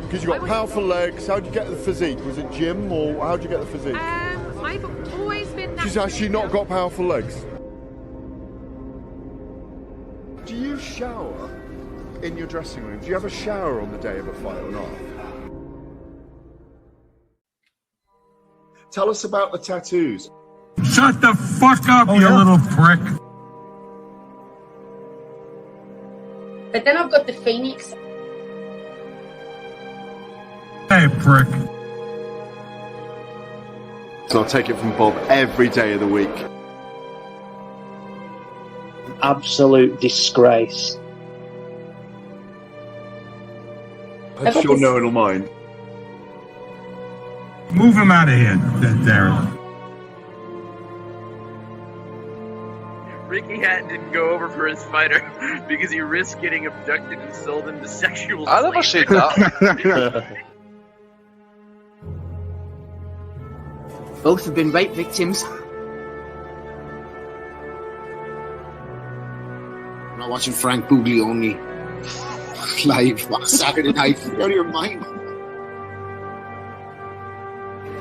Because you've got powerful legs. How'd you get the physique? Was it gym or how'd you get the physique? I've always been... She's actually not got powerful legs. Do you shower in your dressing room? Do you have a shower on the day of a fight or not? Tell us about the tattoos. Shut the fuck up, you little prick. But then I've got the Phoenix. Hey, prick. So I'll take it from Bob every day of the week. Absolute disgrace. That's your knowing or mine. Move him out of here, Darren. Ricky Hatton didn't go over for his fighter because he risked getting abducted and sold into sexual I never said that. Both have been rape victims. I'm not watching Frank Buglioni live on Saturday night. You're out of your mind.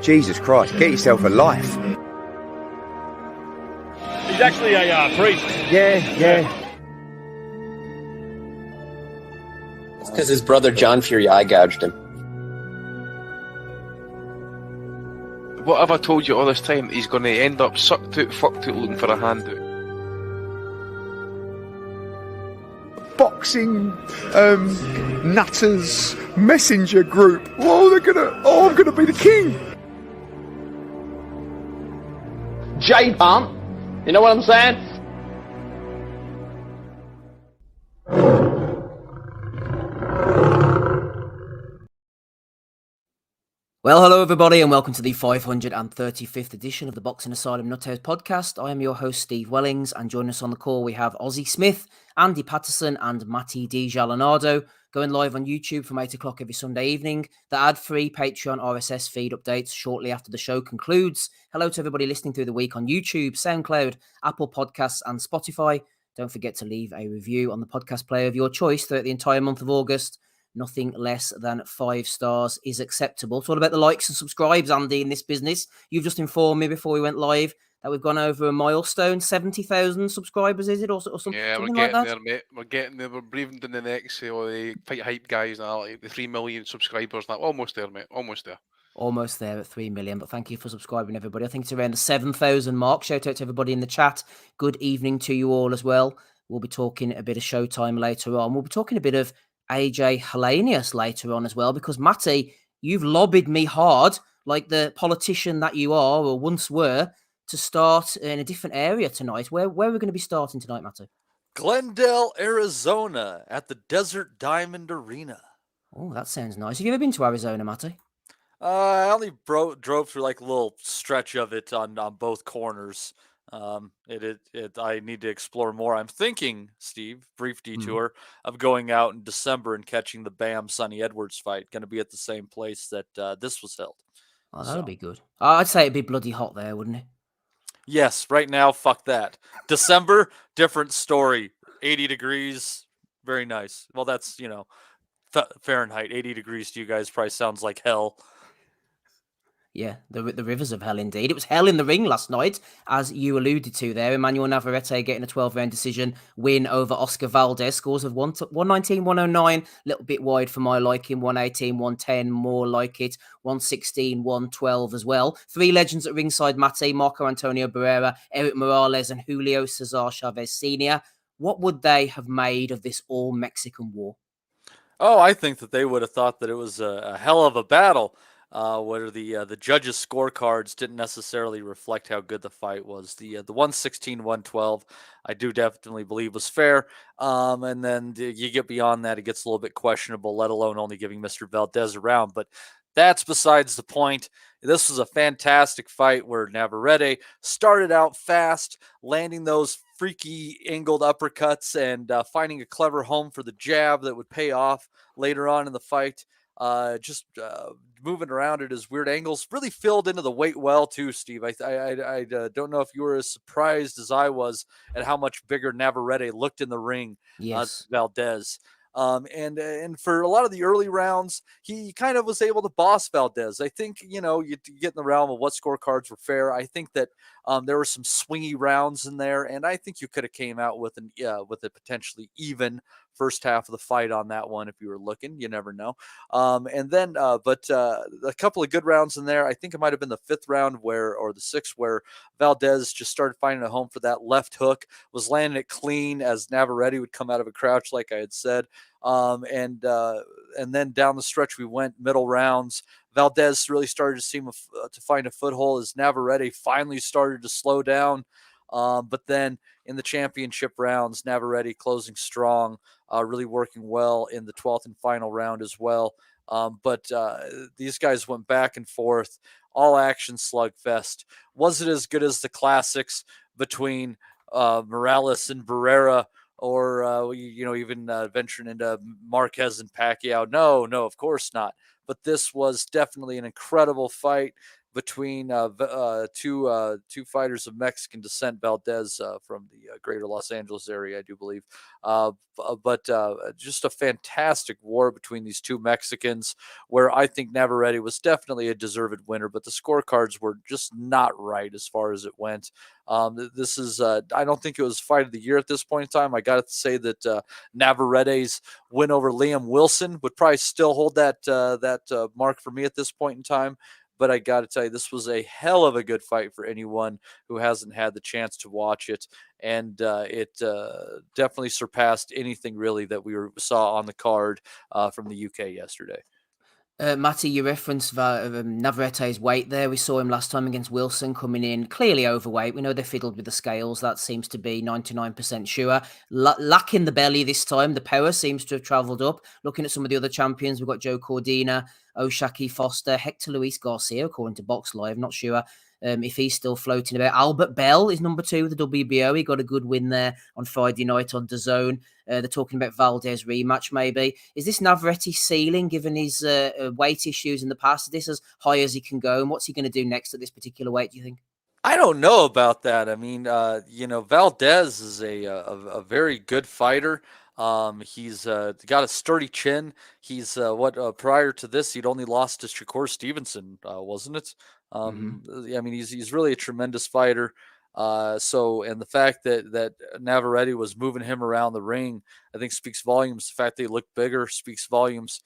Jesus Christ, get yourself a life. He's actually a priest. Yeah. It's because his brother John Fury eye gouged him. What have I told you all this time? He's going to end up sucked out, fucked out, looking for a handout. Boxing nutters messenger group. I'm gonna be the king. J-Pump. You know what I'm saying? Well, hello everybody and welcome to the 535th edition of the Boxing Asylum Nuthouse podcast. I am your host Steve Wellings and joining us on the call we have Ozzy Smith, Andy Patterson and Matty Di Gialinardo going live on YouTube from 8 o'clock every Sunday evening. The ad-free Patreon RSS feed updates shortly after the show concludes. Hello to everybody listening through the week on YouTube, SoundCloud, Apple Podcasts and Spotify. Don't forget to leave a review on the podcast player of your choice throughout the entire month of August. Nothing less than 5 stars is acceptable. It's all about the likes and subscribes, Andy, in this business. You've just informed me before we went live that we've gone over a milestone, 70,000 subscribers, is it? Or something, yeah, we're something getting like that? there, mate. We're getting there. We're breathing down the necks of all the fight hype guys and all, like the 3 million subscribers. Now. Almost there, mate. Almost there. Almost there at 3 million, but thank you for subscribing, everybody. I think it's around the 7,000 mark. Shout out to everybody in the chat. Good evening to you all as well. We'll be talking a bit of Showtime later on. We'll be talking a bit of AJ Helenius later on as well, because Matty, you've lobbied me hard, like the politician that you are or once were, to start in a different area tonight. Where are we going to be starting tonight, Matty? Glendale, Arizona, at the Desert Diamond Arena. Oh, that sounds nice. Have you ever been to Arizona, Matty? I only drove through like a little stretch of it on both corners. I need to explore more. I'm thinking, Steve, brief detour, of going out in December and catching the Bam Sonny Edwards fight. Going to be at the same place that this was held. Oh, that'll be good. I'd say it'd be bloody hot there, wouldn't it? Yes, right now, fuck that. December, different story. 80 degrees, very nice. Well, that's, Fahrenheit. 80 degrees to you guys probably sounds like hell. Yeah, the rivers of hell indeed. It was hell in the ring last night, as you alluded to there. Emmanuel Navarrete getting a 12-round decision win over Oscar Valdez. Scores of 119, 109, a little bit wide for my liking. 118, 110, more like it. 116, 112 as well. 3 legends at ringside, Mate, Marco Antonio Barrera, Eric Morales, and Julio Cesar Chavez Sr. What would they have made of this all-Mexican war? Oh, I think that they would have thought that it was a hell of a battle. Where the judges' scorecards didn't necessarily reflect how good the fight was. The 116-112, I do definitely believe was fair. And then you get beyond that, it gets a little bit questionable, let alone only giving Mr. Valdez a round. But that's besides the point. This was a fantastic fight where Navarrete started out fast, landing those freaky angled uppercuts and finding a clever home for the jab that would pay off later on in the fight. Just moving around at his weird angles, really filled into the weight well too, Steve. I don't know if you were as surprised as I was at how much bigger Navarrete looked in the ring. Yes, Valdez. And for a lot of the early rounds, he kind of was able to boss Valdez. I think, you get in the realm of what scorecards were fair. I think that there were some swingy rounds in there, and I think you could have came out with a potentially even first half of the fight on that one if you were looking. You never know. But a couple of good rounds in there. I think it might have been the 5th round or the 6th where Valdez just started finding a home for that left hook, was landing it clean as Navarrete would come out of a crouch, like I had said. And then down the stretch we went, middle rounds. Valdez really started to find a foothold as Navarrete finally started to slow down. But then in the championship rounds, Navarrete closing strong, really working well in the 12th and final round as well. But these guys went back and forth, all action slugfest. Was it as good as the classics between Morales and Barrera, or even venturing into Marquez and Pacquiao? No, of course not. But this was definitely an incredible fight between two fighters of Mexican descent, Valdez from the greater Los Angeles area, I do believe. But just a fantastic war between these two Mexicans, where I think Navarrete was definitely a deserved winner, but the scorecards were just not right as far as it went. This is, I don't think it was fight of the year at this point in time. I got to say that Navarrete's win over Liam Wilson would probably still hold that mark for me at this point in time. But I got to tell you, this was a hell of a good fight for anyone who hasn't had the chance to watch it. And it definitely surpassed anything really that we saw on the card from the UK yesterday. Matty, you referenced Navarrete's weight there. We saw him last time against Wilson coming in clearly overweight. We know they fiddled with the scales. That seems to be 99% sure. Lacking the belly this time. The power seems to have travelled up. Looking at some of the other champions, we've got Joe Cordina, Oshaki Foster, Hector Luis Garcia, according to Box Live. Not sure if he's still floating about. Albert Bell is number 2 with the WBO. He got a good win there on Friday night on DAZN. They're talking about Valdez rematch, maybe. Is this Navarrete ceiling, given his weight issues in the past? Is this as high as he can go? And what's he going to do next at this particular weight, do you think? I don't know about that. I mean, Valdez is a very good fighter. He's got a sturdy chin. He's prior to this, he'd only lost to Shakur Stevenson, wasn't it? I mean, he's really a tremendous fighter. And the fact that Navarrete was moving him around the ring, I think speaks volumes. The fact they look bigger speaks volumes.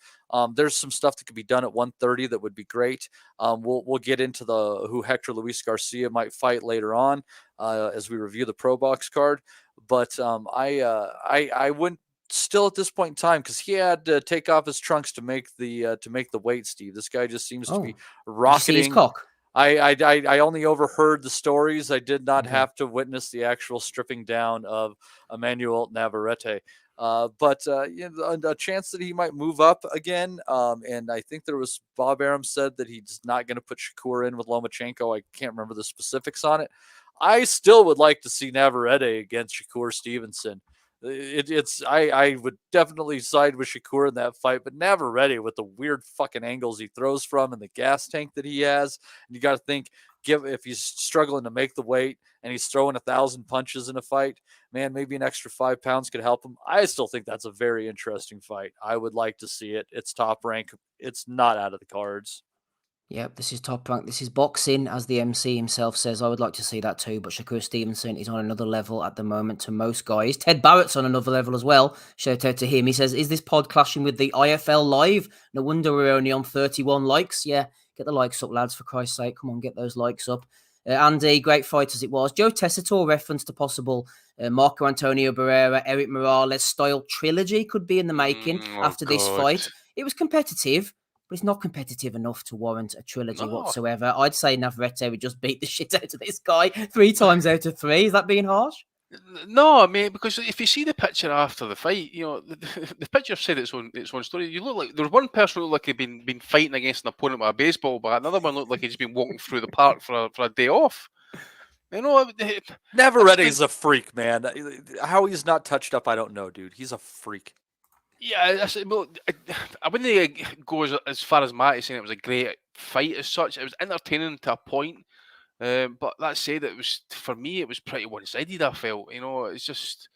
There's some stuff that could be done at 130 that would be great. We'll get into who Hector Luis Garcia might fight later on as we review the ProBox card. But I wouldn't still at this point in time, because he had to take off his trunks to make the weight. Steve, this guy just seems to be rocketing. His cock? I only overheard the stories. I did not have to witness the actual stripping down of Emmanuel Navarrete. But a chance that he might move up again. And I think there was Bob Arum said that he's not going to put Shakur in with Lomachenko. I can't remember the specifics on it. I still would like to see Navarrete against Shakur Stevenson. I would definitely side with Shakur in that fight, but Navarrete with the weird fucking angles he throws from and the gas tank that he has, and you got to think, if he's struggling to make the weight and he's throwing 1,000 punches in a fight, man, maybe an extra 5 pounds could help him. I still think that's a very interesting fight. I would like to see it. It's top rank. It's not out of the cards. Yep, this is top rank. This is boxing, as the MC himself says. I would like to see that too, but Shakur Stevenson is on another level at the moment to most guys. Ted Barrett's on another level as well. Shout out to him. He says, is this pod clashing with the IFL Live? No wonder we're only on 31 likes. Yeah, get the likes up, lads, for Christ's sake. Come on, get those likes up. Andy, great fight as it was. Joe Tessitore referenced to possible Marco Antonio Barrera, Eric Morales style trilogy could be in the making after this fight. It was competitive, but it's not competitive enough to warrant a trilogy whatsoever. I'd say Navarrete would just beat the shit out of this guy 3 times out of 3. Is that being harsh? No, I mean, because if you see the picture after the fight, the picture said its own story. You look like there was one person who looked like he'd been fighting against an opponent with a baseball bat. Another one looked like he'd just been walking through the park for a day off. Navarrete's a freak, man. How he's not touched up, I don't know, dude. He's a freak. Yeah, I wouldn't go as far as Matty saying it was a great fight as such. It was entertaining to a point, but that said, for me, it was pretty one-sided. I felt, it's just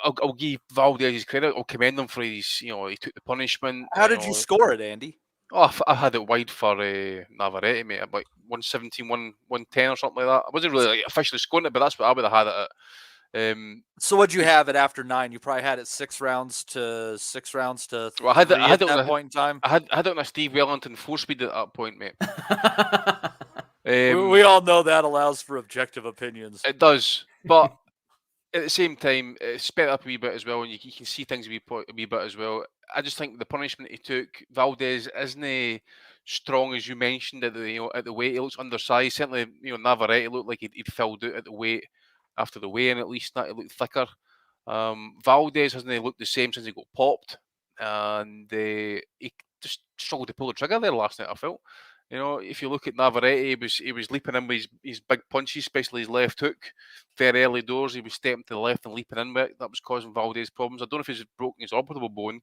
I'll give Valdez his credit. I'll commend him for his, he took the punishment. How did you score it, Andy? Oh, I had it wide for Navarrete, mate, about 117, 110 or something like that. I wasn't really officially scoring it, but that's what I would have had it at. So what'd you have it after 9? You probably had it 6 rounds to 3 I had at it that point in time. I had it on a Steve Wellington 4-speed at that point, mate. We all know that allows for objective opinions. It does, but at the same time, it sped up a wee bit as well, and you can see things a wee bit as well. I just think the punishment he took, Valdez isn't strong as you mentioned at the weight. He looks undersized. Certainly, Navarrete looked like he'd filled out at the weight after the weigh-in. At least that he looked thicker. Valdez hasn't looked the same since he got popped, and he just struggled to pull the trigger there last night, I felt. If you look at Navarrete, he was leaping in with his big punches, especially his left hook. Very early doors, he was stepping to the left and leaping in with it. That was causing Valdez problems. I don't know if he's broken his orbital bone,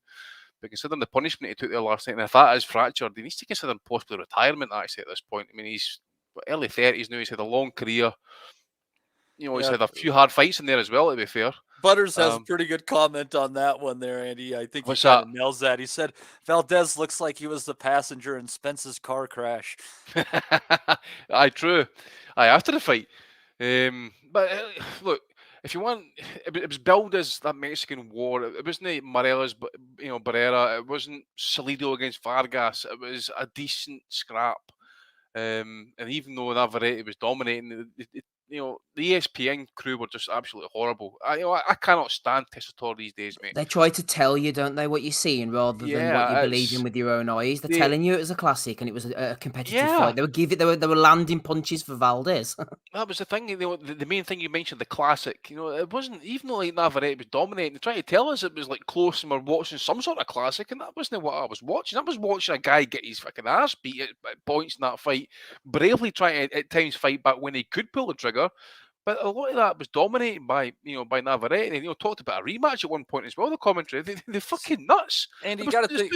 but considering the punishment he took there last night, and if that is fractured, he needs to consider possibly retirement actually at this point. I mean, he's early 30s now. He's had a long career. He's had a few hard fights in there as well, to be fair. Butters has a pretty good comment on that one there, Andy. I think he kind of nails that. He said, Valdez looks like he was the passenger in Spence's car crash. Aye, true. Aye, after the fight. But look, if you want, it was billed as that Mexican war. It wasn't Morelos, but Barrera. It wasn't Salido against Vargas. It was a decent scrap. And even though Navarrete was dominating, the ESPN crew were just absolutely horrible. I cannot stand Tessitore these days, mate. They try to tell you, don't they, what you're seeing rather than what you believe in with your own eyes. They're telling you it was a classic and it was a competitive fight. They were landing punches for Valdez. That was the thing. The main thing you mentioned, the classic. It wasn't, even though Navarrete was dominating, they tried to tell us it was like close and we're watching some sort of classic, and that wasn't what I was watching. I was watching a guy get his fucking ass beat at points in that fight, bravely trying to at times fight back when he could pull the trigger. But a lot of that was dominated by Navarrete. And talked about a rematch at one point as well. The commentary, they're fucking nuts. And you got to think,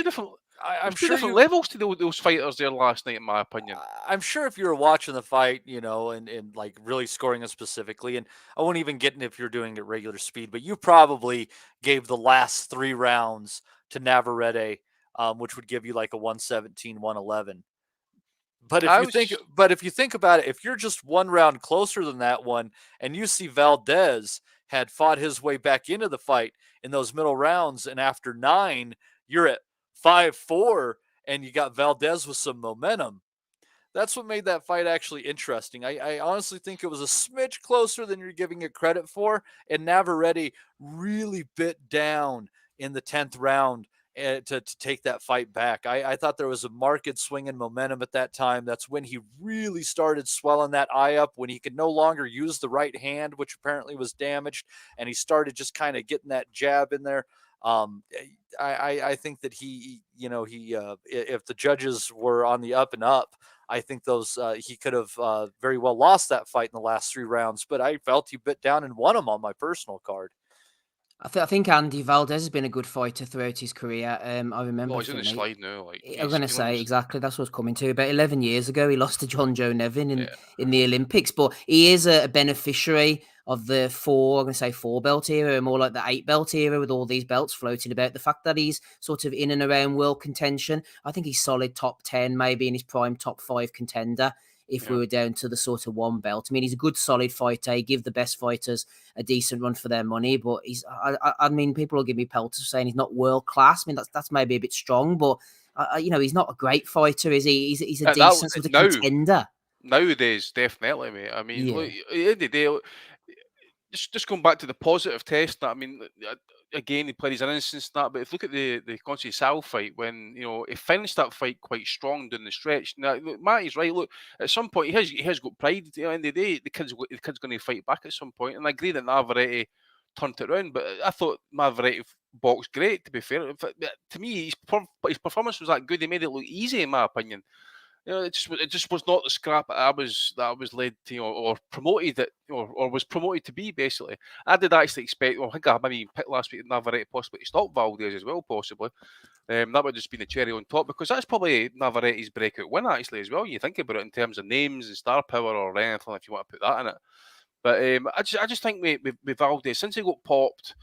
I'm sure different levels to those fighters there last night, in my opinion. I'm sure if you were watching the fight, and like really scoring it specifically, and I won't even get in if you're doing it at regular speed, but you probably gave the last 3 rounds to Navarrete, which would give you like a 117, 111. But if you think about it, if you're just 1 round closer than that one, and you see Valdez had fought his way back into the fight in those middle rounds, and after 9, you're at 5-4, and you got Valdez with some momentum. That's what made that fight actually interesting. I honestly think it was a smidge closer than you're giving it credit for, and Navarrete really bit down in the 10th round to take that fight back. I thought there was a marked swing in momentum at that time. That's when he really started swelling that eye up, when he could no longer use the right hand, which apparently was damaged, and he started just kind of getting that jab in there. I think that he if the judges were on the up and up, I think he could have very well lost that fight in the last 3 rounds, but I felt he bit down and won him on my personal card. I think Andy Valdez has been a good fighter throughout his career. I remember. Oh, he's in the slide now. I'm going to say exactly that's what I was coming to. About 11 years ago, he lost to John Joe Nevin in the Olympics, but he is a beneficiary of the 4 belt era, more like the 8 belt era, with all these belts floating about. The fact that he's sort of in and around world contention, I think he's solid top 10, maybe in his prime top 5 contender. If we were down to the sort of 1 belt, I mean, he's a good, solid fighter. He give the best fighters a decent run for their money, but I mean, people will give me pelts for saying he's not world class. I mean, that's maybe a bit strong, but he's not a great fighter, is he? He's a decent sort of contender. Nowadays, definitely, mate. I mean, look, at the end of the day, just going back to the positive test. I mean, again, he played his innocence in that. But if you look at the Conceição fight, when he finished that fight quite strong down the stretch. Now, look, Matty's right. Look, at some point he has got pride. At the end of the day, the kid's going to fight back at some point. And I agree that Navarrete turned it around, but I thought Navarrete boxed great. To be fair, to me, his performance was that good. He made it look easy, in my opinion. It just was not the scrap that I was led to, or promoted it, or was promoted to be. Basically, I did actually expect. Well, I think I maybe picked last week Navarrete possibly to stop Valdez as well, possibly. That would have just been a cherry on top, because that's probably Navarrete's breakout win actually as well. You think about it in terms of names and star power or anything, if you want to put that in it. But I just think with Valdez, since he got popped,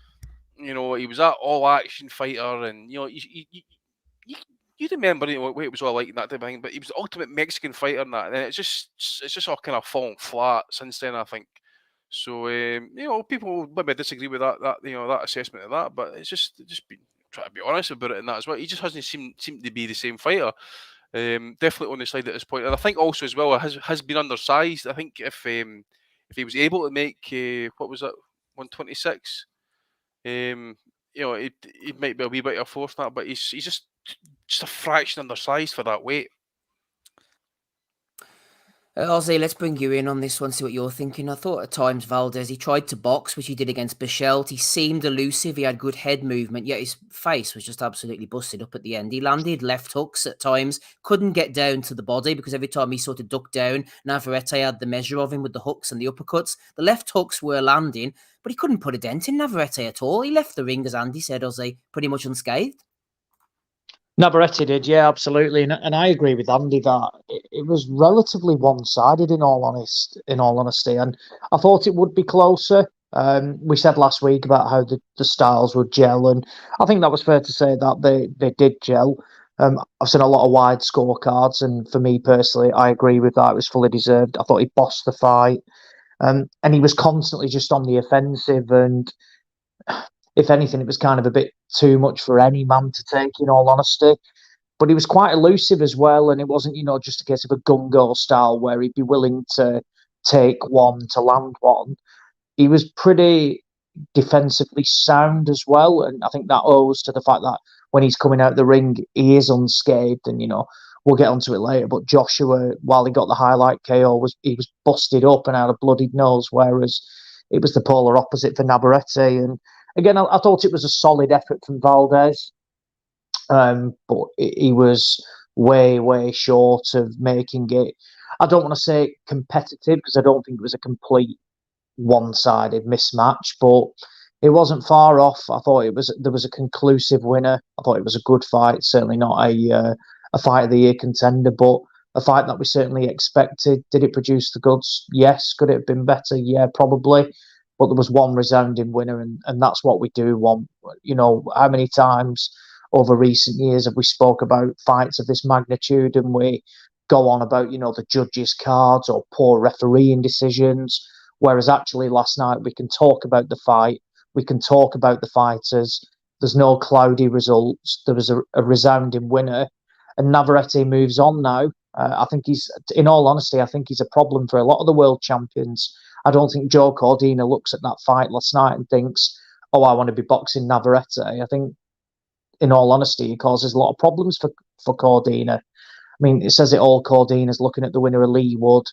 You know, he was that all-action fighter, and you know, you remember what it was all like in that type of thing. But he was the ultimate Mexican fighter, and that, and it's just all kind of fallen flat since then, I think. So you know, people maybe disagree with that you know, that assessment of that, but it's just been trying to be honest about it and that as well. He just hasn't seemed to be the same fighter. Definitely on the side at this point, and I think also as well has been undersized. I think if he was able to make what was that 126, you know, it might be a wee bit of force that, but he's just a fraction undersized for that weight. Ozzy, let's bring you in on this one, see what you're thinking. I thought at times Valdez, he tried to box, which he did against Bichelt. He seemed elusive. He had good head movement, yet his face was just absolutely busted up at the end. He landed left hooks at times, couldn't get down to the body because every time he sort of ducked down, Navarrete had the measure of him with the hooks and the uppercuts. The left hooks were landing, but he couldn't put a dent in Navarrete at all. He left the ring, as Andy said, Ozzy, pretty much unscathed. Navarrete did, yeah, absolutely, and I agree with Andy that it was relatively one-sided in all honesty, and I thought it would be closer. We said last week about how the styles would gel, and I think that was fair to say that they did gel. I've seen a lot of wide scorecards, and for me personally, I agree with that. It was fully deserved. I thought he bossed the fight, and he was constantly just on the offensive, and if anything, it was kind of a bit too much for any man to take, in all honesty. But he was quite elusive as well, and it wasn't, you know, just a case of a gun-go style where he'd be willing to take one to land one. He was pretty defensively sound as well, and I think that owes to the fact that when he's coming out the ring, he is unscathed, and, you know, we'll get onto it later, but Joshua, while he got the highlight KO, he was busted up and had a bloodied nose, whereas it was the polar opposite for Navarrete. And again, I thought it was a solid effort from Valdez, but he was way, way short of making it. I don't want to say competitive because I don't think it was a complete one-sided mismatch, but it wasn't far off. I thought there was a conclusive winner. I thought it was a good fight. Certainly not a fight of the year contender, but a fight that we certainly expected. Did it produce the goods? Yes. Could it have been better? Yeah, probably. But there was one resounding winner, and that's what we do want. You know, how many times over recent years have we spoke about fights of this magnitude, and we go on about, you know, the judges' cards or poor refereeing decisions, whereas actually last night we can talk about the fight, we can talk about the fighters. There's no cloudy results. There was a resounding winner, and Navarrete moves on now. I think in all honesty, I think he's a problem for a lot of the world champions. I don't think Joe Cordina looks at that fight last night and thinks, oh, I want to be boxing Navarrete. I think, in all honesty, he causes a lot of problems for Cordina. I mean, it says it all, Cordina's looking at the winner of Lee Wood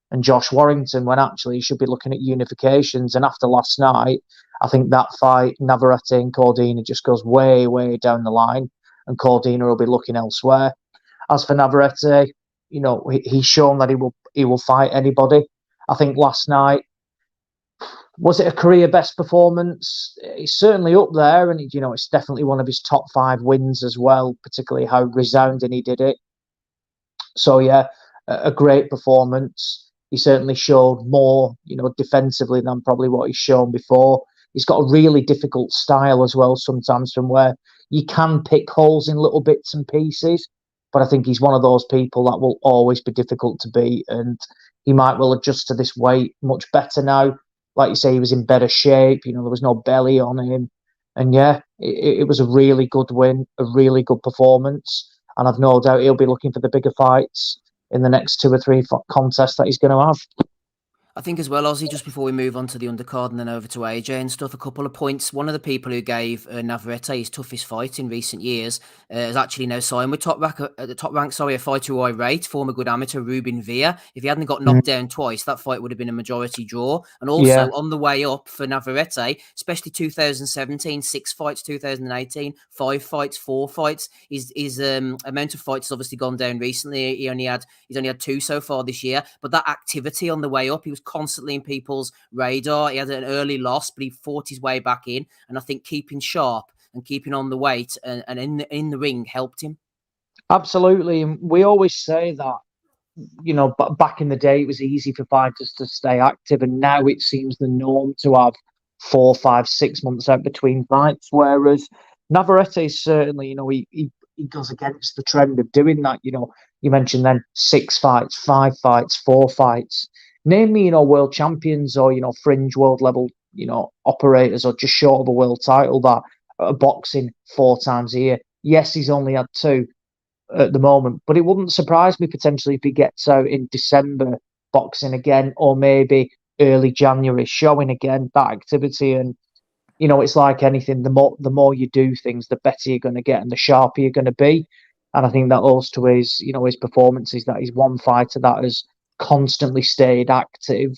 and Josh Warrington, when actually he should be looking at unifications. And after last night, I think that fight, Navarrete and Cordina, just goes way, way down the line, and Cordina will be looking elsewhere. As for Navarrete, you know, he's shown that he will fight anybody. I think last night, was it a career best performance? He's certainly up there, and, you know, it's definitely one of his top 5 wins as well, particularly how resounding he did it. So yeah, a great performance. He certainly showed more, you know, defensively than probably what he's shown before. He's got a really difficult style as well sometimes, from where you can pick holes in little bits and pieces, but I think he's one of those people that will always be difficult to beat, and he might well adjust to this weight much better now. Like you say, he was in better shape. You know, there was no belly on him. And yeah, it was a really good win, a really good performance. And I've no doubt he'll be looking for the bigger fights in the next 2 or 3 contests that he's going to have. I think as well, Ozzy, just before we move on to the undercard and then over to AJ and stuff, a couple of points. One of the people who gave Navarrete his toughest fight in recent years has actually now signed with top rank, a fighter who I rate, former good amateur Ruben Villa. If he hadn't got knocked down twice, that fight would have been a majority draw. And also on the way up for Navarrete, especially 2017, 6 fights, 2018, 5 fights, 4 fights. His amount of fights has obviously gone down recently. He's only had 2 so far this year. But that activity on the way up, he was constantly in people's radar. He had an early loss, but he fought his way back in. And I think keeping sharp and keeping on the weight and in the ring helped him. Absolutely. And we always say that, you know, back in the day, it was easy for fighters to stay active. And now it seems the norm to have 4, 5, 6 months out between fights. Whereas Navarrete is certainly, he goes against the trend of doing that. You mentioned then 6 fights, 5 fights, 4 fights. Name me, world champions or, fringe world level, operators or just short of a world title that are boxing 4 times a year. Yes, he's only had 2 at the moment, but it wouldn't surprise me potentially if he gets out in December boxing again, or maybe early January showing again that activity. And it's like anything, the more you do things, the better you're going to get and the sharper you're going to be. And I think that owes to his his performances, that he's one fighter that has constantly stayed active,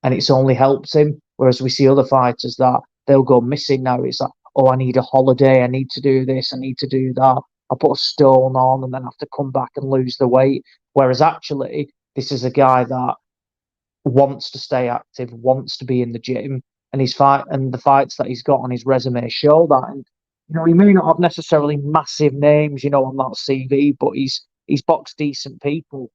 and it's only helped him. Whereas we see other fighters that they'll go missing now. It's like, oh, I need a holiday, I need to do this, I need to do that. I put a stone on and then have to come back and lose the weight. Whereas actually, this is a guy that wants to stay active, wants to be in the gym, and the fights that he's got on his resume show that. And he may not have necessarily massive names, on that CV, but he's boxed decent people.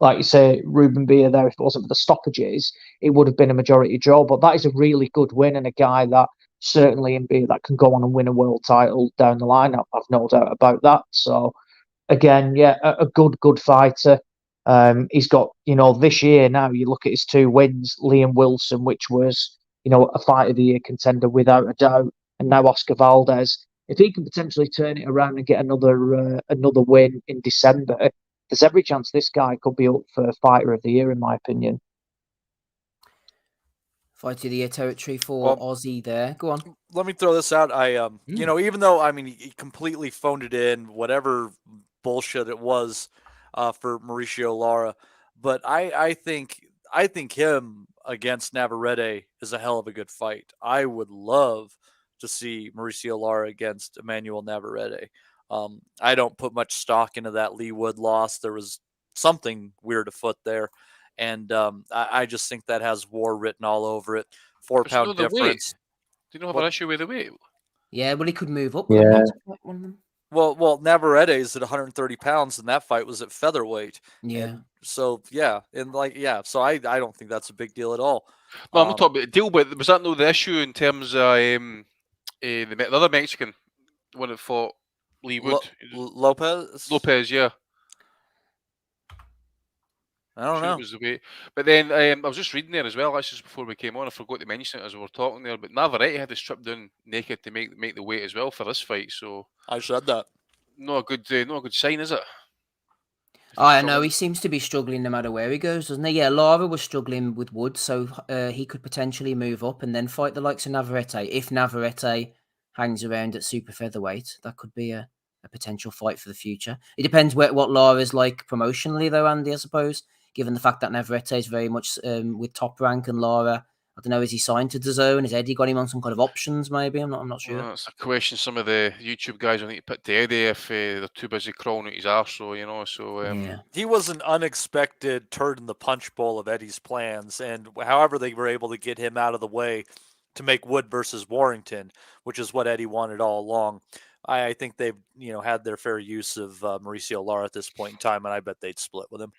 Like you say, Ruben Beer there, if it wasn't for the stoppages, it would have been a majority draw. But that is a really good win, and a guy that certainly in Beer that can go on and win a world title down the line. I've no doubt about that. So again, yeah, a good fighter. He's got, this year now, you look at his 2 wins, Liam Wilson, which was, a fight of the year contender without a doubt, and now Oscar Valdez. If he can potentially turn it around and get another win in December, there's every chance this guy could be up for fighter of the year, in my opinion. Fighter of the year territory for Aussie there. Go on. Let me throw this out. Even though, he completely phoned it in, whatever bullshit it was for Mauricio Lara, but I think him against Navarrete is a hell of a good fight. I would love to see Mauricio Lara against Emmanuel Navarrete. I don't put much stock into that Lee Wood loss. There was something weird afoot there. And I just think that has war written all over it. 4-pound difference. Do you have an issue with the weight? Yeah, well, he could move up. Yeah. Well, Navarrete is at 130 pounds, and that fight was at featherweight. Yeah. And so I don't think that's a big deal at all. No, I'm not talking about a deal, but was that no the issue in terms of the other Mexican one that fought Lee Wood? Lopez, yeah. I don't know. It was the weight. But then I was just reading there as well. That's just before we came on. I forgot to mention it as we were talking there. But Navarrete had to strip down naked to make the weight as well for this fight. So I said that. Not a good sign, is it? I know he seems to be struggling no matter where he goes, doesn't he? Yeah, Lara was struggling with Wood, so he could potentially move up and then fight the likes of Navarrete. If Navarrete hangs around at super featherweight, that could be a potential fight for the future. It depends what Lara's like promotionally, though, Andy, I suppose, given the fact that Navarrete is very much with Top Rank and Lara. I don't know, is he signed to DAZN? Has Eddie got him on some kind of options, maybe? I'm not sure. Well, that's a question some of the YouTube guys will need to put to Eddie if they're too busy crawling at his arsehole, So he was an unexpected turd in the punch bowl of Eddie's plans, and however they were able to get him out of the way to make Wood versus Warrington, which is what Eddie wanted all along. I think they've had their fair use of Mauricio Lara at this point in time, and I bet they'd split with him.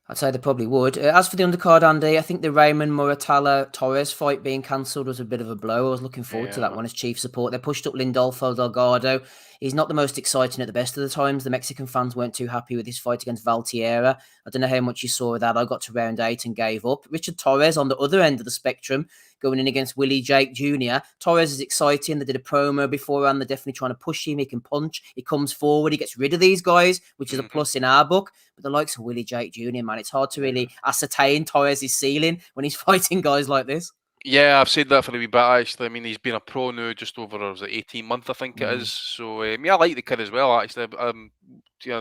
I'd say they probably would. As for the undercard, Andy, I think the Raymond Muratalla-Torres fight being cancelled was a bit of a blow. I was looking forward to that one as chief support. They pushed up Lindolfo Delgado. He's not the most exciting at the best of the times. The Mexican fans weren't too happy with his fight against Valtierra. I don't know how much you saw of that. I got to round 8 and gave up. Richard Torres on the other end of the spectrum, going in against Willie Jake Jr. Torres is exciting. They did a promo beforehand. They're definitely trying to push him. He can punch. He comes forward. He gets rid of these guys, which is a plus in our book. But the likes of Willie Jake Jr., man, it's hard to really ascertain Torres' ceiling when he's fighting guys like this. Yeah, I've said that for a wee bit, actually. I mean, he's been a pro now just over 18 months, I think it is. So, I like the kid as well, actually. A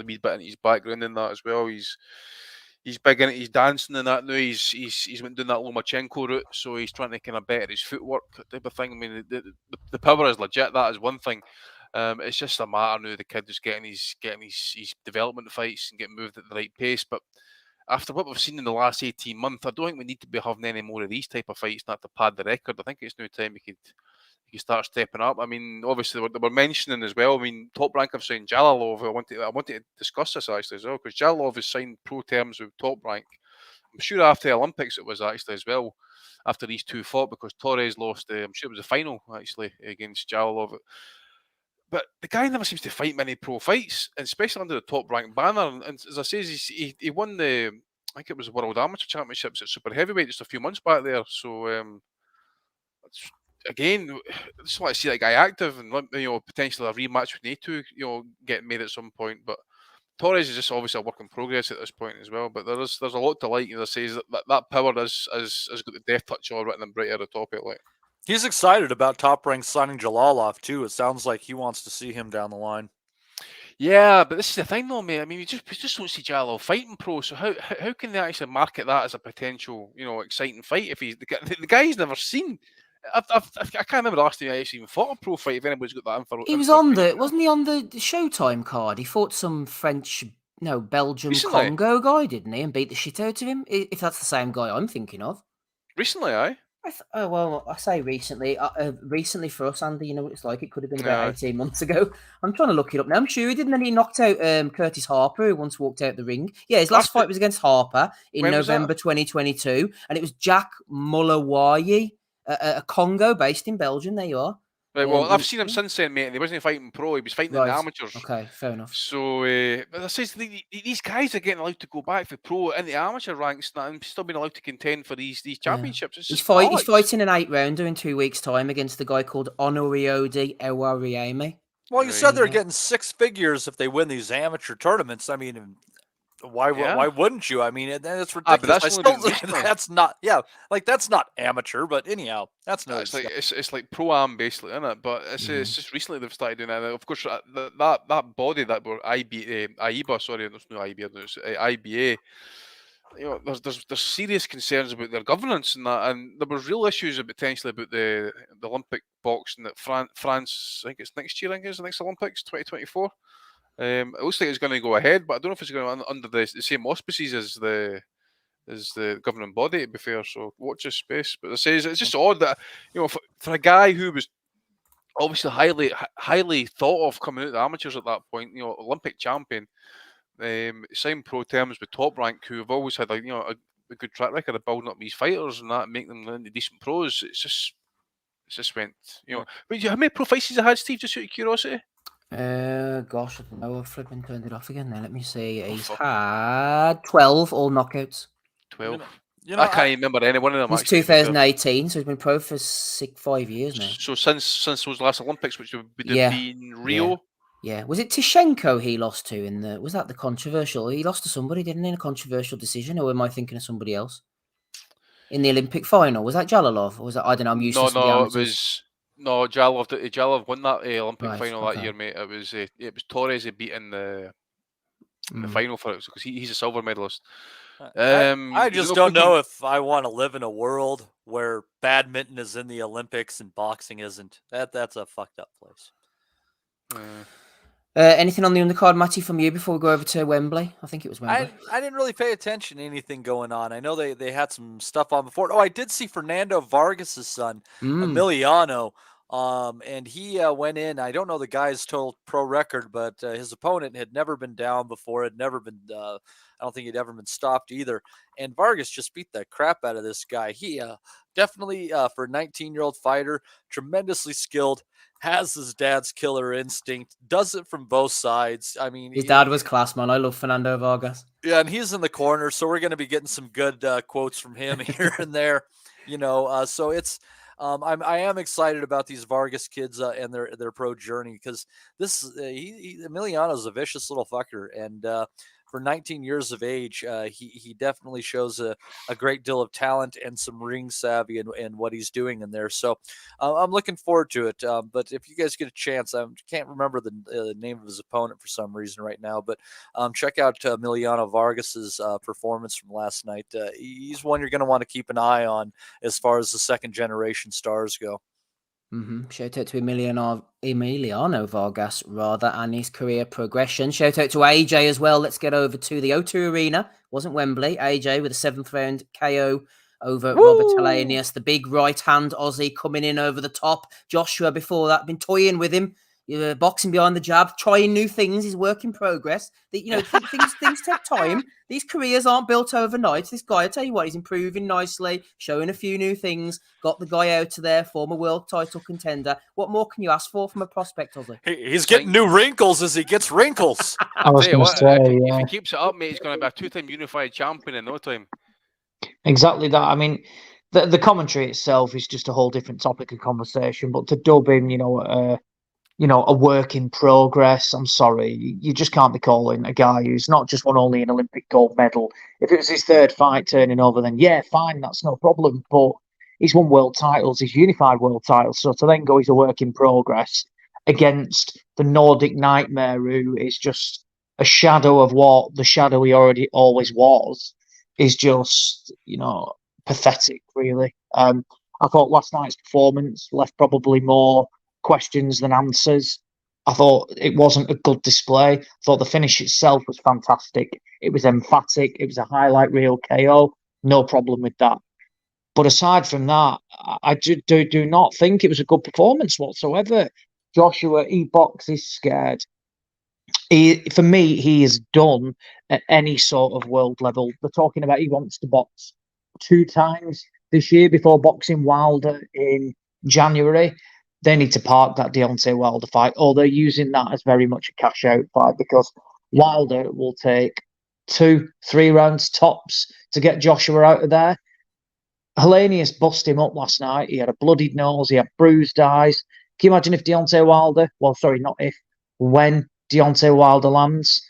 wee bit into his background in that as well. He's big into his dancing and that now. He's went doing that Lomachenko route, so he's trying to kind of better his footwork type of thing. I mean, the power is legit. That is one thing. It's just a matter now the kid is getting his development fights and getting moved at the right pace. But after what we've seen in the last 18 months, I don't think we need to be having any more of these type of fights, not to pad the record. I think it's now time he could start stepping up. I mean, obviously, they were mentioning as well. I mean, Top Rank have signed Jalalov. I wanted to discuss this actually as well, because Jalalov has signed pro terms with Top Rank. I'm sure after the Olympics it was actually as well, after these two fought, because Torres lost, I'm sure it was the final actually against Jalilov. But the guy never seems to fight many pro fights, especially under the top ranked banner. And as I say, he won I think it was the World Amateur Championships at super heavyweight just a few months back there. So again, I just want to see that guy active, and potentially a rematch with Nato, getting made at some point. But Torres is just obviously a work in progress at this point as well. But there's a lot to like. As I say, that power has got the death touch all written in bright at the top of it. Like. He's excited about Top Rank signing Jalalov too. It sounds like he wants to see him down the line. Yeah, but this is the thing though, mate. I mean, we just don't see Jalal fighting pro. So how can they actually market that as a potential, exciting fight if he's the guy's never seen? I can't remember the last time I actually even fought a pro fight. If anybody's got that info, he was on wasn't he on the Showtime card? He fought some French, Belgium recently. Congo guy, didn't he, and beat the shit out of him? If that's the same guy I'm thinking of. Recently, aye. I say recently. Recently for us, Andy, you know what it's like. It could have been about 18 months ago. I'm trying to look it up now. I'm sure he did, and then he knocked out Curtis Harper, who once walked out the ring. Yeah, his last fight was against Harper in November 2022, and it was Jack Mulawayi, a Congo based in Belgium. There you are. Right, well, I've seen him since then, mate, and he wasn't fighting pro. He was fighting in the amateurs. Okay, fair enough. So, but I says these guys are getting allowed to go back for pro in the amateur ranks now, and still being allowed to contend for these championships. It's he's fighting an 8-rounder in 2 weeks' time against the guy called Onoriode Ewarieme. Well, you said they're getting 6 figures if they win these amateur tournaments. I mean, why wouldn't you? I mean, it's ridiculous. That's not that's not amateur, but anyhow, that's no. It's like pro-am basically, isn't it? But it's just recently they've started doing that. And of course, that body that were IBA, sorry, there's no IBA, there's IBA. There's serious concerns about their governance and that, and there was real issues potentially about the Olympic boxing that France. I think it's next year. I think it's the next Olympics, 2024. It looks like it's going to go ahead, but I don't know if it's going to under the same auspices as the governing body, to be fair. So watch this space. But it says it's just odd that for a guy who was obviously highly thought of coming out of the amateurs at that point, Olympic champion, signed pro terms with Top Rank, who have always had a good track record of building up these fighters and that, make them into decent pros. It just went, But how many pro fights has he had, Steve? Just out of curiosity. Gosh, I don't know. I've flipping turned it off again now. Let me see. He's had 12 all knockouts. 12. I can't even remember any one of them. It's 2018, so he's been pro for 5 years now. So since those last Olympics, which would have been Rio. Yeah. Was it Tishenko he lost to in the? Was that the controversial? He lost to somebody, didn't he, in a controversial decision, or am I thinking of somebody else? In the Olympic final, was that Jalalov? Or was that, I don't know. I'm used to. No, it was. No, Jalilov won that Olympic final that year, mate. It was Torres who beat in the final for it because he's a silver medalist. I just don't know if I want to live in a world where badminton is in the Olympics and boxing isn't. That's a fucked up place. Anything on the undercard, Matty, from you before we go over to Wembley? I think it was Wembley. I didn't really pay attention to anything going on. I know they had some stuff on before. Oh, I did see Fernando Vargas' son, Emiliano. And he went in. I don't know the guy's total pro record, but his opponent had never been down before. Had never been. I don't think he'd ever been stopped either. And Vargas just beat the crap out of this guy. He definitely, for a 19-year-old fighter, tremendously skilled. Has his dad's killer instinct. Does it from both sides. I mean, his dad was class, man. I love Fernando Vargas. Yeah, and he's in the corner, so we're going to be getting some good quotes from him here and there. So it's. I am excited about these Vargas kids and their pro journey because Emiliano's a vicious little fucker, and for 19 years of age, he definitely shows a great deal of talent and some ring savvy and what he's doing in there. So I'm looking forward to it. But if you guys get a chance, I can't remember the name of his opponent for some reason right now, but check out Emiliano Vargas's performance from last night. He's one you're going to want to keep an eye on as far as the second generation stars go. Shout out to Emiliano Vargas, rather, and his career progression. Shout out to AJ as well. Let's get over to the O2 Arena. Wasn't Wembley. AJ with a 7th round KO over Robert Helenius, the big right hand Aussie coming in over the top. Joshua before that been toying with him. boxing behind the jab, trying new things is work in progress. Things take time. These careers aren't built overnight. This guy, I tell you what, he's improving nicely, showing a few new things, got the guy out of there, former world title contender. What more can you ask for from a prospect, Ozzy? He's getting new wrinkles as he gets wrinkles. I was going to say, if he keeps it up, mate, he's going to be a two-time unified champion in no time. Exactly that. I mean, the commentary itself is just a whole different topic of conversation. But to dub him, a work in progress. I'm sorry, you just can't be calling a guy who's not just won only an Olympic gold medal. If it was his third fight turning over, then yeah, fine, that's no problem. But he's won world titles, he's unified world titles. So to then go, he's a work in progress against the Nordic Nightmare, who is just a shadow of what the shadow he always was, is just, pathetic, really. I thought last night's performance left probably more questions than answers. I thought it wasn't a good display. I thought the finish itself was fantastic. It was emphatic. It was a highlight reel KO. No problem with that. But aside from that, I do not think it was a good performance whatsoever. Joshua, he boxes scared. For me, he is done at any sort of world level. They're talking about he wants to box 2 times this year before boxing Wilder in January. They need to park that Deontay Wilder fight, or they're using that as very much a cash-out fight, because Wilder will take 2-3 rounds tops to get Joshua out of there. Helenius bust him up last night. He had a bloodied nose. He had bruised eyes. Can you imagine if when Deontay Wilder lands?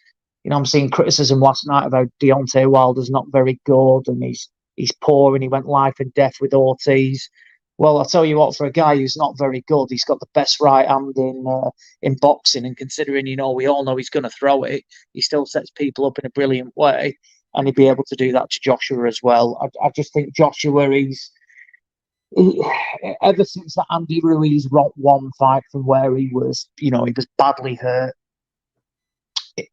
I'm seeing criticism last night about Deontay Wilder's not very good and he's poor and he went life and death with Ortiz. Well, I'll tell you what, for a guy who's not very good, he's got the best right hand in boxing. And considering, we all know he's going to throw it, he still sets people up in a brilliant way. And he'd be able to do that to Joshua as well. I just think Joshua, ever since that Andy Ruiz won fight from where he was, he was badly hurt.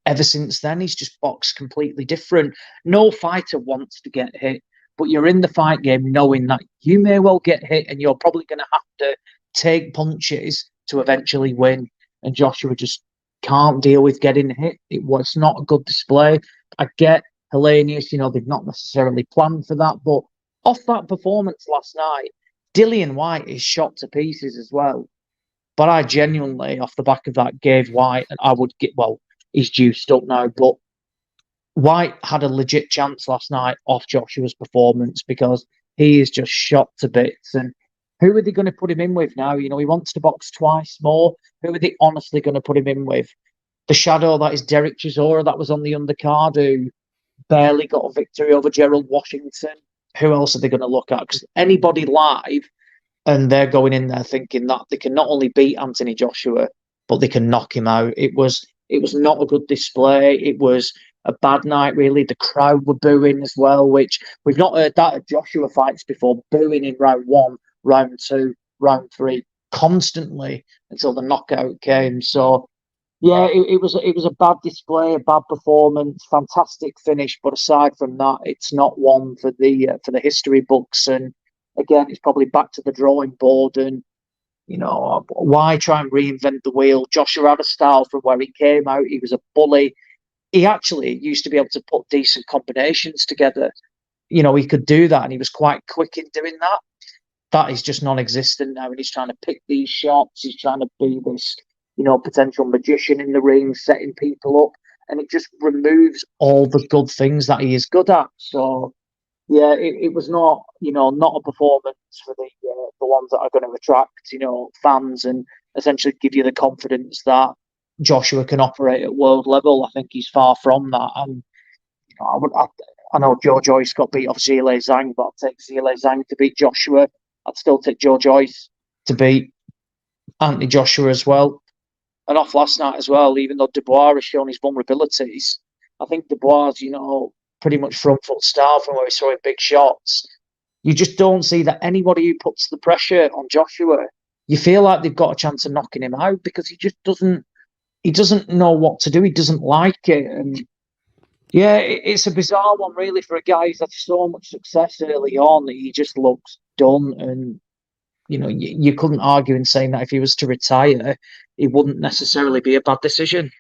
Ever since then, he's just boxed completely different. No fighter wants to get hit. But you're in the fight game knowing that you may well get hit and you're probably going to have to take punches to eventually win. And Joshua just can't deal with getting hit. It was not a good display. I get Helenius, they've not necessarily planned for that. But off that performance last night, Dillian White is shot to pieces as well. But I genuinely, off the back of that, gave White, and I would get, he's juiced up now, but White had a legit chance last night off Joshua's performance because he is just shot to bits. And who are they going to put him in with now? He wants to box twice more. Who are they honestly going to put him in with? The shadow that is Derek Chisora that was on the undercard, who barely got a victory over Gerald Washington. Who else are they going to look at? Because anybody live, and they're going in there thinking that they can not only beat Anthony Joshua, but they can knock him out. It was not a good display. It was a bad night, really. The crowd were booing as well, which we've not heard that at Joshua fights before. Booing in round 1, round 2, round 3, constantly until the knockout came. So, yeah, it was a bad display, a bad performance, fantastic finish. But aside from that, it's not one for the history books. And again, it's probably back to the drawing board. And why try and reinvent the wheel? Joshua had a style from where he came out. He was a bully. He actually used to be able to put decent combinations together. He could do that, and he was quite quick in doing that. That is just non-existent now, and he's trying to pick these shots. He's trying to be this, potential magician in the ring, setting people up, and it just removes all the good things that he is good at. So, yeah, it was not, not a performance for the ones that are going to attract, fans and essentially give you the confidence that Joshua can operate at world level. I think he's far from that. And I know Joe Joyce got beat off Zhilei Zhang, but I'd take Zhilei Zhang to beat Joshua. I'd still take Joe Joyce to beat Anthony Joshua as well. And off last night as well, even though Dubois has shown his vulnerabilities, I think Dubois, pretty much front foot style from where he's throwing big shots. You just don't see that anybody who puts the pressure on Joshua, you feel like they've got a chance of knocking him out because he just doesn't know what to do. He doesn't like it. And yeah, it's a bizarre one really for a guy who's had so much success early on that he just looks done. And you couldn't argue in saying that if he was to retire, it wouldn't necessarily be a bad decision.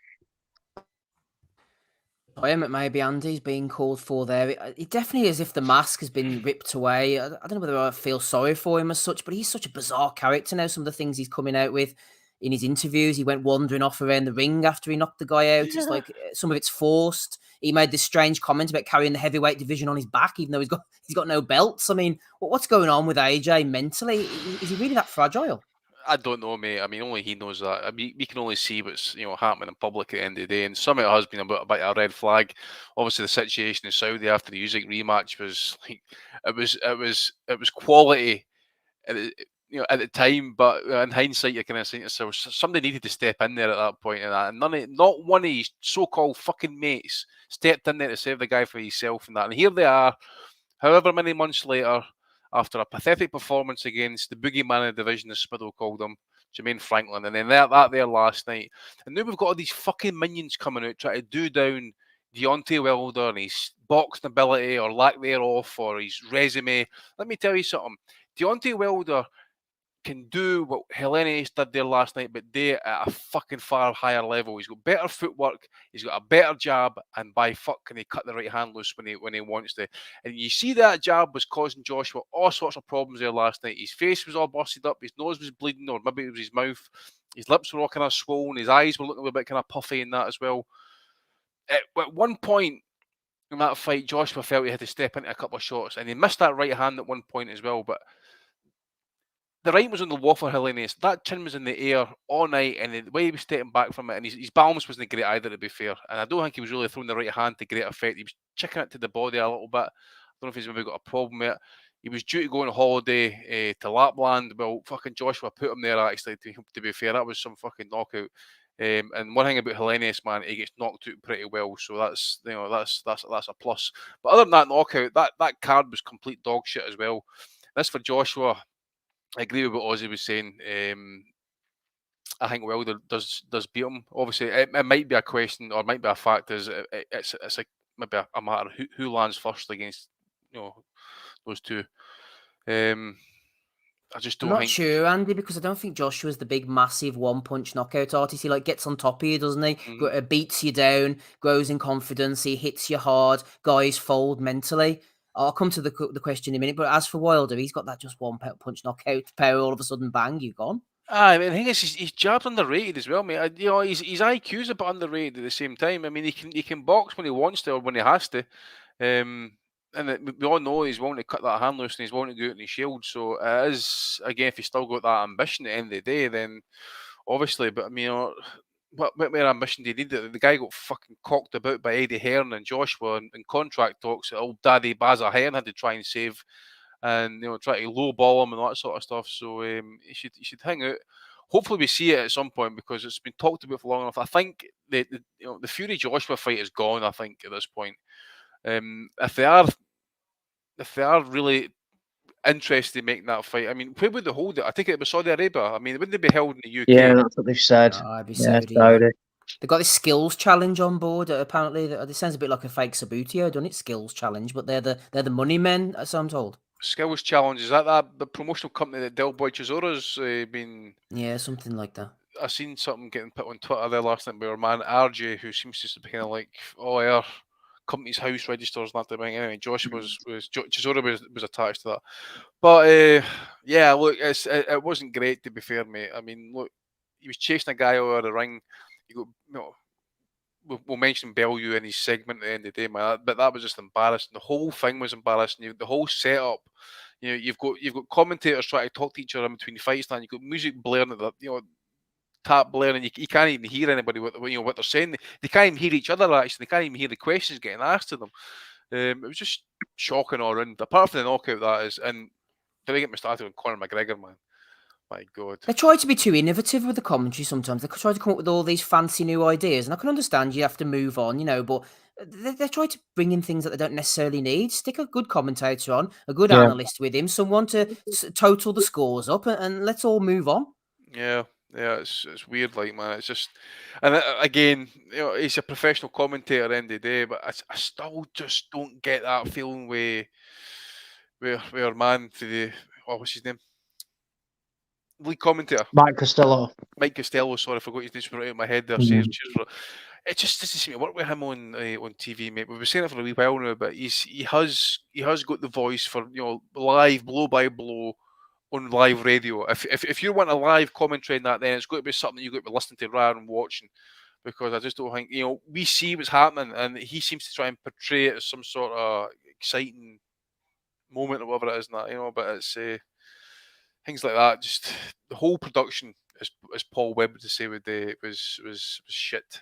I am maybe Andy's being called for there. It definitely is if the mask has been ripped away. I don't know whether I feel sorry for him as such, but he's such a bizarre character now. Some of the things he's coming out with in his interviews, he went wandering off around the ring after he knocked the guy out. It's like some of it's forced. He made this strange comment about carrying the heavyweight division on his back, even though he's got no belts. I mean, what's going on with AJ mentally? Is he really that fragile? I don't know, mate. I mean, only he knows that. I mean, we can only see what's happening in public at the end of the day, and some of it has been a bit of a red flag. Obviously, the situation in Saudi after the Usyk rematch was like it was quality, at the time. But in hindsight, you're kind of saying to yourself, somebody needed to step in there at that point, and not one of his so-called fucking mates stepped in there to save the guy for himself and that. And here they are, however many months later, after a pathetic performance against the boogeyman of the division, as Spiddle called him, Jermaine Franklin, and then that there last night. And now we've got all these fucking minions coming out trying to do down Deontay Wilder and his boxing ability or lack thereof or his resume. Let me tell you something. Deontay Wilder can do what Helenius did there last night, but do it at a fucking far higher level. He's got better footwork, he's got a better jab, and by fuck can he cut the right hand loose when he wants to. And you see that jab was causing Joshua all sorts of problems there last night. His face was all busted up, his nose was bleeding, or maybe it was his mouth. His lips were all kind of swollen, his eyes were looking a bit kind of puffy and that as well. At one point in that fight, Joshua felt he had to step into a couple of shots, and he missed that right hand at one point as well, but the right was on the wall for Helenius. That chin was in the air all night, and the way he was stepping back from it, and his balance wasn't great either, to be fair. And I don't think he was really throwing the right hand to great effect. He was checking it to the body a little bit. I don't know if he's maybe got a problem with it. He was due to go on holiday to Lapland. Well, fucking Joshua put him there, actually, to be fair. That was some fucking knockout. And one thing about Helenius, man, he gets knocked out pretty well. So that's a plus. But other than that knockout, that card was complete dog shit as well. This for Joshua, I agree with what Ozzy was saying. I think Wilder does beat him. Obviously, it might be a question or might be a fact. It's like maybe a matter of who lands first against those two. I just don't. I'm not sure, Andy, because I don't think Joshua's the big, massive one-punch knockout artist. He gets on top of you, doesn't he? Beats you down, grows in confidence. He hits you hard. Guys fold mentally. I'll come to the question in a minute. But as for Wilder, he's got that just one-punch knockout power. All of a sudden, bang, you're gone. I mean, the thing is, his jab's underrated as well, mate. His IQ's a bit underrated at the same time. I mean, he can box when he wants to or when he has to. And we all know he's wanting to cut that hand loose and he's wanting to go out in his shield. So it is, again, if he's still got that ambition at the end of the day, then obviously, but I mean, what more ambition do you need? The guy got fucking cocked about by Eddie Hearn and Joshua in contract talks that old daddy Bazza Hearn had to try and save and, try to lowball him and all that sort of stuff. So he should hang out. Hopefully we see it at some point because it's been talked about for long enough. I think the Fury Joshua fight is gone, I think, at this point. If they are really interested in making that fight, I mean, where would they hold it? I think it was Saudi Arabia. I mean, wouldn't they be held in the UK? Yeah, that's what they've said. It'd be Saudi. They've got this skills challenge on board. Apparently, it sounds a bit like a fake Sabutio, doesn't it? Skills challenge, but they're the money men, as I'm told. Skills challenge, is that the promotional company that Del Boy Chisora's been? Yeah, something like that. I seen something getting put on Twitter there last night by our man RJ, who seems to be kind of like, our company's house registers and that. Anyway, Chisora was attached to that. But yeah, look, it wasn't great, to be fair, mate. I mean, look, he was chasing a guy over the ring. You go, we'll mention Bellew in his segment at the end of the day, man. But that was just embarrassing. The whole thing was embarrassing. The whole setup. You've got commentators trying to talk to each other in between fights, and you've got music blaring at the tap blaring, and you can't even hear anybody what they're saying. They can't even hear each other. Actually, they can't even hear the questions getting asked to them. It was just shocking all around. Apart from the knockout, that is, and did I get me started on Conor McGregor, man? My God. They try to be too innovative with the commentary sometimes. They try to come up with all these fancy new ideas, and I can understand you have to move on, but they try to bring in things that they don't necessarily need. Stick a good commentator on, a good analyst with him, someone to total the scores up, and let's all move on. Yeah, it's weird, like, man. It's just, and again, he's a professional commentator at the end of the day, but I still just don't get that feeling with our man for what's his name? lead commentator. Mike Costello. Mike Costello, sorry, I forgot his name right out of my head there. Mm. Cheers for it. It just doesn't seem to work with him on TV, mate. We've been saying it for a wee while now, but he has got the voice for live blow by blow on live radio. If you want a live commentary on that, then it's got to be something you've got to be listening to rather than watching. Because I just don't think we see what's happening, and he seems to try and portray it as some sort of exciting moment or whatever it is, but it's things like that. Just the whole production, as Paul Webb would say, was shit.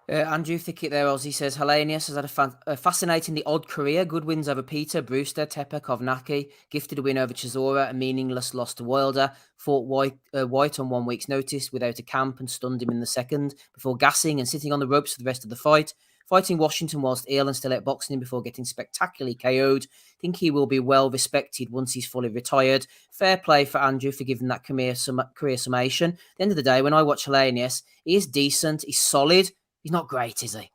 Andrew Thickett there, Ozzy says, Helenius has had a fascinatingly odd career. Good wins over Peter, Brewster, Tepper, Kovnacki. Gifted a win over Chisora, a meaningless loss to Wilder. Fought White on 1 week's notice without a camp and stunned him in the second before gassing and sitting on the ropes for the rest of the fight. Fighting Washington whilst ill and still outboxing him before getting spectacularly KO'd. Think he will be well respected once he's fully retired. Fair play for Andrew for giving that career summation. At the end of the day, when I watch Helenius, he is decent, he's solid. He's not great, is he?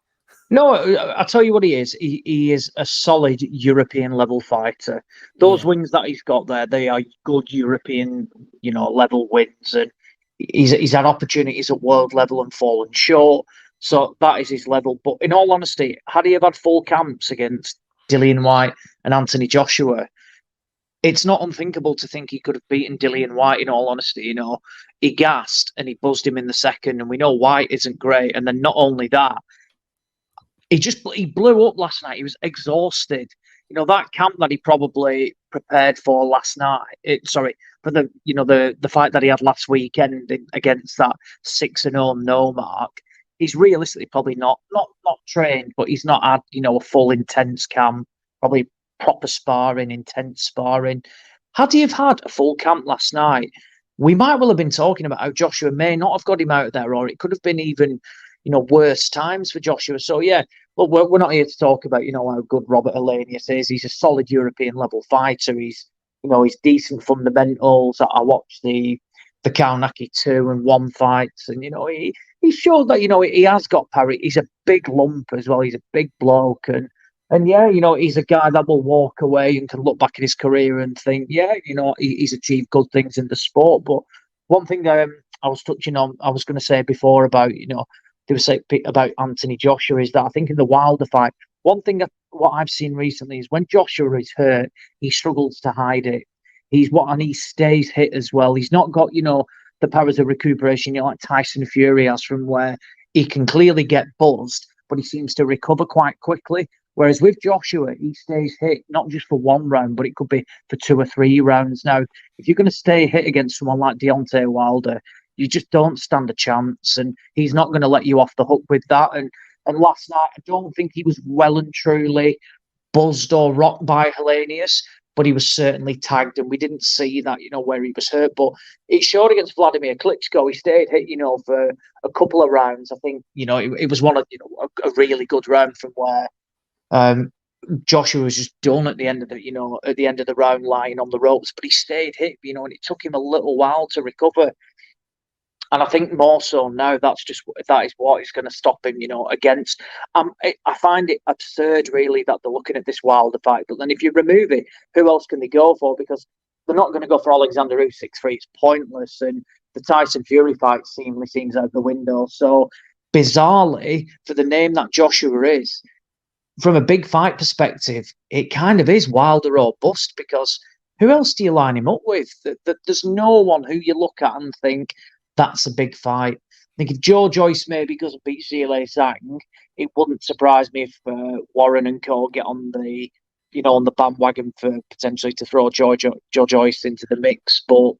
No, I'll tell you what he is. He is a solid European level fighter. Those wins that he's got there, they are good European, level wins. And he's had opportunities at world level and fallen short. So that is his level. But in all honesty, had he have had full camps against Dillian White and Anthony Joshua, it's not unthinkable to think he could have beaten Dillian White, in all honesty. He gassed and he buzzed him in the second, and we know White isn't great. And then not only that, he blew up last night. He was exhausted. That camp that he probably prepared for last night. For the fight that he had last weekend against that 6-0 no mark. He's realistically probably not trained, but he's not had a full intense camp. Probably proper sparring, intense sparring. Had he have had a full camp last night, we might well have been talking about how Joshua may not have got him out there, or it could have been even, worse times for Joshua. So yeah, well, we're not here to talk about, how good Robert Helenius is. He's a solid European level fighter. He's decent fundamentals. I watched the Kovnacki 2 and 1 fights, and he showed that he has got parry. He's a big lump as well. He's a big bloke, and yeah, he's a guy that will walk away and can look back at his career and think, yeah, he's achieved good things in the sport. But one thing I was touching on, I was going to say before about, they were saying about Anthony Joshua, is that I think in the Wilder fight, one thing what I've seen recently is when Joshua is hurt, he struggles to hide it. And he stays hit as well. He's not got, the powers of recuperation, like Tyson Fury has, from where he can clearly get buzzed, but he seems to recover quite quickly. Whereas with Joshua, he stays hit, not just for 1 round, but it could be for 2 or 3 rounds. Now, if you're going to stay hit against someone like Deontay Wilder, you just don't stand a chance, and he's not going to let you off the hook with that. And last night, I don't think he was well and truly buzzed or rocked by Helenius, but he was certainly tagged, and we didn't see that, where he was hurt. But it showed against Vladimir Klitschko. He stayed hit, for a couple of rounds. I think, it was one of, a really good round from where Joshua was just done at the end of the round, lying on the ropes, but he stayed hit, and it took him a little while to recover. And I think more so now, that is what is going to stop him, against. I find it absurd, really, that they're looking at this Wilder fight. But then if you remove it, who else can they go for? Because they're not going to go for Alexander Usyk 6-3. It's pointless. And the Tyson Fury fight seems out the window. So bizarrely, for the name that Joshua is, from a big fight perspective, it kind of is Wilder or bust, because who else do you line him up with? There's no one who you look at and think, that's a big fight. I think if Joe Joyce maybe goes and beats Zhilei Zhang, it wouldn't surprise me if Warren and co get on the bandwagon for potentially to throw Joe Joyce into the mix. But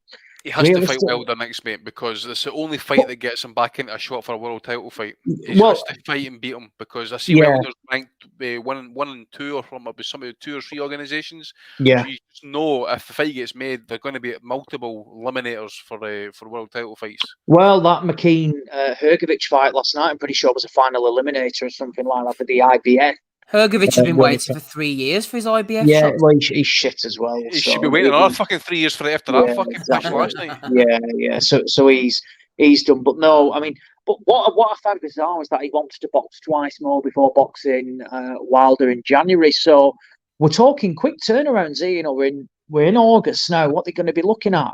he has to fight Wilder next, mate, because it's the only fight that gets him back into a shot for a world title fight. He has to fight and beat him, because I see Wilder's ranked 1 and 2 or from some of the 2 or 3 organisations. Yeah. So you just know if the fight gets made, they're going to be multiple eliminators for world title fights. Well, that McKean Hrgovic fight last night, I'm pretty sure was a final eliminator or something like that for the IBF. Hrgovic has been waiting for 3 years for his IBF shot. Well, he's shit as well. He should be waiting another fucking 3 years for it after that fucking push last night. Yeah. So he's done. But no, I mean, but what I found bizarre was that he wanted to box twice more before boxing Wilder in January. So we're talking quick turnarounds here. We're in August now. What they're going to be looking at?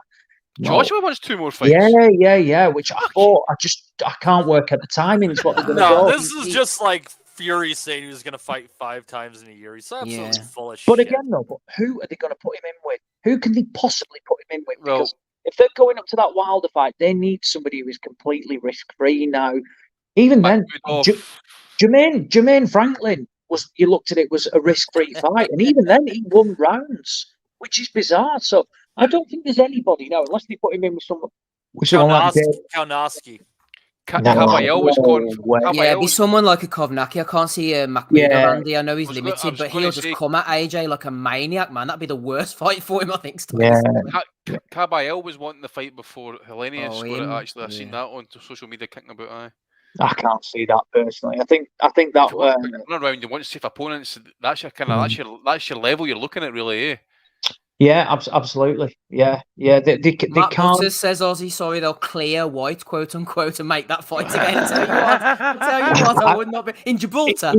Joshua wants 2 more fights. Yeah. Which I thought I can't work at the timings. What they're going to go. This is just like Fury saying he was going to fight 5 times in a year. He's absolutely full of shit. But again, though, who are they going to put him in with? Who can they possibly put him in with? Because if they're going up to that Wilder fight, they need somebody who is completely risk-free now. Even then, Jermaine Franklin you looked at it, was a risk-free fight, and even then he won rounds, which is bizarre. So I don't think there's anybody now, unless they put him in with someone like Kaunoski. Caballero was going. Yeah, it'd be someone like a Kovnacki. I can't see McMillan Andy. I know he's limited, but he'll just come at AJ like a maniac, man. That'd be the worst fight for him, I think. Caballero was wanting the fight before Helenius scored it. Actually, I've seen that on social media kicking about. I can't see that personally. I think that run around. You want safe opponents. That's your kind of that's your level you're looking at, really, eh? Yeah, absolutely. Yeah. They Matt can't. Butters says Aussie, sorry, they'll clear White, quote unquote, and make that fight again. I tell you what, I would not be in Gibraltar.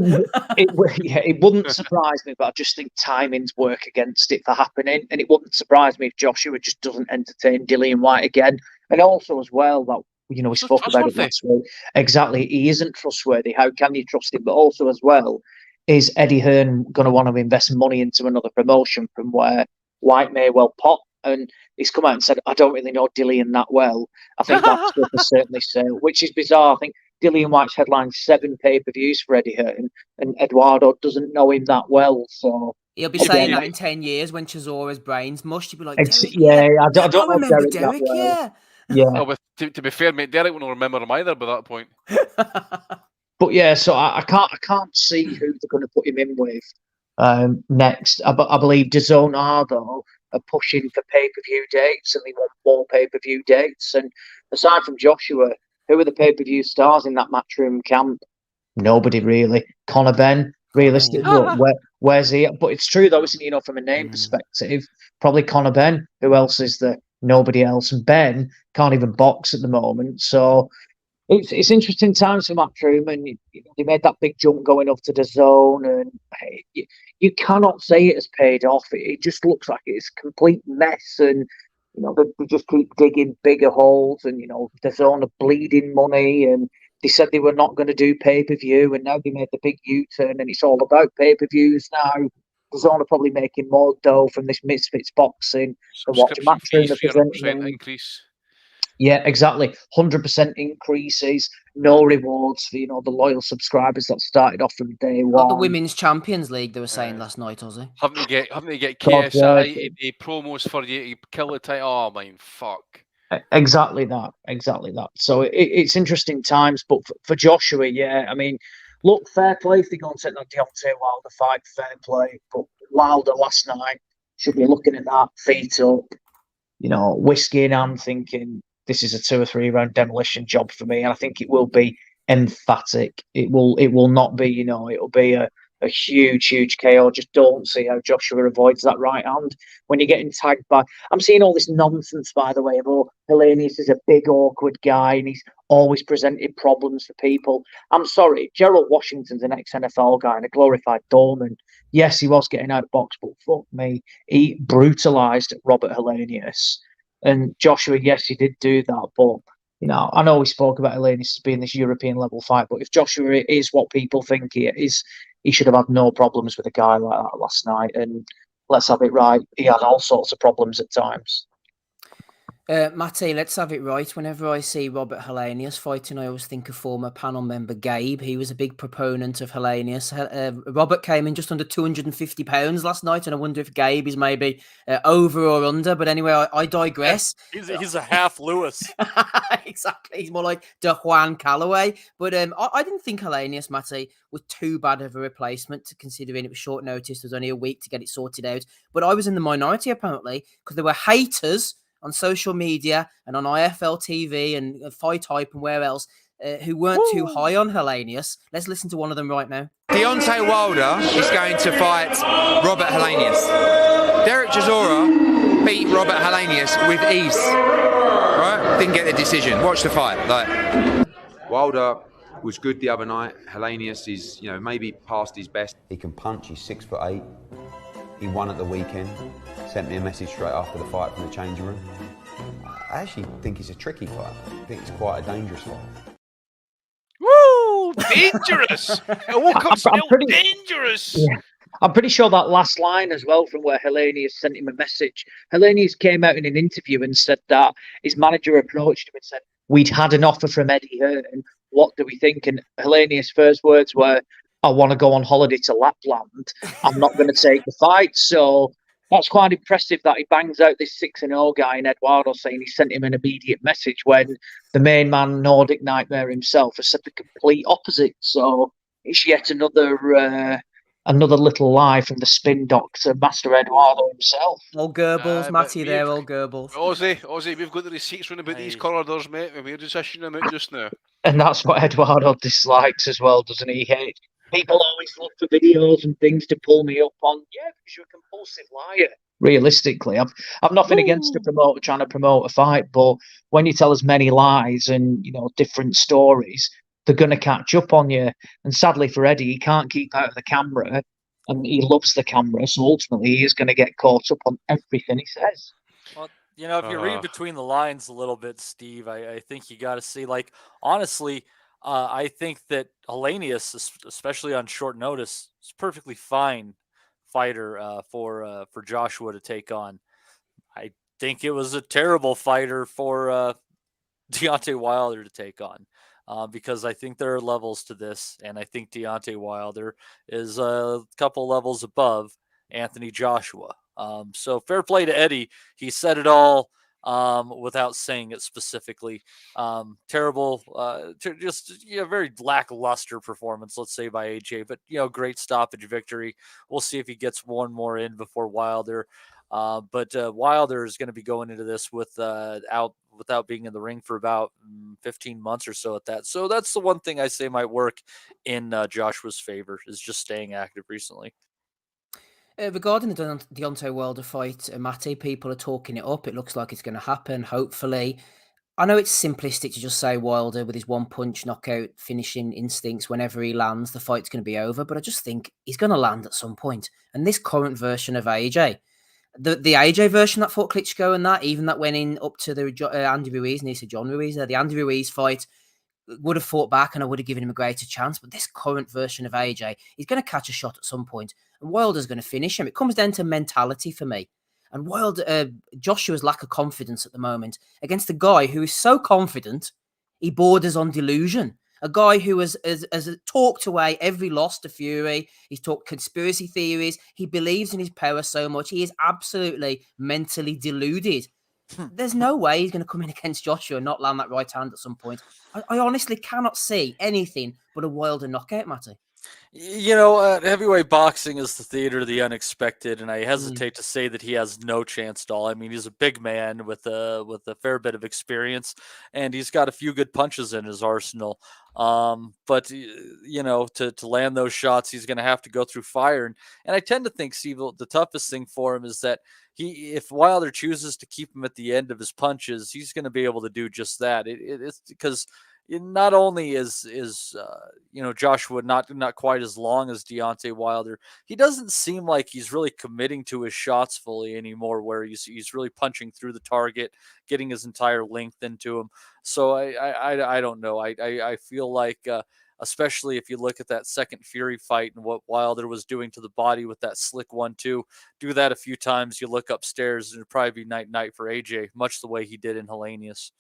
It wouldn't surprise me, but I just think timings work against it for happening, and it wouldn't surprise me if Joshua just doesn't entertain Dillian White again, and also as well that. We spoke about it last week. Exactly, he isn't trustworthy. How can you trust him? But also, as well, is Eddie Hearn going to want to invest money into another promotion from where White may well pop? And he's come out and said, "I don't really know Dillian that well." I think that's what they certainly say, which is bizarre. I think Dillian White's headlined 7 pay-per-views for Eddie Hearn, and Eduardo doesn't know him that well. So he'll be saying that in 10 years when Chisora's brain's mushed. He'll be like, I don't remember Derek. Yeah. Oh, but to be fair, mate, Derek won't remember him either by that point. But yeah, so I can't see who they're going to put him in with next. I believe DAZN are pushing for pay-per-view dates, and they want more pay-per-view dates. And aside from Joshua, who are the pay-per-view stars in that Matchroom camp? Nobody really. Conor Benn, realistically, where's he at? But it's true though, isn't it? From a name perspective, probably Conor Benn. Who else is there? Nobody else. And Ben can't even box at the moment. So it's interesting times for Matchroom, and they made that big jump going up to the zone, and you cannot say it has paid off. It just looks like it's a complete mess, and they just keep digging bigger holes, and the zone are bleeding money, and they said they were not going to do pay-per-view, and now they made the big U-turn, and it's all about pay-per-views now. The zone are probably making more dough from this Misfits boxing than what Matchroom are presenting. Increase. Yeah, exactly. 100% increases, no rewards for the loyal subscribers that started off from day one. Not the Women's Champions League they were saying last night, Ozzy. Having to get KSI the promos for you to kill the title. Oh man, fuck. Exactly that. So it's interesting times, but for Joshua, yeah, I mean. Look, fair play if they go and take that Deontay Wilder fight, fair play. But Wilder last night should be looking at that, feet up, whiskey in hand, thinking this is a 2 or 3 round demolition job for me. And I think it will be emphatic. It will not be, it'll be a huge KO. Just don't see how Joshua avoids that right hand when you're getting tagged by. I'm seeing all this nonsense, by the way, about Helenius is a big, awkward guy and he's always presented problems for people. I'm sorry, Gerald Washington's an ex-NFL guy and a glorified doorman. Yes, he was getting out of box, but fuck me, he brutalised Robert Helenius. And Joshua, yes, he did do that, but I know we spoke about Helenius as being this European level fight, but if Joshua is what people think he is, he should have had no problems with a guy like that last night. And let's have it right, he had all sorts of problems at times. Matty, let's have it right. Whenever I see Robert Helenius fighting, I always think of former panel member Gabe. He was a big proponent of Helenius. Robert came in just under 250 pounds last night, and I wonder if Gabe is maybe over or under. But anyway, I digress. He's a half Lewis. Exactly. He's more like De Juan Calloway. But I didn't think Helenius, Matty, was too bad of a replacement, considering it was short notice. There was only a week to get it sorted out. But I was in the minority, apparently, because there were haters on social media and on IFL TV and Fight Hype and where else who weren't too high on Helenius. Let's listen to one of them right now. Deontay Wilder is going to fight Robert Helenius. Derek Chisora beat Robert Helenius with ease. Right? Didn't get the decision. Watch the fight. Wilder was good the other night. Helenius is, maybe past his best. He can punch. He's 6'8". He won at the weekend. Sent me a message straight after the fight from the changing room. I actually think it's a tricky fight. I think it's quite a dangerous fight. Woo! Dangerous! It woke up still dangerous! Yeah. I'm pretty sure that last line as well from where Helenius sent him a message. Helenius came out in an interview and said that his manager approached him and said, "We'd had an offer from Eddie Hearn. What do we think?" And Helenius' first words were, "I want to go on holiday to Lapland. I'm not going to take the fight." So that's quite impressive that he bangs out this 6-0 guy in Eduardo saying he sent him an immediate message when the main man, Nordic Nightmare himself, has said the complete opposite. So it's yet another little lie from the spin doctor, Master Eduardo himself. All Goebbels, Matty there, all Goebbels. Aussie, we've got the receipts running about these corridors, mate, and we're just issuing them out just now. And that's what Eduardo dislikes as well, doesn't he? People always look for videos and things to pull me up on. Yeah, because you're a compulsive liar. Realistically, I've nothing against a promoter trying to promote a fight, but when you tell as many lies and different stories, they're going to catch up on you. And sadly for Eddie, he can't keep out of the camera, and he loves the camera, so ultimately he is going to get caught up on everything he says. Well, if you read between the lines a little bit, Steve, I think you got to see, honestly, I think that Helenius, especially on short notice, is a perfectly fine fighter for Joshua to take on. I think it was a terrible fighter for Deontay Wilder to take on. Because I think there are levels to this, and I think Deontay Wilder is a couple levels above Anthony Joshua. So fair play to Eddie. He said it all without saying it specifically. Terrible, very lackluster performance, let's say, by AJ, but great stoppage victory. We'll see if he gets one more in before Wilder. But Wilder is going to be going into this without being in the ring for about 15 months or so at that. So that's the one thing I say might work in Joshua's favor, is just staying active recently. Regarding the Deontay Wilder fight, Matty, people are talking it up. It looks like it's going to happen, hopefully. I know it's simplistic to just say Wilder with his one-punch knockout finishing instincts, whenever he lands, the fight's going to be over. But I just think he's going to land at some point. And this current version of AJ, the AJ version that fought Klitschko and even that went in up to the Andy Ruiz, and he said John Ruiz there, the Andy Ruiz fight, would have fought back and I would have given him a greater chance. But this current version of AJ, he's going to catch a shot at some point, and Wilder's going to finish him. It comes down to mentality for me. And Joshua's lack of confidence at the moment against a guy who is so confident, he borders on delusion. A guy who has talked away every loss to Fury. He's talked conspiracy theories. He believes in his power so much. He is absolutely mentally deluded. There's no way he's going to come in against Joshua and not land that right hand at some point. I honestly cannot see anything but a Wilder knockout, Matty. Heavyweight boxing is the theater of the unexpected, and I hesitate to say that he has no chance at all. I mean, he's a big man with a fair bit of experience, and he's got a few good punches in his arsenal. But to land those shots, he's going to have to go through fire. And I tend to think, Steve, the toughest thing for him is that if Wilder chooses to keep him at the end of his punches, he's going to be able to do just that. It's because not only is Joshua not quite as long as Deontay Wilder, he doesn't seem like he's really committing to his shots fully anymore, where he's really punching through the target, getting his entire length into him. So I don't know. I feel like especially if you look at that second Fury fight and what Wilder was doing to the body with that slick 1-2, do that a few times, you look upstairs, and it'd probably be night for AJ, much the way he did in Helenius.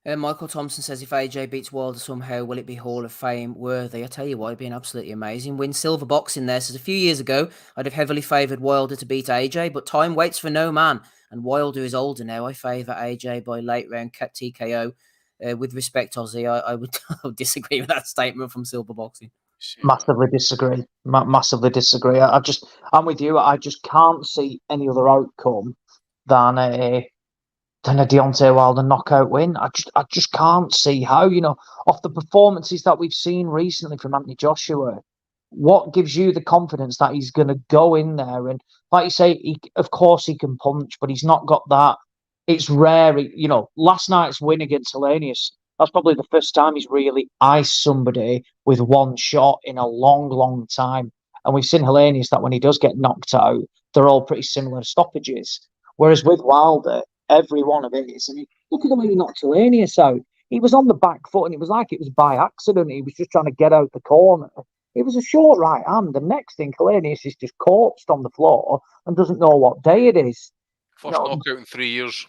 Michael Thompson says, if AJ beats Wilder somehow, will it be Hall of Fame worthy? I tell you what, it'd be an absolutely amazing win. Silver Boxing there says, a few years ago, I'd have heavily favoured Wilder to beat AJ, but time waits for no man, and Wilder is older now. I favour AJ by late round TKO. With respect, Ozzy, I would disagree with that statement from Silver Boxing. Massively disagree. Massively disagree. I'm with you. I just can't see any other outcome than a Deontay Wilder knockout win. I just can't see how, off the performances that we've seen recently from Anthony Joshua, what gives you the confidence that he's going to go in there and, like you say, of course he can punch, but he's not got that. It's rare, last night's win against Helenius, that's probably the first time he's really iced somebody with one shot in a long, long time. And we've seen Helenius that when he does get knocked out, they're all pretty similar stoppages. Whereas with Wilder, every one of his. And look at the way he knocked Helenius out. He was on the back foot, and it was like it was by accident. He was just trying to get out the corner. It was a short right hand. The next thing, Helenius is just corpsed on the floor and doesn't know what day it is. First knockout in 3 years.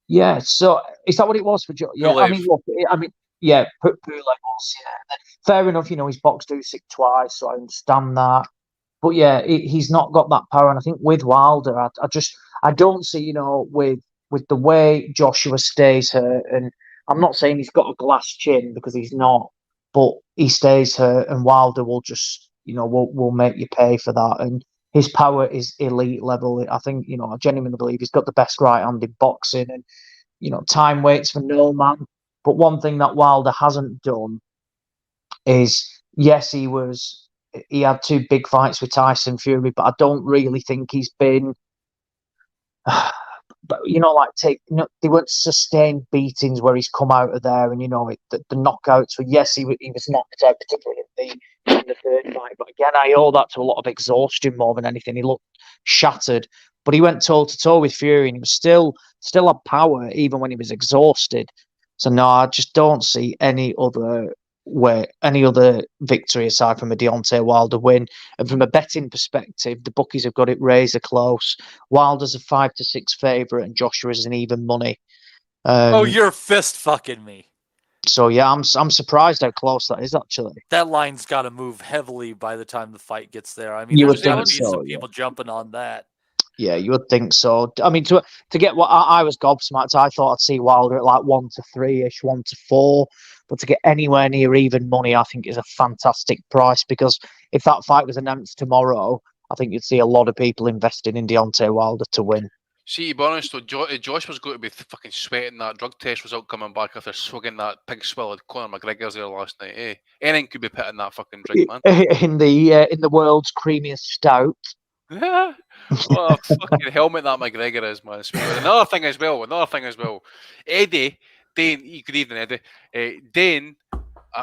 Yeah, so is that what it was for Joe? Yeah, Pulev. Yeah, Pulev was, yeah. Fair enough, he's boxed Usyk twice, so I understand that. But yeah, he's not got that power, and I think with Wilder, I don't see, with the way Joshua stays hurt, and I'm not saying he's got a glass chin because he's not, but he stays hurt, and Wilder will just, will make you pay for that, and his power is elite level. I think, I genuinely believe he's got the best right hand in boxing, and time waits for no man. But one thing that Wilder hasn't done is, yes, he had 2 big fights with Tyson Fury, but I don't really think he's been, but they weren't sustained beatings where he's come out of there, and the knockouts. So yes, he was knocked out, particularly in the third fight. But again, I owe that to a lot of exhaustion more than anything. He looked shattered, but he went toe to toe with Fury, and he was still had power even when he was exhausted. So no, I just don't see any other victory aside from a Deontay Wilder win. And from a betting perspective, the bookies have got it razor close. Wilder's a 5-6 favourite, and Joshua's an even money. You're fist fucking me. So yeah, I'm surprised how close that is actually. That line's got to move heavily by the time the fight gets there. I mean, You there's would got to think be so, some people jumping on that. Yeah, you would think so. I mean, to get what I was gobsmacked. I thought I'd see Wilder at like 1-3-ish, 1-4. But to get anywhere near even money, I think is a fantastic price, because if that fight was announced tomorrow, I think you'd see a lot of people investing in Deontay Wilder to win. See, to be honest, though, Josh was going to be fucking sweating that drug test result coming back after swigging that pig swill at Conor McGregor's there last night. Eh? Anything could be put in that fucking drink, man. In the world's creamiest stout. What a fucking helmet that McGregor is, man. Another thing as well. Eddie, Dane, good evening, Eddie. Dane,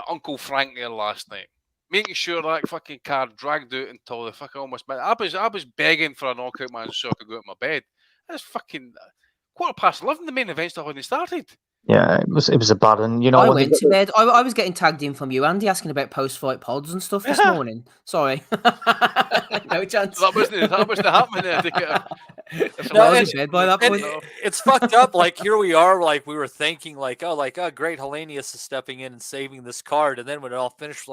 Uncle Frank there last night, making sure that fucking card dragged out until the fucking almost. I was begging for a knockout, man, so I could go to my bed. That's fucking 11:15. The main event still hadn't started. Yeah, it was a bad one. I went to bed. I was getting tagged in from you, Andy, asking about post-fight pods and stuff this morning. Sorry. No chance. That wasn't happening there. I was in bed by that point. It's fucked up. Like, here we are, like, we were thinking, great, Helenius is stepping in and saving this card. And then when it all finished,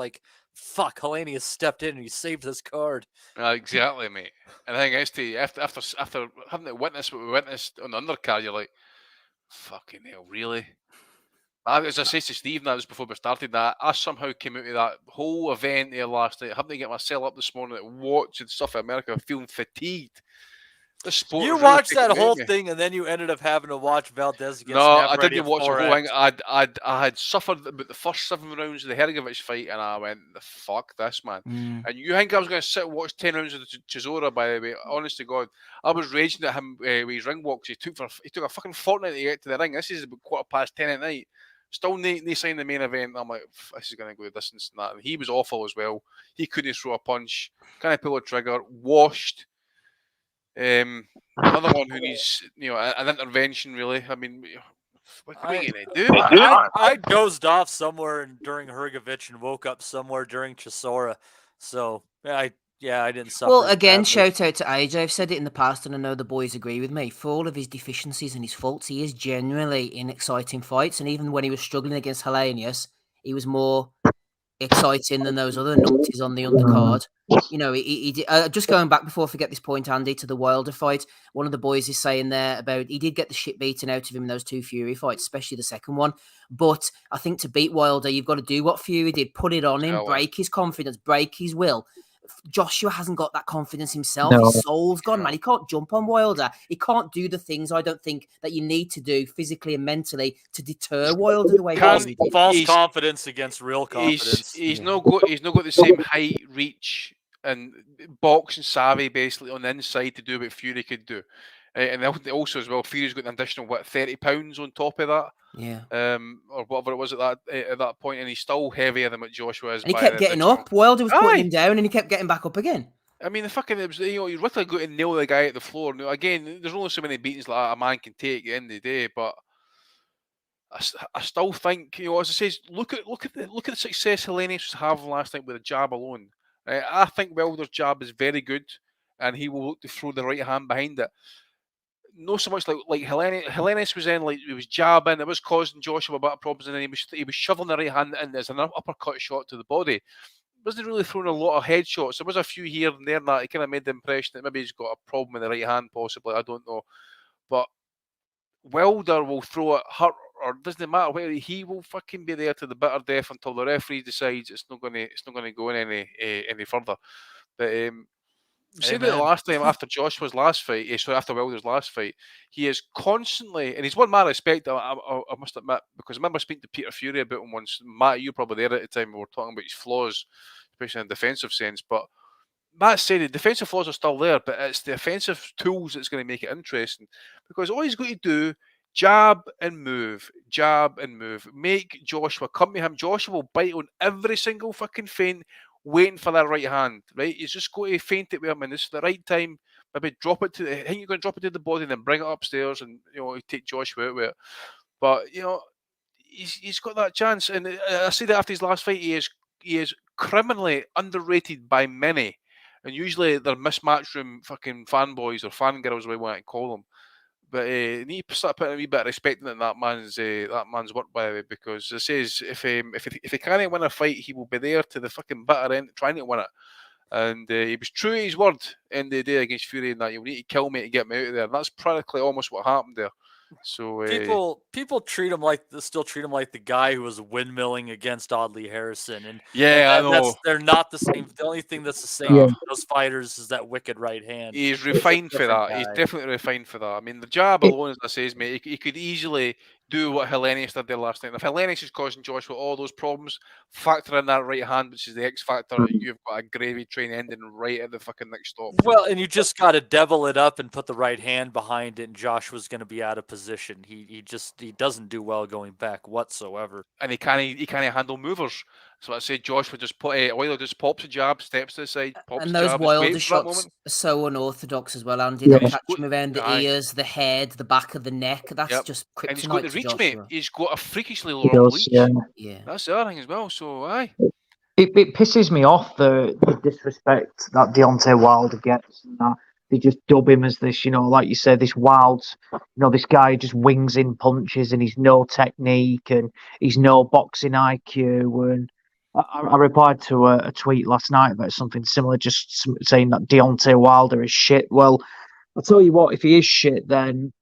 fuck, Helenius stepped in and he saved this card. Exactly, mate. And I think after having to witness what we witnessed on the undercard, you're like, fucking hell, really? As I said to Steve, that was before we started, that I somehow came out of that whole event there last night, having to get myself up this morning to watch and stuff in America, feeling fatigued. You watched that whole thing, and then you ended up having to watch Valdez against Navarrete. I didn't watch the whole thing. I had suffered about the first 7 rounds of the Hergovich fight, and I went, the fuck this, man. And you think I was going to sit and watch 10 rounds of the Chisora, by the way? Honest to God, I was raging at him with his ring walks. He took a fucking fortnight to get to the ring. This is about 10:15 at night. Still no sign the main event. I'm like, this is going to go the distance and that. And he was awful as well. He couldn't throw a punch. Can't pull a trigger. Washed. Another one who needs, an intervention, really. I mean, what are we going to do? I dozed off somewhere during Hergovich and woke up somewhere during Chisora. So, I didn't suffer. Well, again, shout out to AJ. I've said it in the past, and I know the boys agree with me. For all of his deficiencies and his faults, he is genuinely in exciting fights. And even when he was struggling against Helenius, he was more exciting than those other numpties on the undercard. He did, just going back before I forget this point, Andy, to the Wilder fight. One of the boys is saying there about he did get the shit beaten out of him in those 2 Fury fights, especially the second one. But I think to beat Wilder, you've got to do what Fury did: put it on him, break his confidence, break his will. Joshua hasn't got that confidence himself. No. His soul's gone, man. He can't jump on Wilder. He can't do the things I don't think that you need to do physically and mentally to deter Wilder the way he did. False confidence against real confidence. He's not got the same height, reach, and boxing savvy basically on the inside to do what Fury could do. And also as well, Fury's got an additional 30 pounds on top of that. Yeah. Or whatever it was at that point, and he's still heavier than what Joshua is. And he kept getting up. Wilder was putting him down, and he kept getting back up again. I mean, the fucking, it was, you know, you literally got to nail the guy at the floor. Now, again, there's only so many beatings like a man can take at the end of the day, but I still think, you know, as I say, look at the success Helenius was having last night with a jab alone. Right? I think Wilder's jab is very good, and he will look to throw the right hand behind it. Not so much like Helenius was in, like he was jabbing, it was causing Joshua a bit of problems, and then he was shoveling the right hand in as an uppercut shot to the body. Wasn't really throwing a lot of headshots. There was a few here and there, and that it kind of made the impression that maybe he's got a problem with the right hand, possibly. I don't know, but Wilder will throw it hurt or doesn't matter where he will fucking be there to the bitter death until the referee decides it's not going to go in any further. But say that the last time after Joshua's last fight, after Wilder's last fight, he is constantly, and he's won my respect. I must admit, because I remember speaking to Peter Fury about him once. Matt, you were probably there at the time. We were talking about his flaws, especially in a defensive sense. But Matt said the defensive flaws are still there, but it's the offensive tools that's going to make it interesting. Because all he's got to do, jab and move, make Joshua come to him. Joshua will bite on every single fucking feint, waiting for that right hand, right? He's just got to feint it with him, and this is the right time. Maybe drop it I think you're going to drop it to the body, and then bring it upstairs, and you know, take Joshua out with it. But you know, he's got that chance, and I see that after his last fight, he is criminally underrated by many, and usually they're mismatch room fucking fanboys or fangirls, we want to call them. But you need to start putting a wee bit of respect in that man's work, by the way, because it says if he can't win a fight, he will be there to the fucking bitter end trying to win it. And he was true to his word in the day against Fury, and that you'll need to kill me to get me out of there. And that's practically almost what happened there. So people treat him still treat him like the guy who was windmilling against Audley Harrison, and I know they're not the same. The only thing that's the same for those fighters is that wicked right hand. He's refined for that. He's definitely refined for that. I mean, the jab alone, as I says, mate, he could easily do what Helenius did there last night. If Helenius is causing Joshua all those problems, factor in that right hand, which is the X factor. You've got a gravy train ending right at the fucking next stop. Well, and you just got to devil it up and put the right hand behind it, and Joshua's going to be out of position. He doesn't do well going back whatsoever, and he can't handle movers. So I say Joshua just Wilder just pops a jab, steps to the side, pops and a those jab, Wilder shots are so unorthodox as well, Andy. They catch him around the ears, the head, the back of the neck. That's just kryptonite. And he's got the reach, Joshua. mate. He's got a freakishly low reach. Yeah, that's the other thing as well. So aye. It pisses me off the disrespect that Deontay Wilder gets, and that they just dub him as this, like you said, this wild, this guy just wings in punches and he's no technique and he's no boxing IQ. And I replied to a tweet last night about something similar, just saying that Deontay Wilder is shit. Well, I'll tell you what, if he is shit, then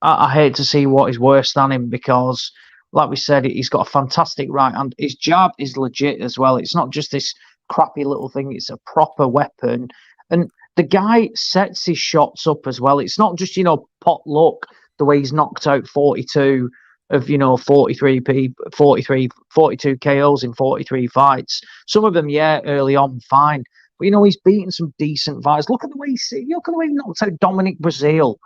I hate to see what is worse than him, because like we said, he's got a fantastic right hand. His jab is legit as well. It's not just this crappy little thing. It's a proper weapon. And the guy sets his shots up as well. It's not just, pot luck, the way he's knocked out 42 of, 42 KOs in 43 fights. Some of them, early on, fine. But, he's beaten some decent fights. Look at the way he knocked out Dominic Breazeale.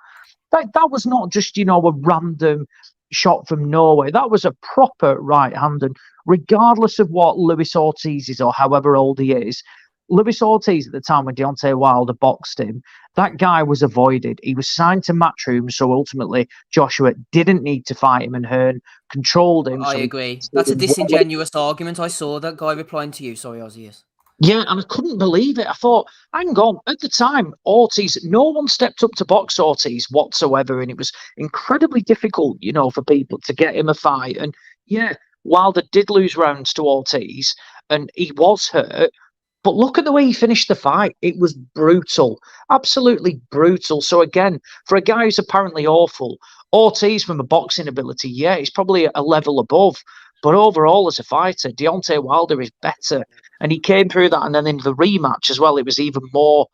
That was not just, a random shot from Norway. That was a proper right hand. And regardless of what Luis Ortiz is or however old he is, Luis Ortiz at the time when Deontay Wilder boxed him, that guy was avoided. He was signed to Matchroom, so ultimately Joshua didn't need to fight him, and Hearn controlled him. I agree. That's a disingenuous argument. I saw that guy replying to you. Sorry, Ozzy. Yes. Yeah, and I couldn't believe it. I thought, hang on, at the time, Ortiz, no one stepped up to box Ortiz whatsoever, and it was incredibly difficult, for people to get him a fight. And Wilder did lose rounds to Ortiz, and he was hurt. But look at the way he finished the fight. It was brutal, absolutely brutal. So again, for a guy who's apparently awful, Ortiz from a boxing ability, he's probably a level above. But overall, as a fighter, Deontay Wilder is better. And he came through that, and then in the rematch as well, it was even more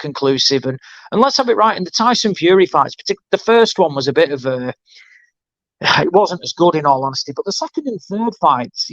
conclusive. And let's have it right, in the Tyson Fury fights, particularly the first one was a bit of a it wasn't as good in all honesty. But the second and third fights,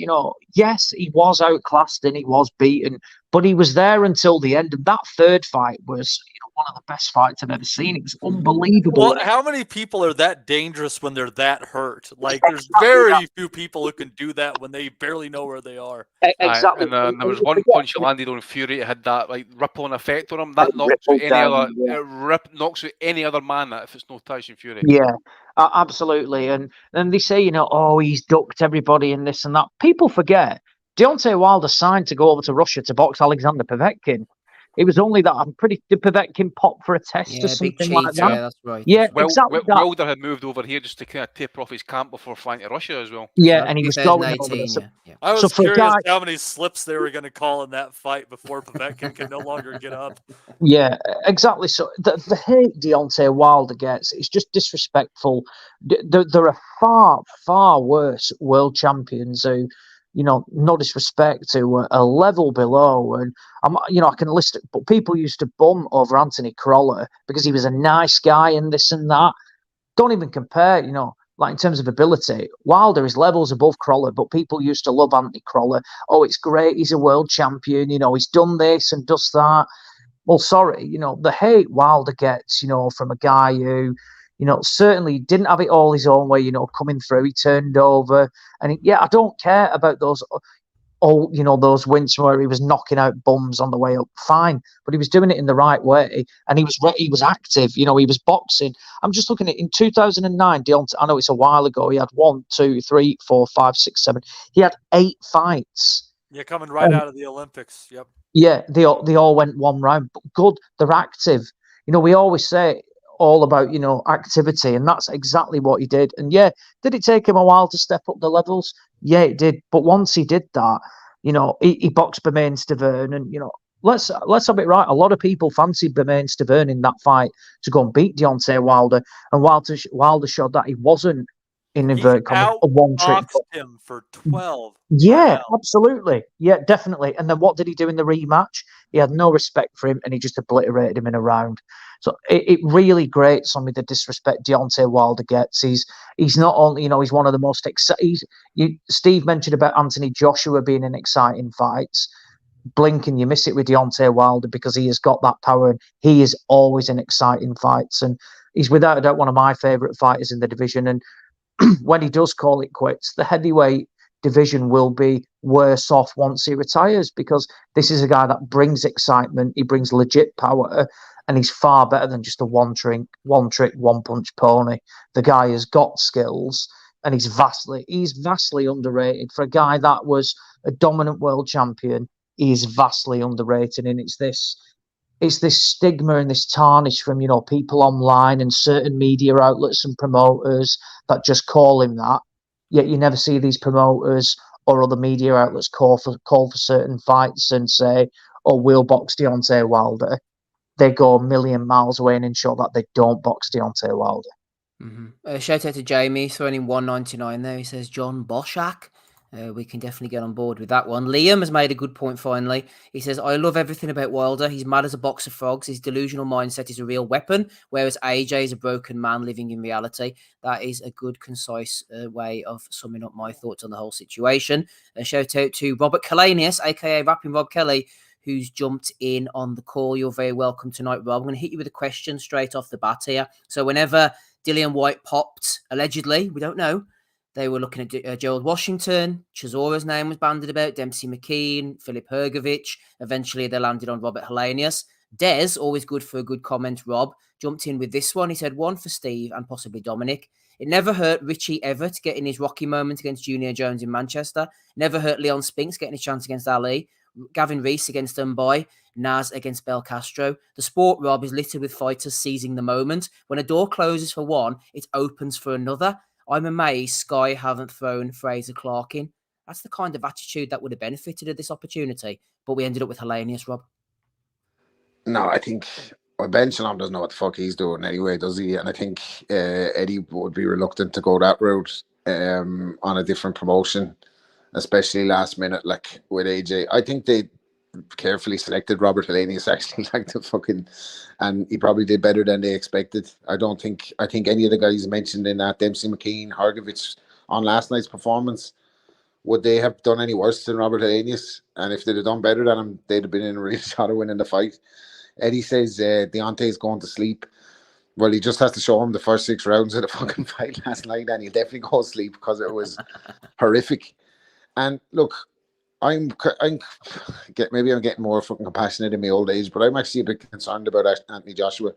yes, he was outclassed and he was beaten, but he was there until the end. And that third fight was, one of the best fights I've ever seen. It was unbelievable. Well, how many people are that dangerous when they're that hurt? Like, there's very few people who can do that when they barely know where they are. Exactly. And there was one punch he landed on Fury. It had that rippling effect on him. That knocks out any other. It knocks out any other man. That if it's no Tyson Fury. Yeah, absolutely. And they say, he's ducked everybody and this and that. People forget Deontay Wilder signed to go over to Russia to box Alexander Povetkin. It was only that did Povetkin pop for a test or something like that? Yeah, that's right. Yeah, exactly. Wilder had moved over here just to kind of taper off his camp before flying to Russia as well. Yeah, and he was going over there. I was curious how many slips they were going to call in that fight before Povetkin could no longer get up. Yeah, exactly. So the hate Deontay Wilder gets is just disrespectful. There are far, far worse world champions who, no disrespect, to a level below. And I can list it, but people used to bum over Anthony Crolla because he was a nice guy and this and that. Don't even compare, like in terms of ability. Wilder is levels above Crolla, but people used to love Anthony Crolla. Oh, it's great, he's a world champion, he's done this and does that. Well, sorry, the hate Wilder gets, from a guy who, certainly didn't have it all his own way, coming through. He turned over. And I don't care about those those wins where he was knocking out bums on the way up. Fine. But he was doing it in the right way. And he was active. He was boxing. I'm just looking at in 2009, Deontay, I know it's a while ago. He had 1, 2, 3, 4, 5, 6, 7. He had 8 fights. Yeah, coming right out of the Olympics. Yep. Yeah, they all went one round. But good, they're active. We always say all about, activity, and that's exactly what he did. And yeah, did it take him a while to step up the levels? Yeah, it did. But once he did that, he boxed Bermain Stavern, and let's have it right. A lot of people fancied Bermain Stavern in that fight to go and beat Deontay Wilder, and Wilder showed that he wasn't, in inverted commas, a one-trick. Him for 12. Yeah, absolutely. Yeah, definitely. And then what did he do in the rematch? He had no respect for him, and he just obliterated him in a round. So it really grates on me the disrespect Deontay Wilder gets. He's not only, he's one of the most exciting. Steve mentioned about Anthony Joshua being in exciting fights. Blink and you miss it with Deontay Wilder because he has got that power, and he is always in exciting fights. And he's without a doubt one of my favourite fighters in the division. And when he does call it quits, the heavyweight division will be worse off once he retires, because this is a guy that brings excitement, he brings legit power, and he's far better than just a one-trick, one-punch pony. The guy has got skills, and he's vastly underrated. For a guy that was a dominant world champion, he's vastly underrated, and it's this stigma and this tarnish from, people online and certain media outlets and promoters that just call him that. Yet you never see these promoters or other media outlets call for certain fights and say, oh, we'll box Deontay Wilder. They go a million miles away and ensure that they don't box Deontay Wilder. Mm-hmm. Shout out to Jamie, throwing in 199 there. He says, John Boschak. We can definitely get on board with that one. Liam has made a good point finally. He says, I love everything about Wilder. He's mad as a box of frogs. His delusional mindset is a real weapon, whereas AJ is a broken man living in reality. That is a good, concise way of summing up my thoughts on the whole situation. A shout out to Robert Helenius, a.k.a. Rapping Rob Kelly, who's jumped in on the call. You're very welcome tonight, Rob. I'm going to hit you with a question straight off the bat here. So whenever Dillian White popped, allegedly, we don't know, they were looking at Gerald Washington. Chisora's name was bandied about. Dempsey McKean, Philip Hergovich. Eventually, they landed on Robert Helenius. Des, always good for a good comment, Rob, jumped in with this one. He said, one for Steve and possibly Dominic. It never hurt Richie ever to get in his rocky moment against Junior Jones in Manchester. Never hurt Leon Spinks getting his chance against Ali. Gavin Reese against Mumbai. Naz against Bel Castro. The sport, Rob, is littered with fighters seizing the moment. When a door closes for one, it opens for another. I'm amazed Sky haven't thrown Fraser Clark in. That's the kind of attitude that would have benefited of this opportunity. But we ended up with Helenius, Rob. No, I think Ben Shalom doesn't know what the fuck he's doing anyway, does he? And I think Eddie would be reluctant to go that route on a different promotion, especially last minute, like with AJ. I think carefully selected Robert Helenius actually like the fucking, and he probably did better than they expected. I think any of the guys mentioned in that, Dempsey, McKean, Hargovich on last night's performance, would they have done any worse than Robert Helenius? And if they'd have done better than him, they'd have been in a real shot of winning the fight. Eddie says Deontay's going to sleep. Well, he just has to show him the first 6 rounds of the fucking fight last night, and he'll definitely go to sleep because it was horrific. And look, maybe I'm getting more fucking compassionate in my old age, but I'm actually a bit concerned about Anthony Joshua.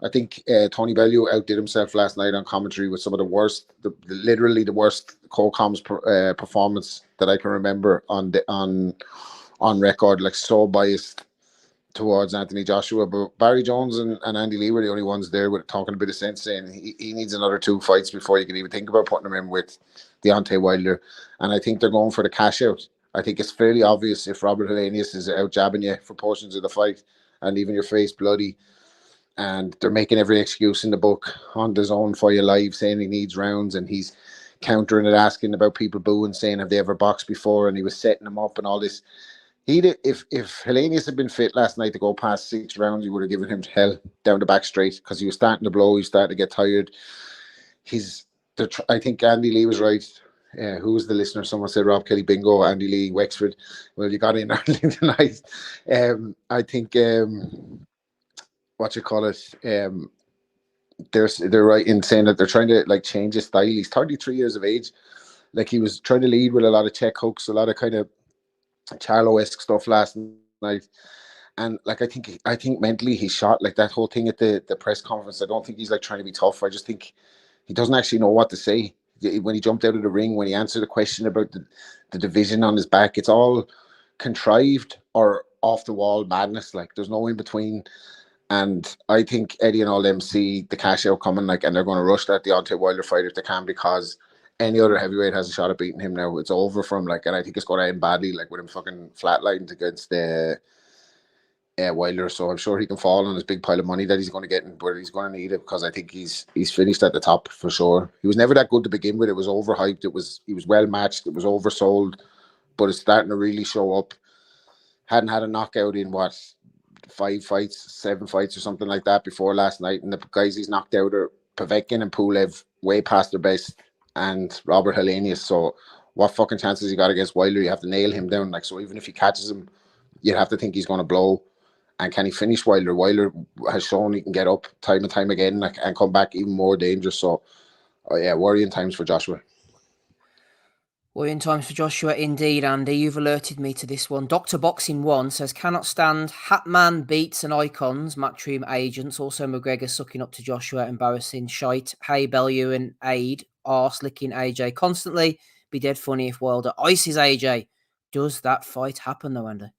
I think Tony Bellew outdid himself last night on commentary with some of the worst, literally the worst co-coms performance that I can remember on record. Like, so biased towards Anthony Joshua, but Barry Jones and Andy Lee were the only ones there with talking a bit of sense, saying he needs another 2 fights before you can even think about putting him in with Deontay Wilder. And I think they're going for the cash out. I think it's fairly obvious if Robert Helenius is out jabbing you for portions of the fight and leaving your face bloody, and they're making every excuse in the book on the zone for you live, saying he needs rounds, and he's countering it, asking about people booing, saying have they ever boxed before, and he was setting them up and all this. If Helenius had been fit last night to go past 6 rounds, he would have given him hell down the back straight, because he was starting to blow, he was starting to get tired. I think Andy Lee was right. Who was the listener? Someone said Rob Kelly bingo, Andy Lee, Wexford. Well, you got in early tonight. I think they're right in saying that they're trying to like change his style. He's 33 years of age. Like, he was trying to lead with a lot of check hooks, a lot of kind of Charlo-esque stuff last night. And like, I think mentally he's shot. Like, that whole thing at the press conference, I don't think he's like trying to be tough. I just think he doesn't actually know what to say. When he jumped out of the ring, when he answered a question about the division on his back, it's all contrived or off the wall madness. Like, there's no in between. And I think Eddie and all them see the cash out coming, like, and they're going to rush that Deontay Wilder fight if they can, because any other heavyweight has a shot at beating him now. It's over for him, like, and I think it's going to end badly, like with him fucking flatlined against Wilder. So I'm sure he can fall on his big pile of money that he's going to get, but he's going to need it, because I think he's finished at the top for sure. He was never that good to begin with. It was overhyped. He was well matched. It was oversold, but it's starting to really show up. Hadn't had a knockout in 7 fights or something like that before last night, and the guys he's knocked out are Povetkin and Pulev, way past their best, and Robert Helenius. So what fucking chances he got against Wilder? You have to nail him down. Like, so even if he catches him, you'd have to think he's going to blow. And can he finish Wilder? Wilder has shown he can get up time and time again, like, and come back even more dangerous. So, worrying times for Joshua. Worrying times for Joshua indeed, Andy. You've alerted me to this one. Dr. Boxing 1 says, cannot stand Hatman beats and icons, matchroom agents. Also McGregor sucking up to Joshua, embarrassing shite. Hey, Bellew and Aid arse licking AJ constantly. Be dead funny if Wilder ices AJ. Does that fight happen though, Andy?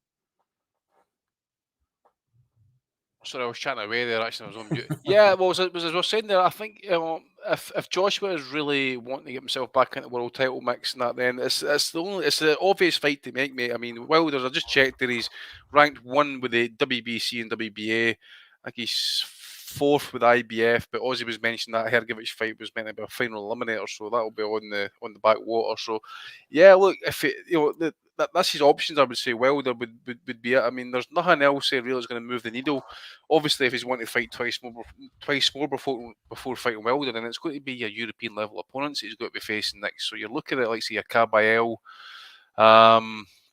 Sorry, I was chatting away there. Actually, I was on mute. Yeah, well, as I was saying there, I think if Joshua is really wanting to get himself back into the world title mix and that, then it's the obvious fight to make, mate. I mean, Wilder, I just checked that he's ranked 1 with the WBC and WBA. Like, he's 4th with IBF, but Ozzy was mentioning that Hergovich fight was meant to be a final eliminator, so that'll be on the back water. So, yeah, look, if it, that's his options, I would say Wilder would be it. I mean, there's nothing else there really is going to move the needle. Obviously, if he's wanting to fight twice more before fighting Wilder, then it's going to be a European level opponents he's got to be facing next. So you're looking at, like, say, a Kabayel,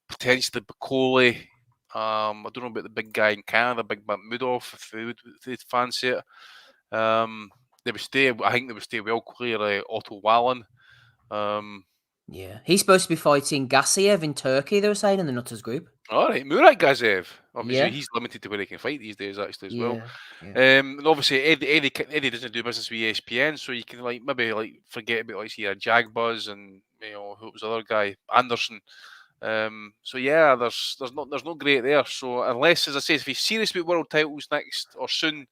potentially Bacoli. I don't know about the big guy in Canada, Big Mahmudov, if they'd fancy it. I think they would stay well clear Otto Wallen. Yeah, he's supposed to be fighting Gassiev in Turkey, they were saying, in the Nutters group. All right, Murat Gazev. Obviously, Yeah. he's limited to where he can fight these days, actually, as well. Yeah. And obviously, Eddie doesn't do business with ESPN, so you can maybe forget about Jagbuzz and who was the other guy, Anderson. So yeah, there's no great there. So unless, as I say, if he's serious about world titles next or soon,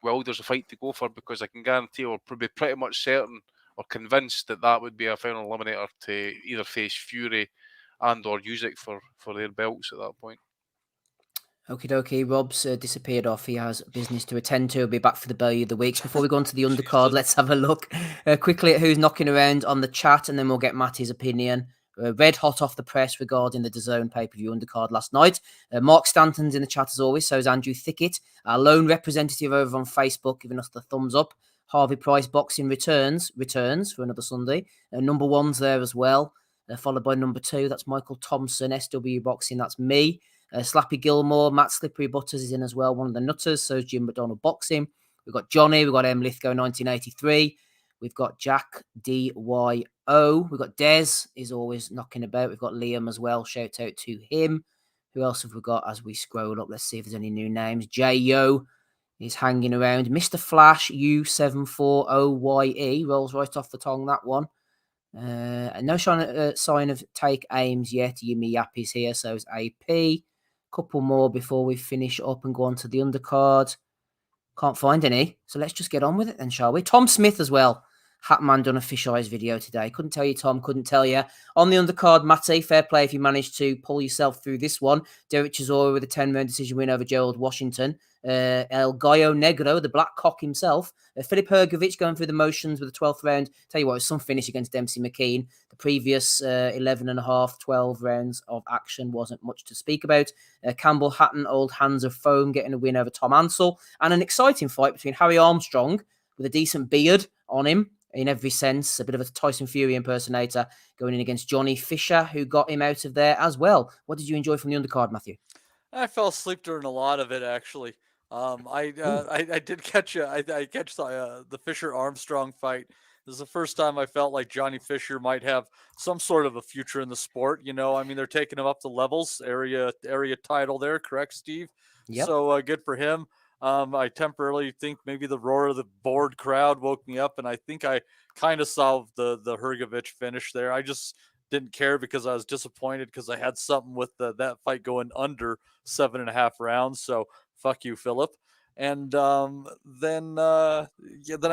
Wilder's a fight to go for, because I can guarantee or probably pretty much certain or convinced that would be a final eliminator to either face Fury and or Usyk for their belts at that point. Okie dokie, Rob's disappeared off. He has business to attend to. He'll be back for the Bellew of the Weeks. Before we go on to the undercard, let's have a look quickly at who's knocking around on the chat, and then we'll get Matty's opinion. red hot off the press regarding the DAZN pay-per-view undercard last night. Mark Stanton's in the chat as always, so is Andrew Thickett, our lone representative over on Facebook, giving us the thumbs up. Harvey Price Boxing returns for another Sunday. Number 1's there as well, followed by number 2. That's Michael Thompson, SW Boxing. That's me. Slappy Gilmore, Matt Slippery Butters is in as well, one of the Nutters. So is Jim McDonald Boxing. We've got Johnny. We've got M. Lithgow 1983. We've got Jack DYO. We've got Des is always knocking about. We've got Liam as well. Shout out to him. Who else have we got as we scroll up? Let's see if there's any new names. J-Yo is hanging around. Mr. Flash U740YE rolls right off the tongue, that one. And no sign of Take Ames yet. Yimmy Yap is here, so is AP. Couple more before we finish up and go on to the undercard. Can't find any, so let's just get on with it then, shall we? Tom Smith as well. Hatman done a fish eyes video today. Couldn't tell you, Tom. Couldn't tell you. On the undercard, Matty, fair play if you managed to pull yourself through this one. Derek Chisora with a 10-round decision win over Gerald Washington. El Gallo Negro, the black cock himself. Filip Hrgovic going through the motions with the 12th round. Tell you what, it was some finish against Dempsey McKean. The previous 11 and a half, 12 rounds of action wasn't much to speak about. Campbell Hatton, old hands of foam, getting a win over Tom Ansell. And an exciting fight between Harry Armstrong with a decent beard on him in every sense, a bit of a Tyson Fury impersonator, going in against Johnny Fisher, who got him out of there as well. What did you enjoy from the undercard, Matthew? I fell asleep during a lot of it, actually. I did catch the Fisher Armstrong fight. This is the first time I felt like Johnny Fisher might have some sort of a future in the sport. You know, I mean, they're taking him up the levels, area title there, correct, Steve? Yep. So good for him. I temporarily think maybe the roar of the bored crowd woke me up, and I think I kind of saw the Hrgovic finish there. I just didn't care because I was disappointed because I had something with that fight going under 7.5 rounds. So fuck you, Philip. And then I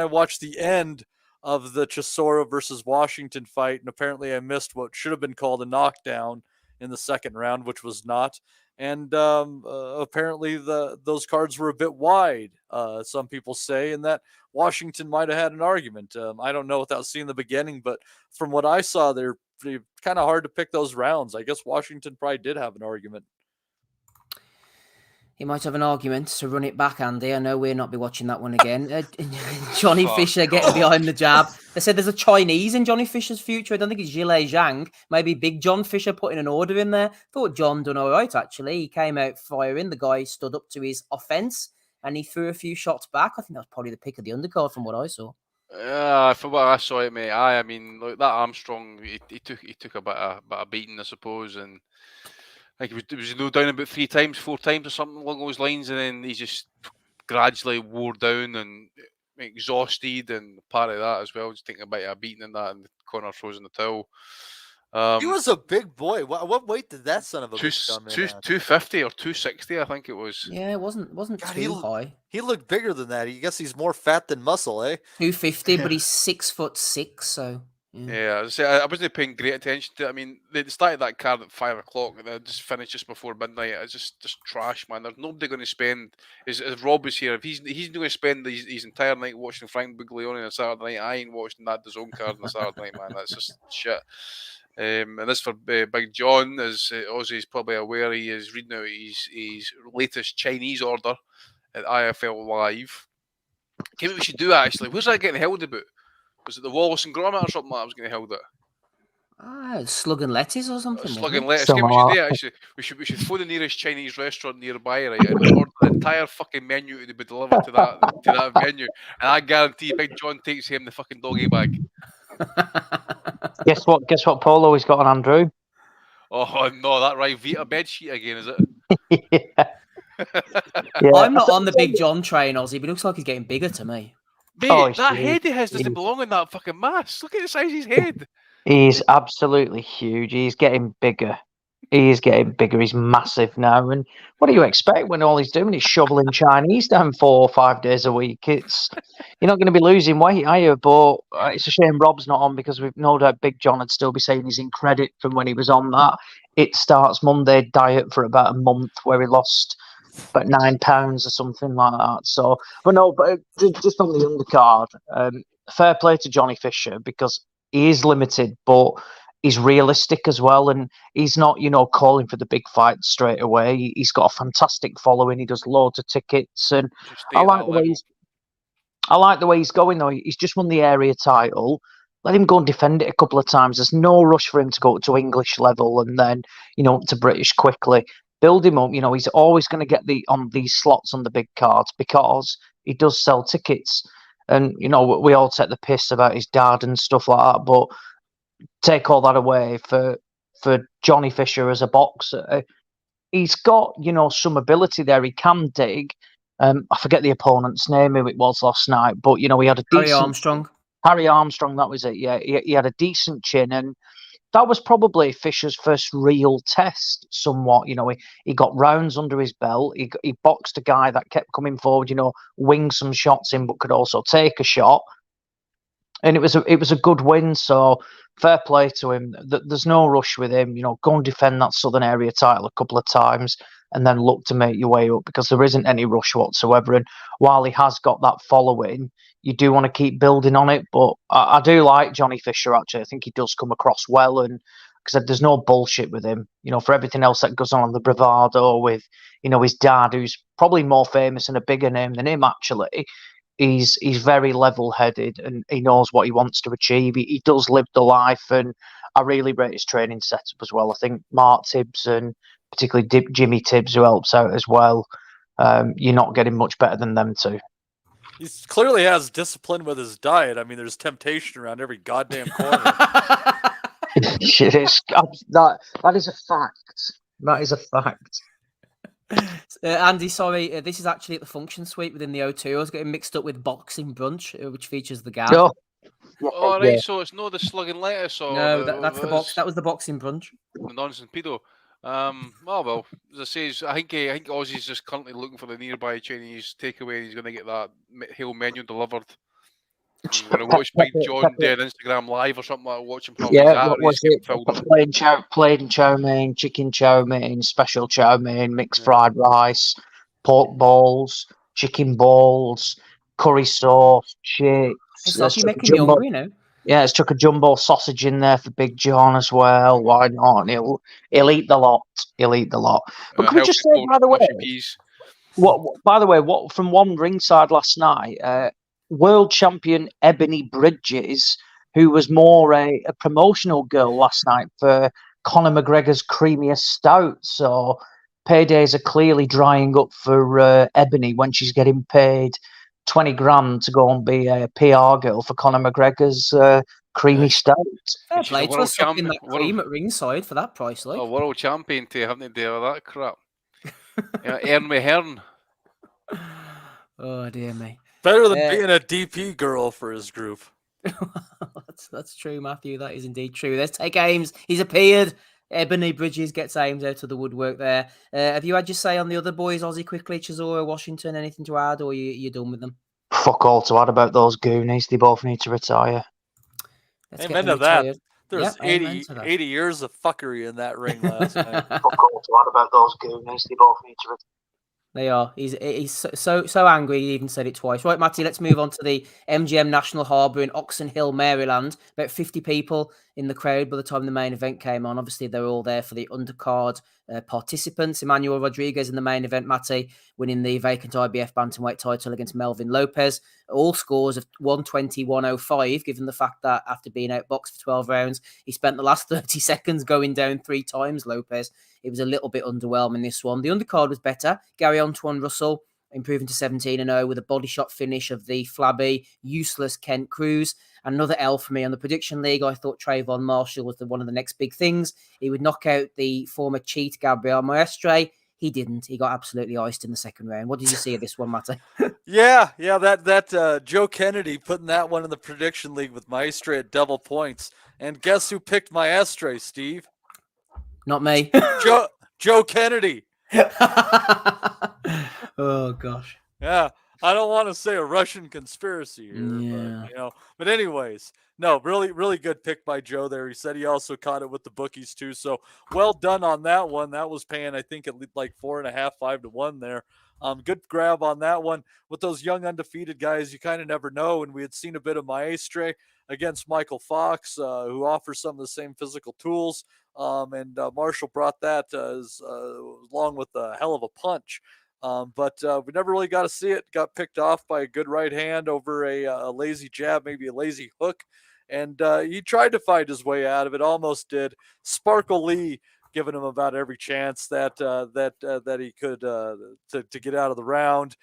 watched the end of the Chisora versus Washington fight, and apparently I missed what should have been called a knockdown in the second round, which was not. And apparently those cards were a bit wide, some people say, and that Washington might have had an argument. I don't know without seeing the beginning, but from what I saw, they're kind of hard to pick those rounds. I guess Washington probably did have an argument. He might have an argument, so run it back, Andy. I know we'll not be watching that one again. Johnny Fisher getting behind the jab. They said there's a Chinese in Johnny Fisher's future. I don't think it's Zhilei Zhang. Maybe Big John Fisher putting an order in there. Thought John done all right, actually. He came out firing. The guy stood up to his offense, and he threw a few shots back. I think that was probably the pick of the undercard from what I saw. For what I saw it, mate, I mean, look, that Armstrong, he took a bit of beating, I suppose, and like it was down about 4 times or something along those lines, and then he just gradually wore down and exhausted, and part of that as well, just taking a bit of a beating in that, and the corner throws in the towel. He was a big boy. What weight did that son of a bitch come in at? 250 or 260, I think it was. Yeah, it wasn't God, too high. He looked bigger than that. I guess he's more fat than muscle, eh? 250, but he's 6'6", so. Yeah, I wasn't paying great attention to it. I mean, they started that card at 5 o'clock and they just finished just before midnight. It's just trash, man. There's nobody going to spend, as Rob was here, if he's going to spend his entire night watching Frank Buglione on a Saturday night, I ain't watching that DAZN card on a Saturday night, man. That's just shit. And this for Big John, as Ozzy's probably aware, he is reading out his latest Chinese order at IFL Live. Maybe we should do that, actually. Where's that getting held about? Was it the Wallace and Gromit or something that I was getting held at? Slug and Lettuce or something. Slug and Lettuce. We should do, actually. We should phone the nearest Chinese restaurant nearby, right, and order the entire fucking menu to be delivered to that venue. And I guarantee Big John takes him the fucking doggy bag. Guess what Polo has got on Andrew? Oh no, that right Vita bedsheet again, is it? Yeah. I'm not on the Big John train, Ozzy, but it looks like he's getting bigger to me. Mate, that head he has doesn't belong in that fucking mask. Look at the size of his head. He's absolutely huge. He's getting bigger. He's massive now. And what do you expect when all he's doing is shoveling Chinese down 4 or 5 days a week? You're not going to be losing weight, are you? But it's a shame Rob's not on, because we've no doubt Big John would still be saying he's in credit from when he was on that It Starts Monday diet for about a month, where he lost about 9 pounds or something like that. So, but just on the undercard, fair play to Johnny Fisher, because he is limited, but he's realistic as well, and he's not, calling for the big fight straight away. He's got a fantastic following. He does loads of tickets, and I like the way he's going though. He's just won the area title. Let him go and defend it a couple of times. There's no rush for him to go to English level and then, to British quickly. Build him up. He's always going to get on these slots on the big cards because he does sell tickets. And, we all take the piss about his dad and stuff like that, but take all that away for Johnny Fisher as a boxer. He's got, some ability there. He can dig. I forget the opponent's name, who it was last night, but, he had a decent... Harry Armstrong, that was it, yeah. He had a decent chin, and that was probably Fisher's first real test, somewhat. He got rounds under his belt. He boxed a guy that kept coming forward, wing some shots in, but could also take a shot. And it was a good win, so fair play to him. There's no rush with him. Go and defend that Southern Area title a couple of times and then look to make your way up, because there isn't any rush whatsoever. And while he has got that following, you do want to keep building on it. But I do like Johnny Fisher, actually. I think he does come across well, and because there's no bullshit with him. For everything else that goes on the bravado with, his dad, who's probably more famous and a bigger name than him, actually. He's very level-headed, and he knows what he wants to achieve. He does live the life, and I really rate his training setup as well. I think Mark Tibbs and particularly Jimmy Tibbs, who helps out as well, you're not getting much better than them two. He clearly has discipline with his diet. I mean, there's temptation around every goddamn corner. That is a fact. That is a fact. Andy, sorry, this is actually at the function suite within the O2. I was getting mixed up with Boxing Brunch, which features the Gav. Oh, right, so it's not the Slug and Lettuce, or no, that's the box. That was the Boxing Brunch. The nonsense pedo. Well, as I say, I think Ozzy's just currently looking for the nearby Chinese takeaway, and he's going to get that whole menu delivered. I'm going to watch Big John do an Instagram live or something like that. Watch him how what was it? Plain chow mein, chicken chow mein, special chow mein, mixed fried rice, pork balls, chicken balls, curry sauce, chips. It's actually making me hungry, Yeah, it's chuck a jumbo sausage in there for Big John as well. Why not? He'll eat the lot. He'll eat the lot. But can we just say, by the way, what from one ringside last night, world champion Ebony Bridges, who was more a promotional girl last night for Conor McGregor's creamiest stout. So paydays are clearly drying up for Ebony when she's getting paid 20 grand to go and be a PR girl for Conor McGregor's creamy stout. Fair play to us sucking that cream at ringside for that price, like. A world champion to having to do all that crap. Earn me Hearn. Oh dear me. Better than being a DP girl for his group. That's true, Matthew. That is indeed true. Let's take Ames. He's appeared. Ebony Bridges gets Ames out of the woodwork there. Have you had your say on the other boys, Aussie quickly, Chisora, Washington? Anything to add, or you done with them? Fuck all to add about those goonies. They both need to retire. Amen to that. There's 80 years of fuckery in that ring last night. Fuck all to add about those goonies. They both need to retire. They are. He's so angry. He even said it twice. Right, Matty, let's move on to the MGM National Harbour in Oxon Hill, Maryland. About 50 people in the crowd by the time the main event came on. Obviously, they were all there for the undercard participants. Emmanuel Rodriguez in the main event, Matty, winning the vacant IBF bantamweight title against Melvin Lopez. All scores of 120-105, given the fact that after being outboxed for 12 rounds, he spent the last 30 seconds going down 3 times, Lopez. It was a little bit underwhelming, this one. The undercard was better. Gary Antoine Russell improving to 17-0 with a body shot finish of the flabby, useless Kent Cruz. Another L for me on the prediction league. I thought Trayvon Marshall was one of the next big things. He would knock out the former cheat Gabriel Maestre. He didn't. He got absolutely iced in the second round. What did you see of this one, Matty? Yeah, that Joe Kennedy putting that one in the prediction league with Maestre at double points. And guess who picked Maestre, Steve? Not me. Joe Kennedy. Oh gosh. Yeah, I don't want to say a Russian conspiracy here, but anyways, no, really good pick by Joe there. He said he also caught it with the bookies too, so well done on that one. That was paying, I think, at least like 4.5, 5-1 there. Good grab on that one with those young undefeated guys. You kind of never know, and we had seen a bit of Maestre. against Michael Fox, who offers some of the same physical tools. And Marshall brought that along with a hell of a punch. But we never really got to see it. Got picked off by a good right hand over a lazy jab, maybe a lazy hook. And he tried to fight his way out of it, almost did. Sparkle Lee giving him about every chance that he could to get out of the round.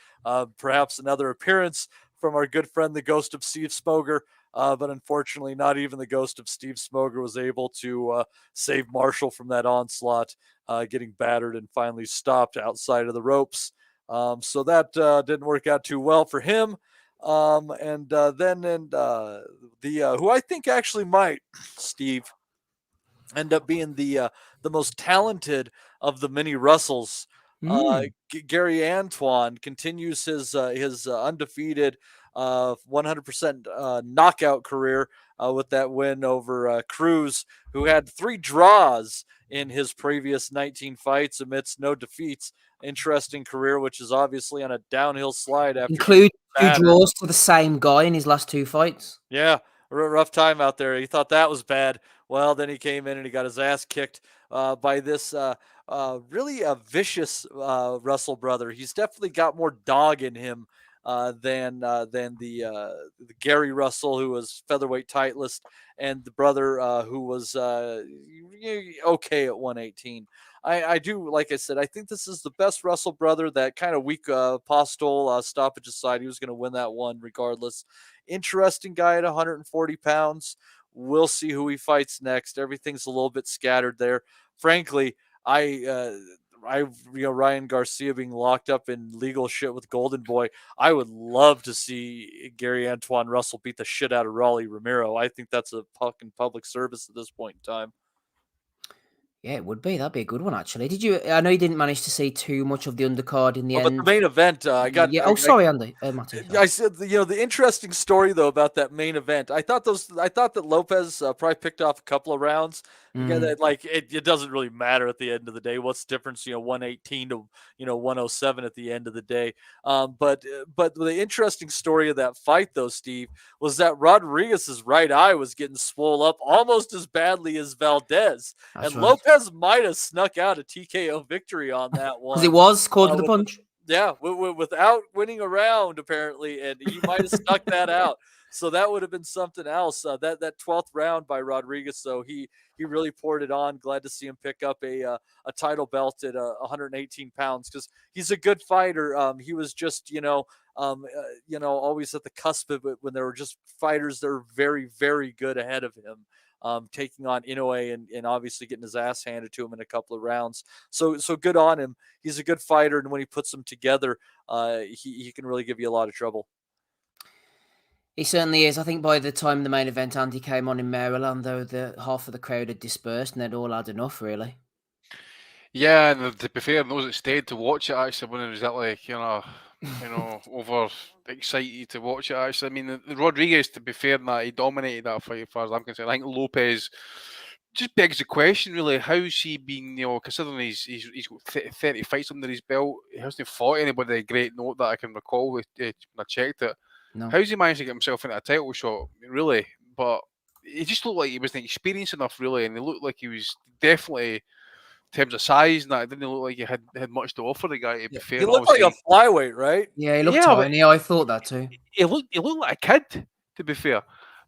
Perhaps another appearance from our good friend, the ghost of Steve Smoger. But unfortunately, not even the ghost of Steve Smoger was able to save Marshall from that onslaught, getting battered and finally stopped outside of the ropes. So that didn't work out too well for him. Then who I think actually might, Steve, end up being the most talented of the mini Russells. Gary Antoine continues his undefeated 100% knockout career with that win over Cruz, who had 3 draws in his previous 19 fights amidst no defeats. Interesting career, which is obviously on a downhill slide after include 2 draws to the same guy in his last 2 fights. Yeah, rough time out there. He thought that was bad. Well, then he came in and he got his ass kicked by this really vicious Russell brother. He's definitely got more dog in him than the Gary Russell, who was featherweight titleist, and the brother who was okay at 118. I do, like I said, I think this is the best Russell brother. That kind of weak Postol stoppage aside, he was going to win that one regardless. Interesting guy at 140 pounds. We'll see who he fights next. Everything's a little bit scattered there. Frankly, Ryan Garcia being locked up in legal shit with Golden Boy. I would love to see Gary Antoine Russell beat the shit out of Raleigh Romero. I think that's a fucking public service at this point in time. Yeah, it would be. That'd be a good one, actually. I know you didn't manage to see too much of the undercard in the end. But the main event, Yeah. Sorry, Andy. Matty. I said, the interesting story though about that main event. I thought that Lopez probably picked off a couple of rounds. Again, it doesn't really matter at the end of the day. What's the difference? 118 to 107 at the end of the day. But the interesting story of that fight though, Steve, was that Rodriguez's right eye was getting swole up almost as badly as Valdez, and right. Lopez might have snuck out a TKO victory on that one because it was caught with a punch. Yeah, without winning a round apparently, and he might have snuck that out. So that would have been something else. That 12th round by Rodriguez, so he really poured it on. Glad to see him pick up a title belt at 118 pounds because he's a good fighter. He was just always at the cusp of it when there were just fighters that were very, very good ahead of him. Taking on Inoue and obviously getting his ass handed to him in a couple of rounds. So good on him. He's a good fighter, and when he puts them together, he can really give you a lot of trouble. He certainly is. I think by the time the main event, Andy came on in Maryland, though, the half of the crowd had dispersed and they'd all had enough, really. Yeah, and to be fair, those that stayed to watch it actually when it was that over excited to watch it. Actually, I mean, the Rodriguez, to be fair, that he dominated that fight as far as I'm concerned. I think Lopez just begs the question, really, how's he been? Considering he's got 30 fights under his belt, he hasn't fought anybody a great note that I can recall when I checked it. No. How's he managed to get himself into a title shot, really? But he just looked like he wasn't experienced enough, really, and he looked like he was definitely, in terms of size, and that didn't look like he had much to offer the guy, to be fair. He looked like a flyweight, right? Yeah, he looked tiny. I thought that too. He looked like a kid, to be fair.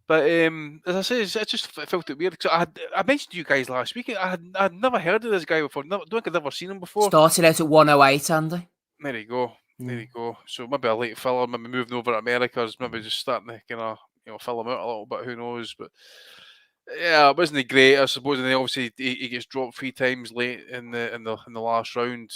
But as I say, I just felt it weird because I mentioned to you guys last week. I had never heard of this guy before. Don't think I'd ever seen him before. Started out at 108, Andy. There you go. There you go. So maybe a late filler, maybe moving over to America, maybe just starting to fill him out a little bit. Who knows? But yeah, it wasn't great. I suppose, and then obviously he gets dropped 3 times late in the last round.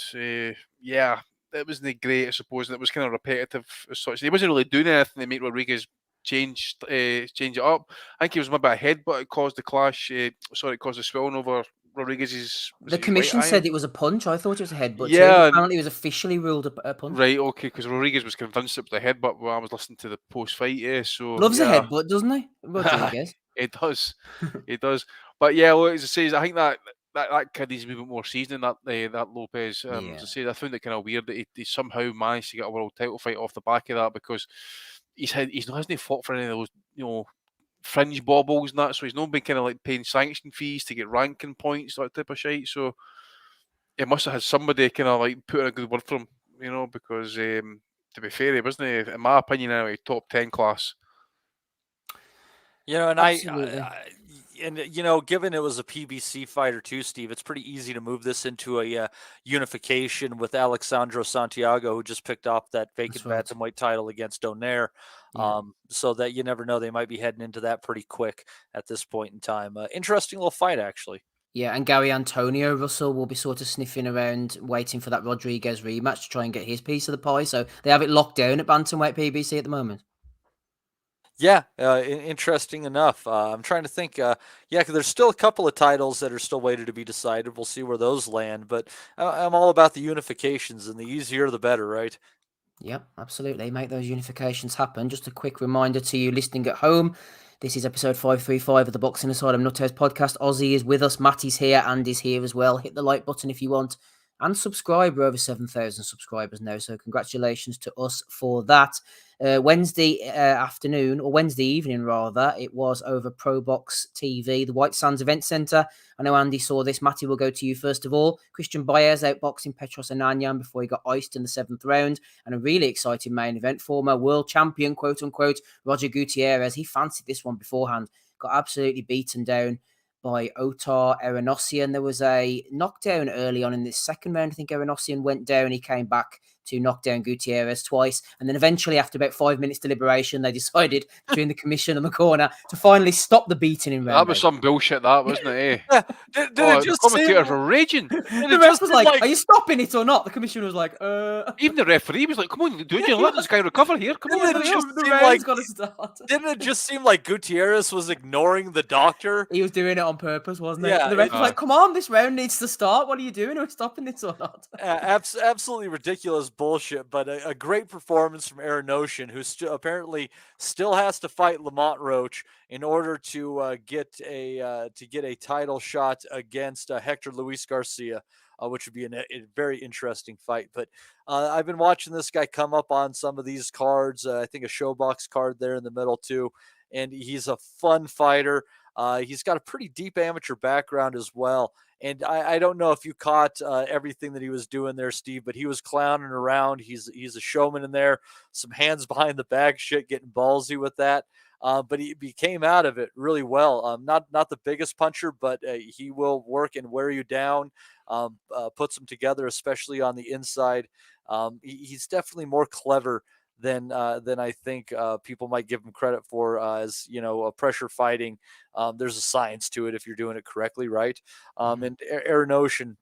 Yeah, it wasn't great. I suppose, and it was kind of repetitive as such. He wasn't really doing anything to make Rodriguez change it up. I think he was maybe a headbutt that caused the clash. It caused the swelling over Rodriguez's. The commission said it was a punch. I thought it was a headbutt. Yeah, apparently it was officially ruled a punch. Right, okay, because Rodriguez was convinced it was a headbutt when I was listening to the post-fight. Yeah, so loves a headbutt, doesn't he? Rodriguez. It does, it does. But yeah, well, as I say, I think that kid needs a bit more seasoning. That Lopez. As I say, I found it kind of weird that he somehow managed to get a world title fight off the back of that because hasn't fought for any of those fringe baubles and that, so he's not been kind of like paying sanction fees to get ranking points, that type of shit. So he must have had somebody kind of like put in a good word for him, because to be fair, he wasn't, in my opinion, anyway, top 10 class. And Absolutely. Given it was a PBC fighter too, Steve, it's pretty easy to move this into a unification with Alexandro Santiago, who just picked up that vacant bantamweight title against Donaire. Yeah. So that you never know, they might be heading into that pretty quick at this point in time. Interesting little fight, actually. Yeah, and Gary Antonio Russell will be sort of sniffing around, waiting for that Rodriguez rematch to try and get his piece of the pie. So they have it locked down at bantamweight PBC at the moment. Yeah, interesting enough. I'm trying to think. 'Cause there's still a couple of titles that are still waiting to be decided. We'll see where those land. But I'm all about the unifications, and the easier the better, right? Yep, absolutely. Make those unifications happen. Just a quick reminder to you listening at home. This is episode 535 of the Boxing Asylum Nuthouse podcast. Ozzy is with us. Matty's here. Andy's here as well. Hit the like button if you want. And subscribe. We're over 7,000 subscribers now. So congratulations to us for that. Wednesday afternoon, or Wednesday evening rather, it was over ProBox TV, the White Sands Event Centre. I know Andy saw this. Matty, will go to you first of all. Christian Baez outboxing Petros Ananyan before he got iced in the 7th round. And a really exciting main event. Former world champion, quote unquote, Roger Gutierrez. He fancied this one beforehand. Got absolutely beaten down by Otar Erinosian. There was a knockdown early on in this second round. I think Erinosian went down. He came back to knock down Gutierrez twice. And then eventually, after about 5 minutes deliberation, they decided between the commission and the corner to finally stop the beating in round. That was some bullshit, that, wasn't it, eh? Did it just the commentators were raging. The ref was like, are you stopping it or not? The commissioner was like, Even the referee was like, come on, dude, you let this guy recover here. Come on. Didn't it just seem like Gutierrez was ignoring the doctor? He was doing it on purpose, wasn't it? Yeah, The ref was like, come on, this round needs to start. What are you doing? Are we stopping this or not? Absolutely ridiculous bullshit, but a great performance from Erinosian, who apparently still has to fight Lamont Roach in order to get a title shot against Hector Luis Garcia, which would be a very interesting fight. But I've been watching this guy come up on some of these cards. I think a Showbox card there in the middle too, and he's a fun fighter. He's got a pretty deep amateur background as well. And I don't know if you caught everything that he was doing there, Steve, but he was clowning around. He's a showman in there, some hands behind the back shit, getting ballsy with that. But he came out of it really well. Not the biggest puncher, but he will work and wear you down, puts them together, especially on the inside. He's definitely more clever than I think people might give him credit for. As pressure fighting, there's a science to it if you're doing it correctly, right? And Erinosian,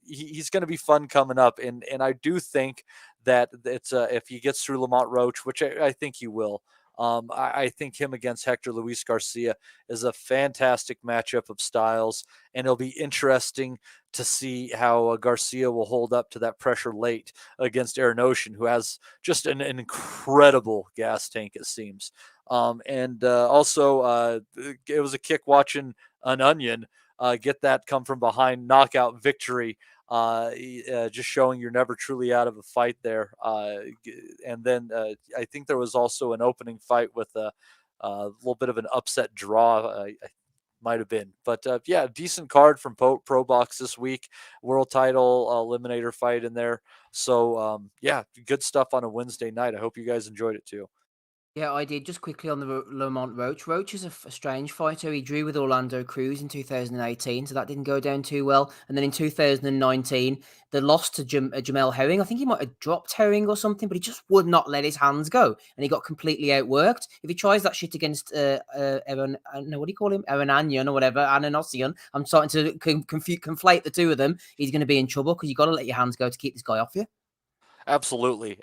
he's going to be fun coming up, and I do think that it's if he gets through Lamont Roach, which I think he will. I think him against Hector Luis Garcia is a fantastic matchup of styles, and it'll be interesting to see how Garcia will hold up to that pressure late against Erinosian, who has just an incredible gas tank, it seems. Also, it was a kick watching an Onion get that come from behind knockout victory. Just showing you're never truly out of a fight there. And then I think there was also an opening fight with a little bit of an upset draw. Might have been, but decent card from ProBox this week. World title eliminator fight in there. So good stuff on a Wednesday night. I hope you guys enjoyed it too. Yeah, I did. Just quickly on the Lamont Roach. Roach is a strange fighter. He drew with Orlando Cruz in 2018, so that didn't go down too well. And then in 2019, the loss to Jamel Herring. I think he might have dropped Herring or something, but he just would not let his hands go, and he got completely outworked. If he tries that shit against Aaron, what do you call him? Erinosian or whatever, Erinosian. I'm starting to conflate the two of them. He's going to be in trouble because you got to let your hands go to keep this guy off you. Absolutely.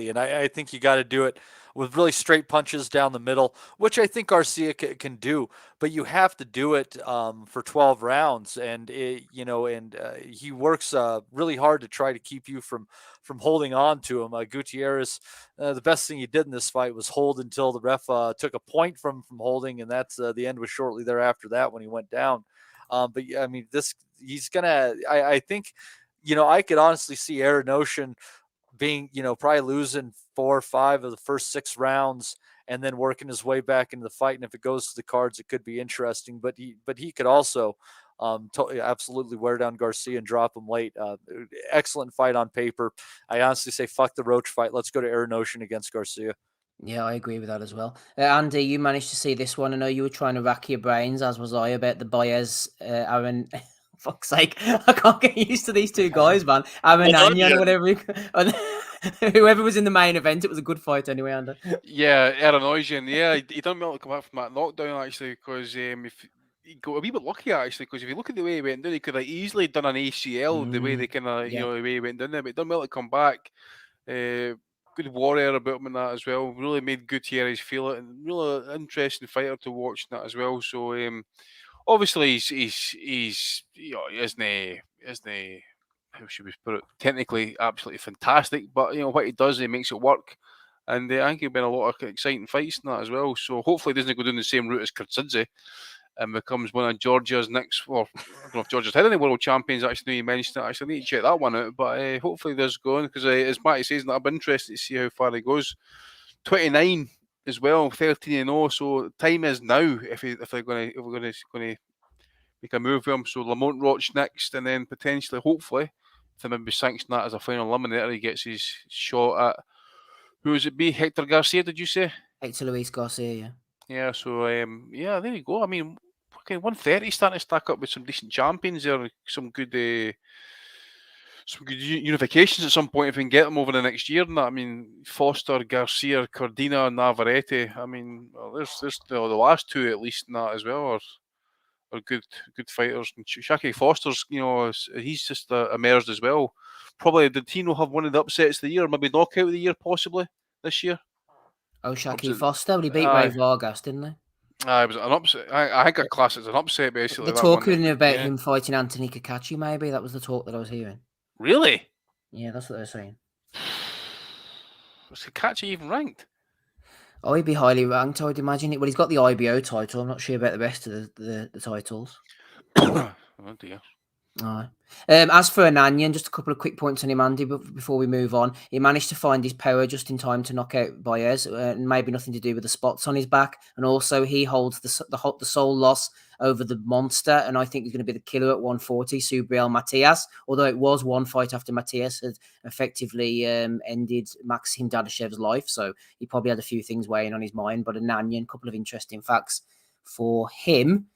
And I think you got to do it with really straight punches down the middle, which I think Garcia can do, but you have to do it for 12 rounds. And, he works really hard to try to keep you from holding on to him. Gutierrez, the best thing he did in this fight was hold until the ref took a point from holding, and that's the end was shortly thereafter that when he went down. But I mean, he's going to, I think, I could honestly see Erinosian being, probably losing 4 or 5 of the first 6 rounds and then working his way back into the fight. And if it goes to the cards, it could be interesting. But he could also absolutely wear down Garcia and drop him late. Excellent fight on paper. I honestly say fuck the Roach fight. Let's go to Aaron Ocean against Garcia. Yeah, I agree with that as well. Andy, you managed to see this one. I know you were trying to rack your brains, as was I, about the Baez, Aaron. Fuck's sake, I can't get used to these two guys, man. Aaron Anion, whatever. Whoever was in the main event, it was a good fight anyway, Andy. Yeah, Aaron Ocean. Yeah, he done well to come back from that knockdown actually, because if he got a wee bit lucky actually, because if you look at the way he went down, he could have easily done an ACL the way they kind of the way he went down there, but he done well to come back. Good warrior about him in that as well. Really made Gutierrez feel it, and really interesting fighter to watch in that as well. So obviously he's isn't how should we put it? Technically, absolutely fantastic, but what he does, he makes it work. And I think he'll be in a lot of exciting fights in that as well. So hopefully he doesn't go down the same route as Kurtzidze and becomes one of Georgia's next. Well, I don't know if Georgia's had any world champions. Actually, you mentioned it. Actually, I need to check that one out. But hopefully there's going, because as Matty says, I'm interested to see how far he goes. 29 as well, 13-0. So time is now if we're going to make a move with him. So Lamont Roach next, and then potentially, hopefully, if they maybe sanction that as a final eliminator, he gets his shot at, who would it be? Hector Garcia, did you say? Hector Luis Garcia, yeah. Yeah, so yeah, there you go. I mean, 130 starting to stack up with some decent champions there, some good unifications at some point if we can get them over the next year. And that, I mean, Foster, Garcia, Cordina, Navarrete. I mean, there's the last two at least in that as well are good fighters. And Shaki Foster's, he's just emerged as well. Probably did Tino have one of the upsets of the year, maybe knockout of the year possibly this year? Oh, Shaki Foster, he beat Ray Vargas, didn't they? It was an upset. I think I class it as an upset, basically. The talking about him fighting Anthony Kakachi, maybe. That was the talk that I was hearing. Really? Yeah, that's what they're saying. Was Kakachi even ranked? Oh, he'd be highly ranked, I would imagine. Well, he's got the IBO title. I'm not sure about the rest of the titles. Oh, dear. All right. As for Ananian, just a couple of quick points on him, Andy, but before we move on. He managed to find his power just in time to knock out Baez, and maybe nothing to do with the spots on his back. And also, he holds the sole loss over the monster, and I think he's going to be the killer at 140, Subriel Matias, although it was one fight after Matias had effectively ended Maxim Dadashev's life, so he probably had a few things weighing on his mind. But Ananian, a couple of interesting facts for him.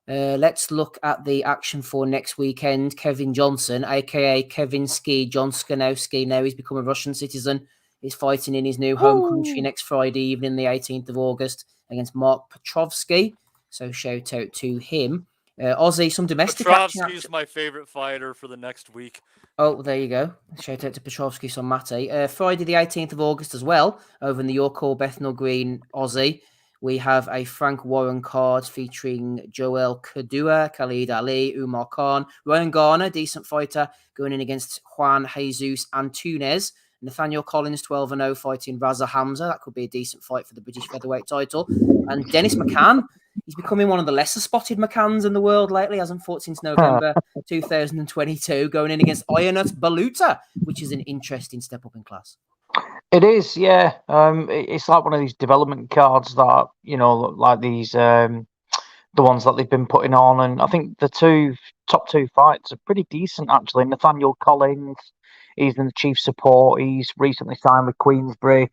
Let's look at the action for next weekend. Kevin Johnson, aka Kevin Ski Johnskanowski, now he's become a Russian citizen. He's fighting in his new home country next Friday evening, the 18th of August, against Mark Petrovsky. So shout out to him. Ozzy, some domestic action. Petrovsky's my favorite fighter for the next week. Oh, well, there you go. Shout out to Petrovsky, son Matty. Friday the 18th of August as well, over in the York Hall, Bethnal Green, Aussie. We have a Frank Warren card featuring Joel Kadua, Khalid Ali, Umar Khan, Ryan Garner, decent fighter, going in against Juan Jesus Antunes. Nathaniel Collins, 12-0, fighting Raza Hamza. That could be a decent fight for the British featherweight title. And Dennis McCann, he's becoming one of the lesser spotted McCanns in the world lately. Hasn't fought since November 2022, going in against Ionut Baluta, which is an interesting step up in class. It is, yeah. It's like one of these development cards that, like these, the ones that they've been putting on. And I think the top two fights are pretty decent, actually. Nathaniel Collins, he's in the chief support. He's recently signed with Queensbury.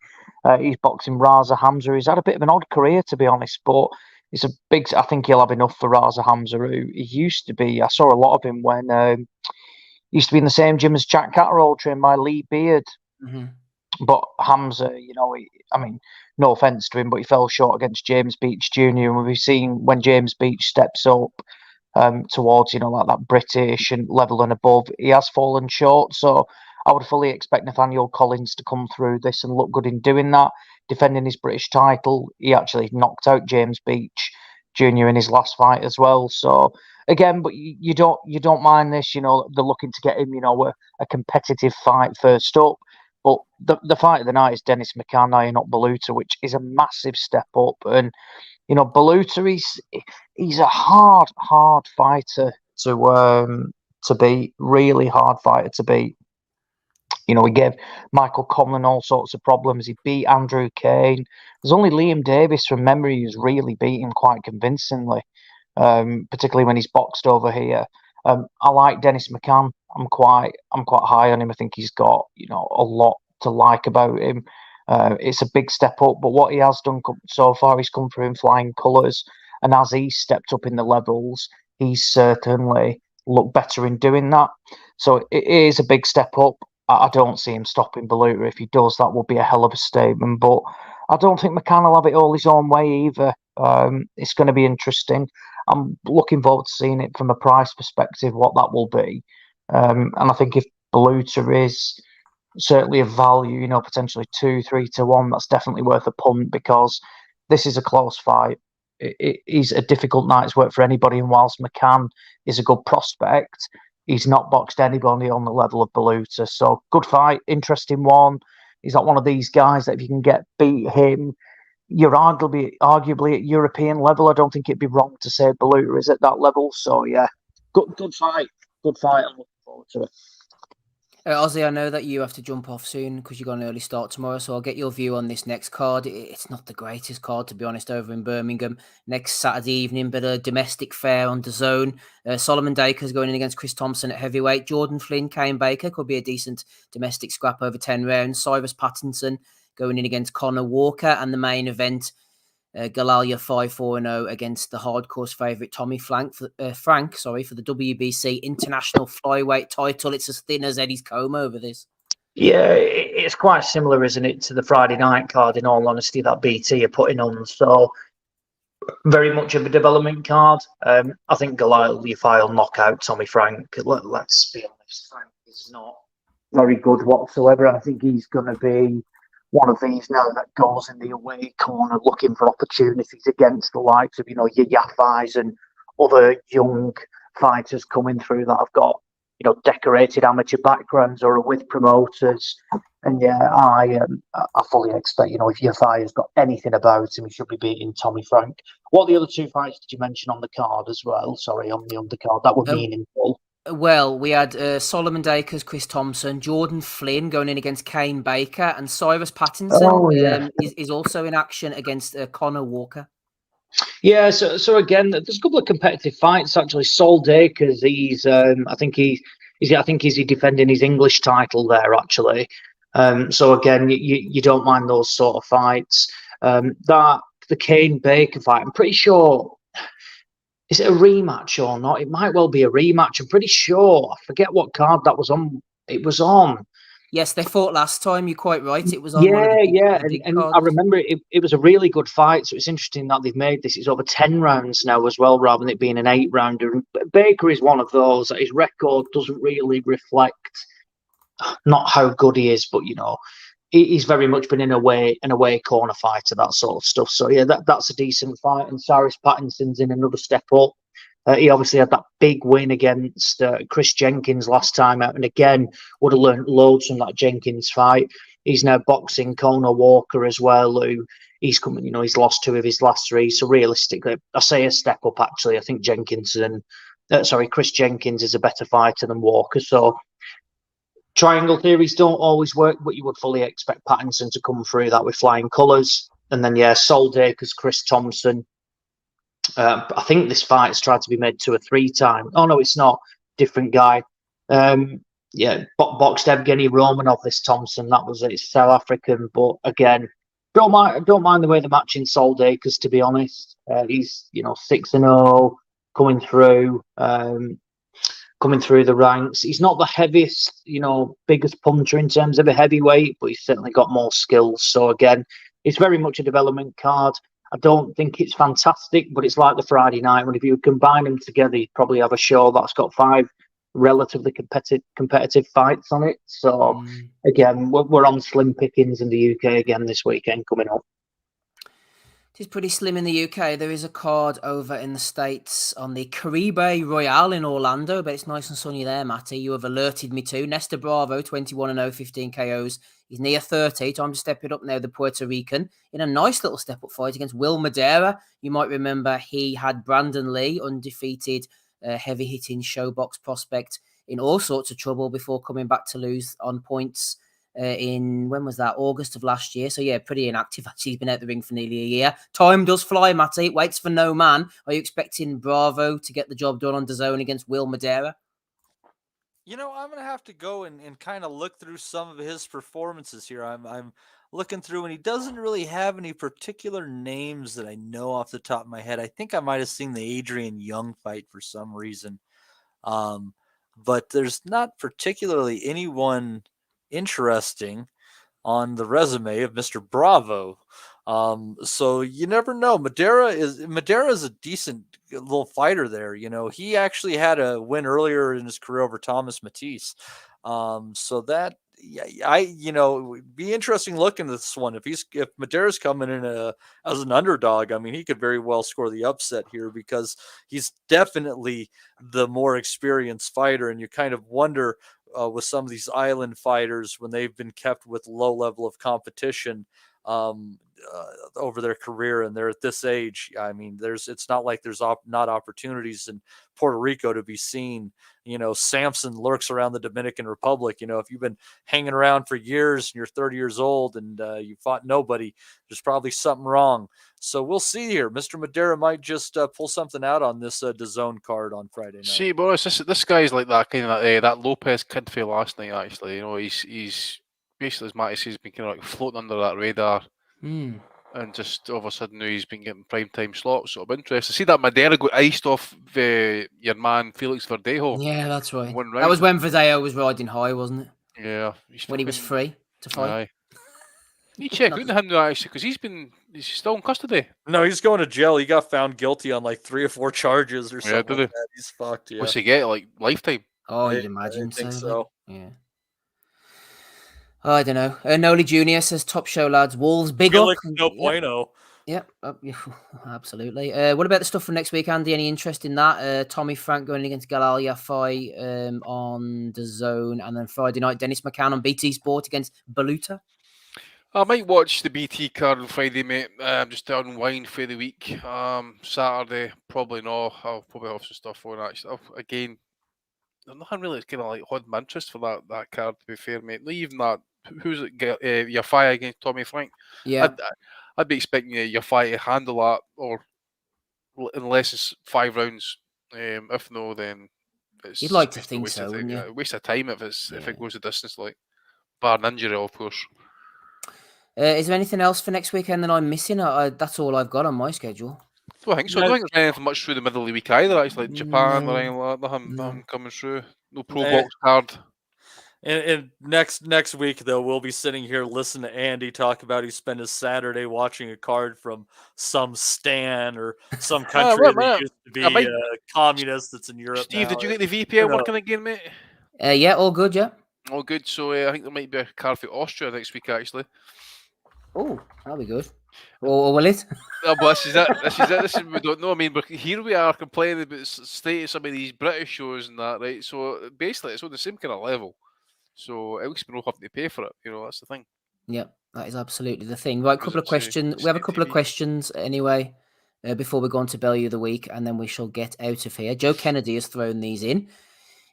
He's boxing Raza Hamza. He's had a bit of an odd career, to be honest, but it's a big. I think he'll have enough for Raza Hamza, who he used to be. I saw a lot of him when he used to be in the same gym as Jack Catterall, trained by Lee Beard. Mm-hmm. But Hamza, no offence to him, but he fell short against James Beach Jr. And we've seen when James Beach steps up towards, like that British and level and above, he has fallen short. So I would fully expect Nathaniel Collins to come through this and look good in doing that, defending his British title. He actually knocked out James Beach Jr. in his last fight as well. So again, but you don't mind this, they're looking to get him, a competitive fight first up. But the fight of the night is Dennis McCann, not Baluta, which is a massive step up. And, Baluta, he's a hard fighter to beat, really hard fighter to beat. You know, he gave Michael Conlon all sorts of problems. He beat Andrew Kane. There's only Liam Davis from memory who's really beat him quite convincingly, particularly when he's boxed over here. I like Dennis McCann. I'm quite high on him. I think he's got, you know, a lot to like about him. It's a big step up, but what he has done so far, he's come through in flying colours, and as he's stepped up in the levels, he's certainly looked better in doing that. So it is a big step up. I don't see him stopping Beluta. If he does, that will be a hell of a statement. But I don't think McCann will have it all his own way either. It's going to be interesting. I'm looking forward to seeing it from a price perspective, what that will be. And I think if Beluta is certainly of value, you know, potentially 2-3 to 1, that's definitely worth a punt, because this is a close fight. It is a difficult night's work for anybody, and whilst McCann is a good prospect, he's not boxed anybody on the level of Beluta. So good fight, interesting one. He's not one of these guys that if you can beat him, you're arguably at European level. I don't think it'd be wrong to say Beluta is at that level. So yeah, good fight. I'm looking forward to it. Ozzy, I know that you have to jump off soon because you've got an early start tomorrow, so I'll get your view on this next card. It's not the greatest card, to be honest, over in Birmingham next Saturday evening, but a domestic fair on DAZN. Solomon Dacre's going in against Chris Thompson at heavyweight. Jordan Flynn, Kane Baker could be a decent domestic scrap over 10 rounds. Cyrus Pattinson going in against Connor Walker, and the main event, Galalia 5-4-0 against the hardcore's favourite Tommy Frank for the WBC International Flyweight title. It's as thin as Eddie's comb over this. Yeah, it's quite similar, isn't it, to the Friday night card, in all honesty, that BT are putting on. So very much of a development card. I think Galalia will knock out Tommy Frank. Let's be honest, Frank is not very good whatsoever. I think he's going to be one of these now that goes in the away corner looking for opportunities against the likes of, you know, your Yafais and other young fighters coming through that have got, you know, decorated amateur backgrounds or are with promoters. And yeah, I fully expect, you know, if Yafai has got anything about him, he should be beating Tommy Frank. What the other two fights did you mention on the card as well? Sorry, on the undercard, that were meaningful. Well, we had Solomon Dacre's Chris Thompson, Jordan Flynn going in against Kane Baker, and Cyrus Pattinson is also in action against Connor Walker. Yeah, so again, there's a couple of competitive fights actually. Sol Dacres, he's I think he's defending his English title there actually. So again, you don't mind those sort of fights. The Kane Baker fight, I'm pretty sure. Is it a rematch or not? It might well be a rematch. I'm pretty sure. I forget what card that was on. It was on. Yes, they fought last time. You're quite right. It was on. And I remember it was a really good fight. So it's interesting that they've made this. It's over 10 rounds now as well, rather than it being an 8-rounder. Baker is one of those that his record doesn't really reflect not how good he is, but you know, he's very much been an away corner fighter, that sort of stuff. So yeah, that's a decent fight. And Cyrus Pattinson's in another step up. He obviously had that big win against Chris Jenkins last time out, and again would have learned loads from that Jenkins fight. He's now boxing Connor Walker as well, who he's coming. You know, he's lost 2 of his last 3. So realistically, I say a step up. Actually, I think Chris Jenkins is a better fighter than Walker. So triangle theories don't always work, but you would fully expect Pattinson to come through that with flying colours. And then, yeah, Sol Dacres, Chris Thompson. I think this fight has tried to be made 2 or 3 times. Oh, no, it's not. Different guy. Boxed Evgeny Romanov, this Thompson. That was it. It's South African. But again, don't mind the way they're matching Sol Dacres, to be honest. He's, 6-0, coming through the ranks. He's not the heaviest, biggest puncher in terms of a heavyweight, but he's certainly got more skills. So again, it's very much a development card. I don't think it's fantastic, but it's like the Friday night one. If you combine them together, you'd probably have a show that's got 5 relatively competitive fights on it. So again, we're on slim pickings in the UK again this weekend coming up. It is pretty slim in the UK. There is a card over in the States on the Caribe Royale in Orlando, but it's nice and sunny there, Matty. You have alerted me to. Nestor Bravo, 21-0, 15 KOs. He's near 30. Time to step it up now, the Puerto Rican, in a nice little step-up fight against Will Madeira. You might remember he had Brandon Lee, undefeated, heavy-hitting showbox prospect, in all sorts of trouble before coming back to lose on points in, when was that? August of last year. So yeah, pretty inactive. Actually, he's been out the ring for nearly a year. Time does fly, Matty. It waits for no man. Are you expecting Bravo to get the job done on DAZN against Will Madera? You know, I'm gonna have to go and kind of look through some of his performances here. I'm looking through, and he doesn't really have any particular names that I know off the top of my head. I think I might have seen the Adrian Young fight for some reason, but there's not particularly anyone interesting on the resume of Mr. Bravo. So you never know. Madera is a decent little fighter there. You know, he actually had a win earlier in his career over Thomas Matisse. So that, be interesting looking at this one. If Madera's coming in as an underdog, I mean, he could very well score the upset here because he's definitely the more experienced fighter. And you kind of wonder with some of these island fighters when they've been kept with low level of competition over their career and they're at this age. I mean, it's not like there's not opportunities in Puerto Rico to be seen. You know, Samson lurks around the Dominican Republic. You know, if you've been hanging around for years and you're 30 years old and you fought nobody, there's probably something wrong. So we'll see here. Mr. Madera might just pull something out on this DAZN card on Friday night. See, Boris, this guy's like that kind of that Lopez kid for last night. Actually, you know, he's basically, as Matty says, he's been kind of like floating under that radar. And just all of a sudden now he's been getting prime time slots. So I'm interested. See that Madera got iced off your man Felix Verdejo. Yeah, that's right. That was when Verdejo was riding high, wasn't it? Yeah. When he was free to fight. Aye. You check out him now actually because he's still in custody. No, he's going to jail. He got found guilty on like 3 or 4 charges or something like that. He's fucked. Yeah. What's he get? Like lifetime? Oh, you'd imagine. I think so. Yeah. Oh, I don't know. Noli Jr. says, top show, lads. Wolves, big Felix up. No bueno. Yep, absolutely. What about the stuff from next week, Andy? Any interest in that? Tommy Frank going against Galalia fight on DAZN, and then Friday night, Dennis McCann on BT Sport against Baluta. I might watch the BT card on Friday, mate. Just to unwind for the week. Saturday, probably not. I'll probably have some stuff on actually. Again, there's nothing really kind of like holding my interest for that card, to be fair, mate. Not even that. Who's it? Yafai against Tommy Frank. Yeah, I'd be expecting Yafai to handle that, or unless it's 5 rounds. If no, then it's you'd like to think so, wouldn't you? Waste of time if it goes the distance, like bar an injury, of course. Is there anything else for next weekend that I'm missing? That's all I've got on my schedule. I think so. I don't think there's anything much through the middle of the week either. Actually, like Japan or anything like that. Nothing coming through. No ProBox card. And next week, though, we'll be sitting here listening to Andy talk about he spent his Saturday watching a card from some stan or some country that used to be communist that's in Europe. Steve, now. did you get the VPN working again, mate? Yeah, all good, yeah. All good. So I think there might be a card for Austria next week, actually. Oh, that'll be good. Or will it? No, but this is it. We don't know. I mean, but here we are complaining about the state of some of these British shows and that, right? So basically, it's on the same kind of level. So at least we don't have to pay for it. You know, that's the thing. Yeah, that is absolutely the thing. Right, couple of questions. We have a couple of questions anyway before we go on to Bellew of the Week, and then we shall get out of here. Joe Kennedy has thrown these in.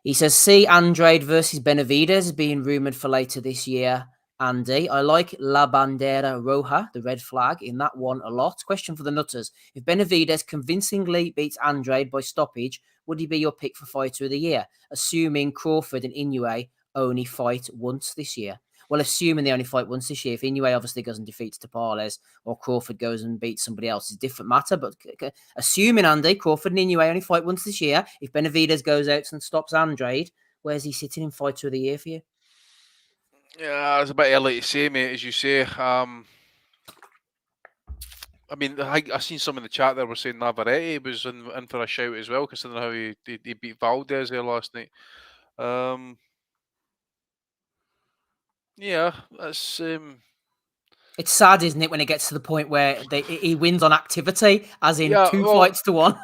He says, see Andrade versus Benavidez being rumoured for later this year. Andy, I like La Bandera Roja, the red flag, in that one a lot. Question for the Nutters. If Benavidez convincingly beats Andrade by stoppage, would he be your pick for Fighter of the Year? Assuming Crawford and Inoue only fight once this year. Well, assuming they only fight once this year, if Inoue obviously goes and defeats Tapales or Crawford goes and beats somebody else, it's a different matter. But assuming, Andy, Crawford and Inoue only fight once this year, if Benavidez goes out and stops Andrade, where's he sitting in Fighter of the Year for you? Yeah, it's a bit early to say, mate, as you say. I mean, I seen some in the chat there were saying Navarrete was in for a shout as well, considering how he beat Valdez there last night. Yeah, that's. It's sad, isn't it, when it gets to the point where he wins on activity, as in 2 fights to 1.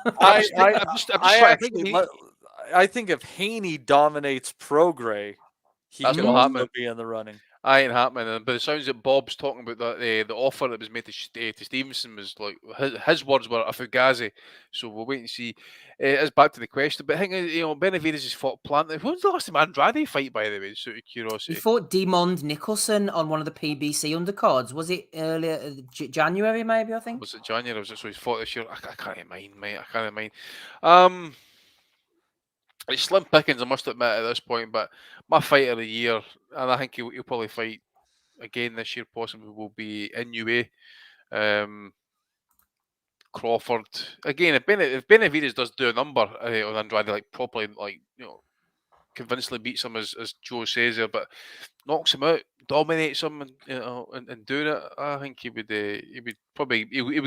I think if Haney dominates Prograis, he can also be in the running. I ain't happening. And by the sounds that Bob's talking about that the offer that was made to Stevenson was like his words were a fugazi. So we'll wait and see. It's back to the question, but I think Benavidez has fought Plant. When's the last time Andrade fight, by the way? So He curiosity. fought Demond Nicholson on one of the PBC undercards. Was it earlier January? Maybe I think. Was it January? Was it so he's fought this year? I can't mind, mate. I can't mind. It's slim pickings, I must admit, at this point. But my fight of the year, and I think he'll probably fight again this year, possibly, will be Inoue. Crawford again. If Benavidez does do a number on Andrade, like properly, like convincingly beats him as Joe says there, but knocks him out, dominates him, and doing it, I think he would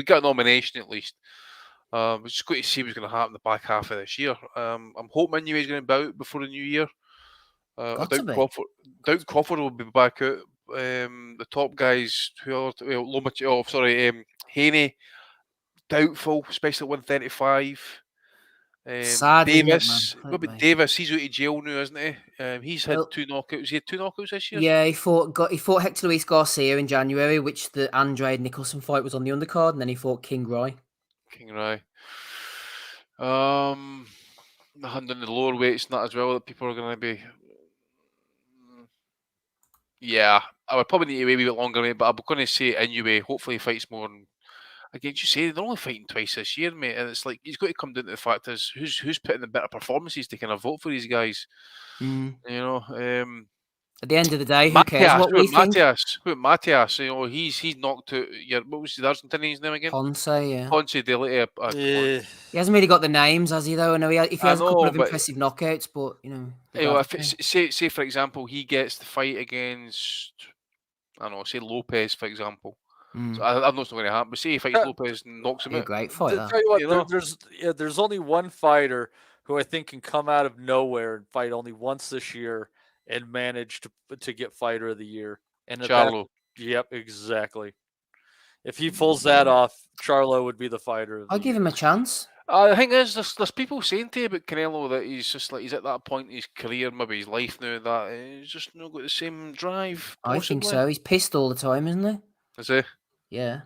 get a nomination at least. We're just going to see what's going to happen in the back half of this year. I'm hoping Inoue is going to be out before the new year. I doubt Crawford will be back out. The top guys who are Haney, doubtful, especially at 135. Davis, Davis, he's out of jail now, isn't he? He's had 2 knockouts. He had 2 knockouts this year. Yeah, he fought Hector Luis Garcia in January, which the Andrade Nicholson fight was on the undercard, and then he fought King Rai. And in the lower weights and that as well, that people are going to be. Yeah, I would probably need to wait a wee bit longer, mate, but I'm going to say Inoue. Hopefully, he fights more. And again, you say they're only fighting twice this year, mate, and it's like he's got to come down to the fact is who's putting the better performances to kind of vote for these guys. At the end of the day, who cares what we think? Matias, he's knocked out. What was the Argentinian's name again? Ponce, yeah. Ponce de Leite. He hasn't really got the names, has he? Though I know if he has a couple of impressive knockouts, but say for example, he gets the fight against, I don't know, say Lopez, for example. So I know it's not going to happen, but say he fights Lopez and knocks him out. Great fight. Tell you what, there's only one fighter who I think can come out of nowhere and fight only once this year and manage to get fighter of the year. And Charlo. Yep, exactly. If he pulls that off, Charlo would be the fighter. I'll give him a chance. I think there's people saying to you about Canelo that he's just like he's at that point in his career, maybe his life now, that he's just not got the same drive. Possibly. I think so. He's pissed all the time, isn't he? Is he? Yeah.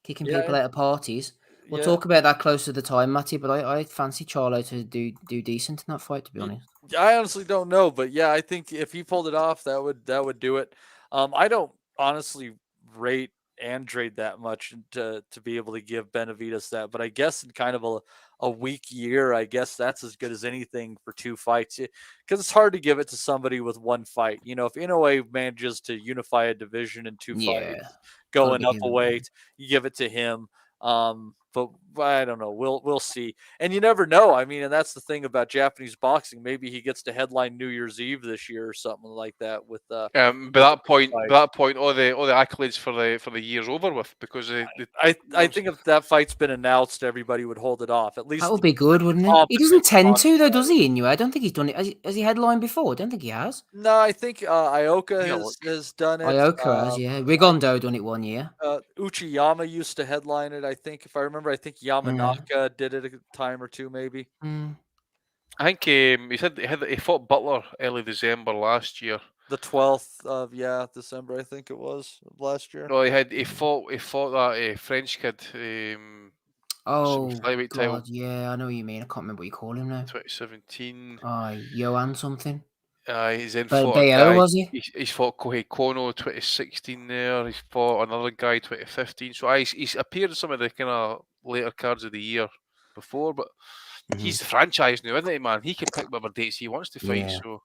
Kicking people out of parties. We'll talk about that closer to the time, Matty, but I fancy Charlo to do decent in that fight, to be honest. I honestly don't know, but yeah, I think if he pulled it off, that would do it. I don't honestly rate Andrade that much to be able to give Benavidez that, but I guess in kind of a weak year, I guess that's as good as anything for 2 fights, because it's hard to give it to somebody with 1 fight. If Inoue manages to unify a division in 2 fights, going up a weight, you give it to him. But I don't know. We'll see. And you never know. I mean, and that's the thing about Japanese boxing. Maybe he gets to headline New Year's Eve this year or something like that. With by that point, all the accolades for the year's over with, because I think if that fight's been announced, everybody would hold it off. At least that would be good, wouldn't it? He doesn't tend to, though, does he? Inoue? I don't think he's done it. Has he headlined before? I don't think he has. No, I think Ioka has done it. Ioka has, yeah. Rigondo done it 1 year. Uchiyama used to headline it, I think, if I remember. I think Yamanaka did it a time or 2, maybe. I think he fought Butler early December last year. The 12th of December, I think it was last year. No, he fought that French kid. God, yeah, I know what you mean. I can't remember what you call him now. 2017. Johan something. He's in fought a guy. Was he? He's fought Kohei Kono 2016 there. He's fought another guy 2015. So he's appeared in some of the kind of later cards of the year before, but he's the franchise now, isn't he, man? He can pick whatever dates he wants to fight. So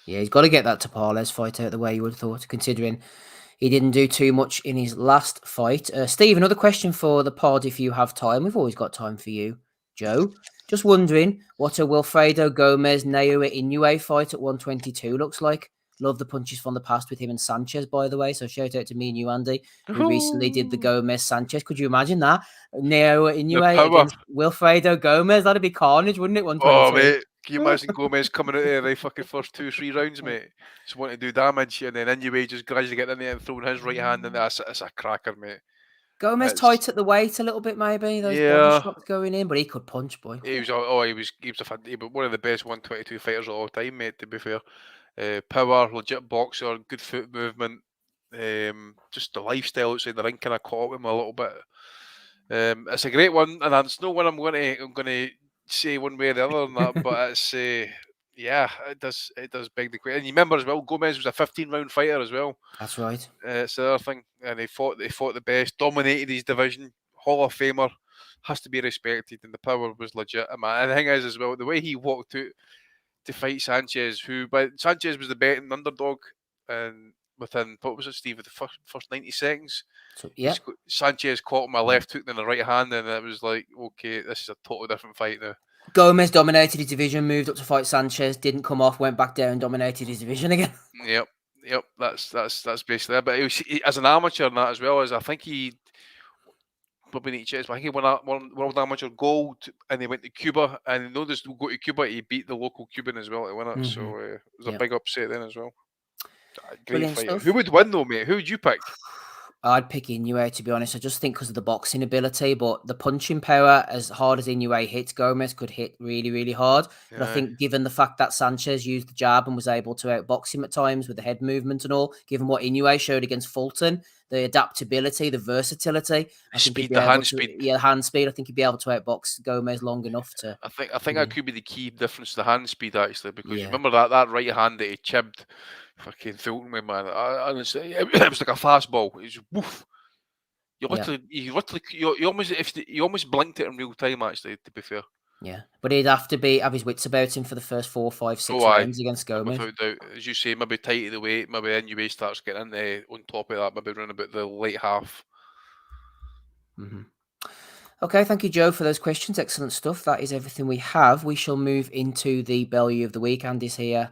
he's got to get that Tapales fight out the way you would have thought, considering he didn't do too much in his last fight. Steve, another question for the pod if you have time. We've always got time for you, Joe. Just wondering what a Wilfredo Gomez-Naoya Inoue fight at 122 looks like. Love the punches from the past with him and Sanchez, by the way. So shout out to me and you, Andy, who recently did the Gomez-Sanchez. Could you imagine that? Naoya Inoue against Wilfredo Gomez. That'd be carnage, wouldn't it? 122. Oh, mate. Can you imagine Gomez coming out there the fucking first 2-3 rounds, mate? Just want to do damage, and then Inoue just gradually getting in there and throwing his right hand in there. It's a cracker, mate. Gomez tight at the weight a little bit, maybe. Those body shots going in, but he could punch, boy. He was one of the best 122 fighters of all time, mate. To be fair, power, legit boxer, good foot movement. Just the lifestyle outside the ring kind of caught him a little bit. It's a great one, and it's not one I'm going to say one way or the other on that, but it's yeah, it does beg the question. And you remember as well, Gomez was a 15-round fighter as well. That's right. It's the other thing, and he fought the best, dominated his division, Hall of Famer, has to be respected, and the power was legit. And the thing is as well, the way he walked out to fight Sanchez, but Sanchez was the betting underdog, and within, what was it, Steve, the first 90 seconds, so, yeah, Sanchez caught him a left hook in the right hand, and it was like, okay, this is a totally different fight now. Gomez dominated his division, moved up to fight Sanchez, didn't come off, went back down, dominated his division again. Yep. That's basically it. But he, as an amateur and that as well, as I think he probably need to check, but I think he won world amateur gold, and he went to Cuba, and he noticed to go to Cuba, he beat the local Cuban as well to win it. So it was a big upset then as well. Great fight. Who would win though, mate? Who would you pick? I'd pick Inoue, to be honest. I just think because of the boxing ability, but the punching power, as hard as Inoue hits, Gomez could hit really, really hard. But I think given the fact that Sanchez used the jab and was able to outbox him at times with the head movement and all, given what Inoue showed against Fulton, the adaptability, the versatility, hand speed. I think he'd be able to outbox Gomez long enough to. I think that could be the key difference, the hand speed actually, because you remember that right hand that he chipped fucking Fulton with, man. Honestly, it was like a fastball. It was woof. You almost blinked it in real time. Actually, to be fair. Yeah, but he'd have to have his wits about him for the first 4, 5, 6 rounds against Gomez. Without doubt, as you say, maybe tight of the weight, maybe Inoue starts getting in there on top of that, maybe around about the late half. Okay, thank you, Joe, for those questions. Excellent stuff. That is everything we have. We shall move into the Bellew of the Week. Andy's here,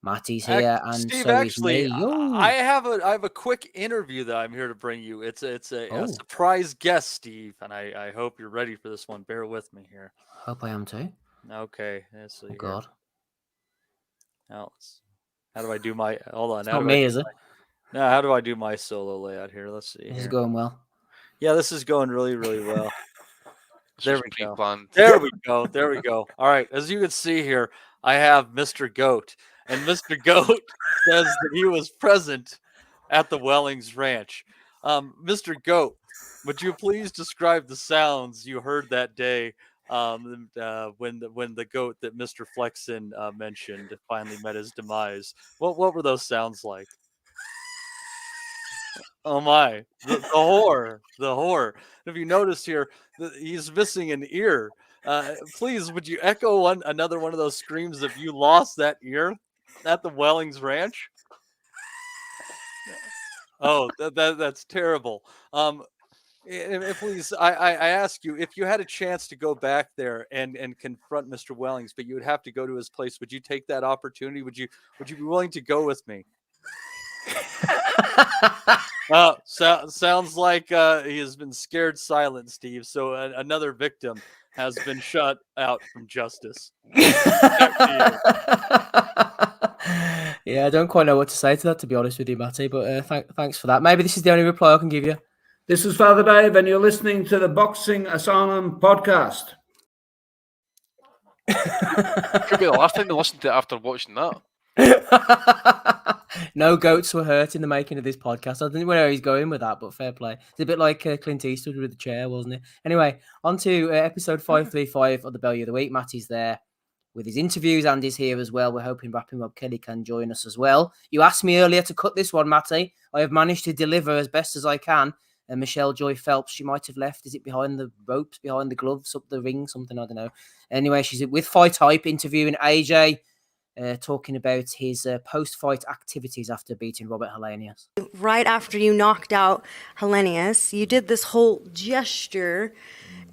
Matty's here, and Steve, so actually, is me. I have a quick interview that I'm here to bring you. It's a surprise guest, Steve, and I hope you're ready for this one. Bear with me here. Hope I am too. Okay. Let's see. Oh God. Now, how do I do my? Hold on. It's not me, is it? No. How do I do my solo layout here? Let's see. This is going well. Yeah, this is going really, really well. There we go. Planned. There we go. There we go. All right. As you can see here, I have Mr. Goat, and Mr. Goat says that he was present at the Wellings Ranch. Mr. Goat, would you please describe the sounds you heard that day when the goat that Mr. Flexen mentioned finally met his demise? What were those sounds like? Oh my, the horror. If you notice here, he's missing an ear. Please, would you echo another one of those screams if you lost that ear at the Wellings Ranch? Oh, that's terrible. Please, I ask you, if you had a chance to go back there and confront Mr. Wellings, but you would have to go to his place, would you take that opportunity? Would you be willing to go with me? Sounds like he has been scared silent, Steve. So another victim has been shut out from justice. Yeah, I don't quite know what to say to that, to be honest with you, Matty, but thanks for that. Maybe this is the only reply I can give you. This is Father Dave, and you're listening to the Boxing Asylum podcast. Could be the last time they listened to it after watching that. No goats were hurt in the making of this podcast. I don't know where he's going with that, but fair play. It's a bit like Clint Eastwood with the chair, wasn't it? Anyway, on to episode 535 of the Bellew of the Week. Matty's there with his interviews. Andy's here as well. We're hoping Wrapping Rob Kelly can join us as well. You asked me earlier to cut this one, Matty. I have managed to deliver as best as I can. And Michelle Joy Phelps, she might have left. Is it behind the ropes, behind the gloves, up the ring, something? I don't know. Anyway, she's with Fight Hype interviewing AJ, talking about his post-fight activities after beating Robert Helenius. Right after you knocked out Helenius, you did this whole gesture,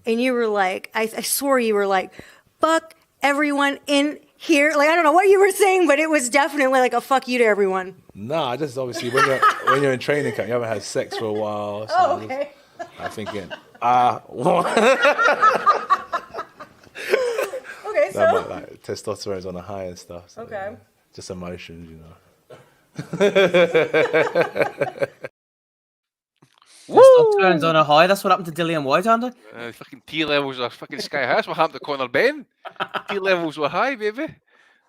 and you were like, I swore you were like, fuck everyone in here. Like, I don't know what you were saying, but it was definitely like a fuck you to everyone. No, I just obviously when you're in training camp, you haven't had sex for a while. So okay. I'm thinking, Okay, so that might, like, testosterone's on a high and stuff. So, okay. yeah, just emotions, you know. Testosterone's on a high. That's what happened to Dillian White, Andy. Fucking T levels are fucking sky high. That's what happened to Conor Benn. T levels were high, baby.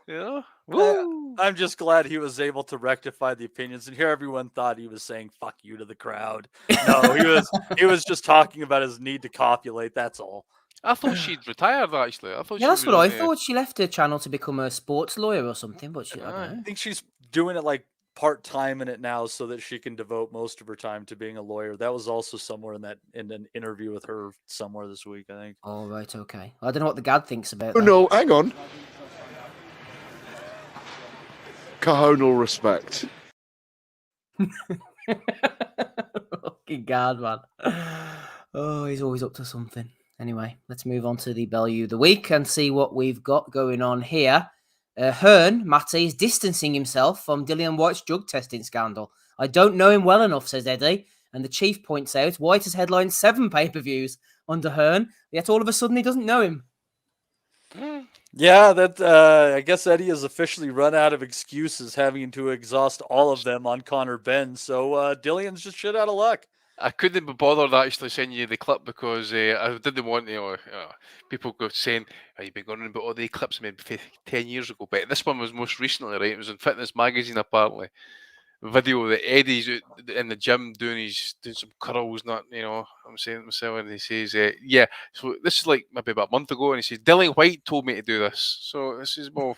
You know. I'm just glad he was able to rectify the opinions. And here everyone thought he was saying "fuck you" to the crowd. No, he was just talking about his need to copulate. That's all. I thought she'd retired. Actually, I thought. Yeah, that's what I thought. She left her channel to become a sports lawyer or something. But I don't know. I think she's doing it like part-time in it now so that she can devote most of her time to being a lawyer. That was also somewhere in an interview with her somewhere this week, I think. Oh, right, okay. I don't know what the Gad thinks about Oh, that. no, hang on. Cohonal respect. Fucking Gad, man. Oh, he's always up to something. Anyway, let's move on to the Bellew of the week and see what we've got going on here. Hearn, Matty, is distancing himself from Dillian White's drug testing scandal. I don't know him well enough, says Eddie. And the chief points out White has headlined 7 pay-per-views under Hearn, yet all of a sudden he doesn't know him. Yeah, that I guess Eddie has officially run out of excuses, having to exhaust all of them on Connor Benn. So Dillian's just shit out of luck. I couldn't be bothered actually sending you the clip because I didn't want people go saying, "Oh, you've been going on about all the clips maybe 10 years ago," but this one was most recently, right? It was in Fitness Magazine apparently. Video that Eddie's in the gym doing some curls, I'm saying to myself, and he says, yeah, so this is like maybe about a month ago, and he says, Dillian White told me to do this. So this is more,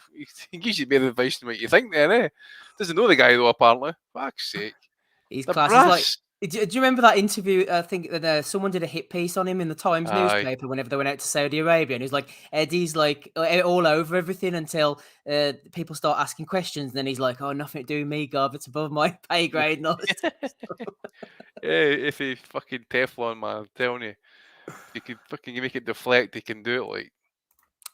he gives you better advice than what you think then, eh? Doesn't know the guy though, apparently. Fuck's sake. He's class. Do you remember that interview? I think that someone did a hit piece on him in the Times newspaper whenever they went out to Saudi Arabia, and he was like, Eddie's like all over everything until people start asking questions. And then he's like, "Oh, nothing to do with me, Gov. It's above my pay grade." And all this Yeah, if he fucking Teflon, man, I'm telling you, he can fucking make it deflect. He can do it like.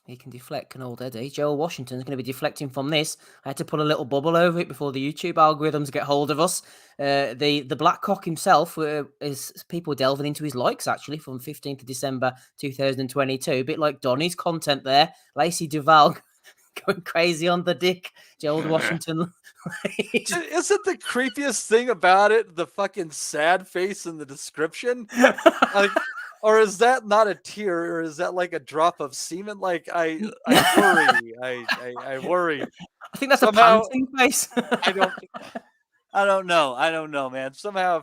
He can deflect, can old Eddie. Joel Washington's going to be deflecting from this. I had to put a little bubble over it before the YouTube algorithms get hold of us. The Black Cock himself is people delving into his likes, actually, from 15th of December 2022. A bit like Donny's content there. Lacey Duval going crazy on the dick. Joel Washington. Isn't the creepiest thing about it the fucking sad face in the description? Like... Or is that not a tear, or is that like a drop of semen? Like I worry, I worry. I think that's somehow, a panting face. I don't know, man. Somehow,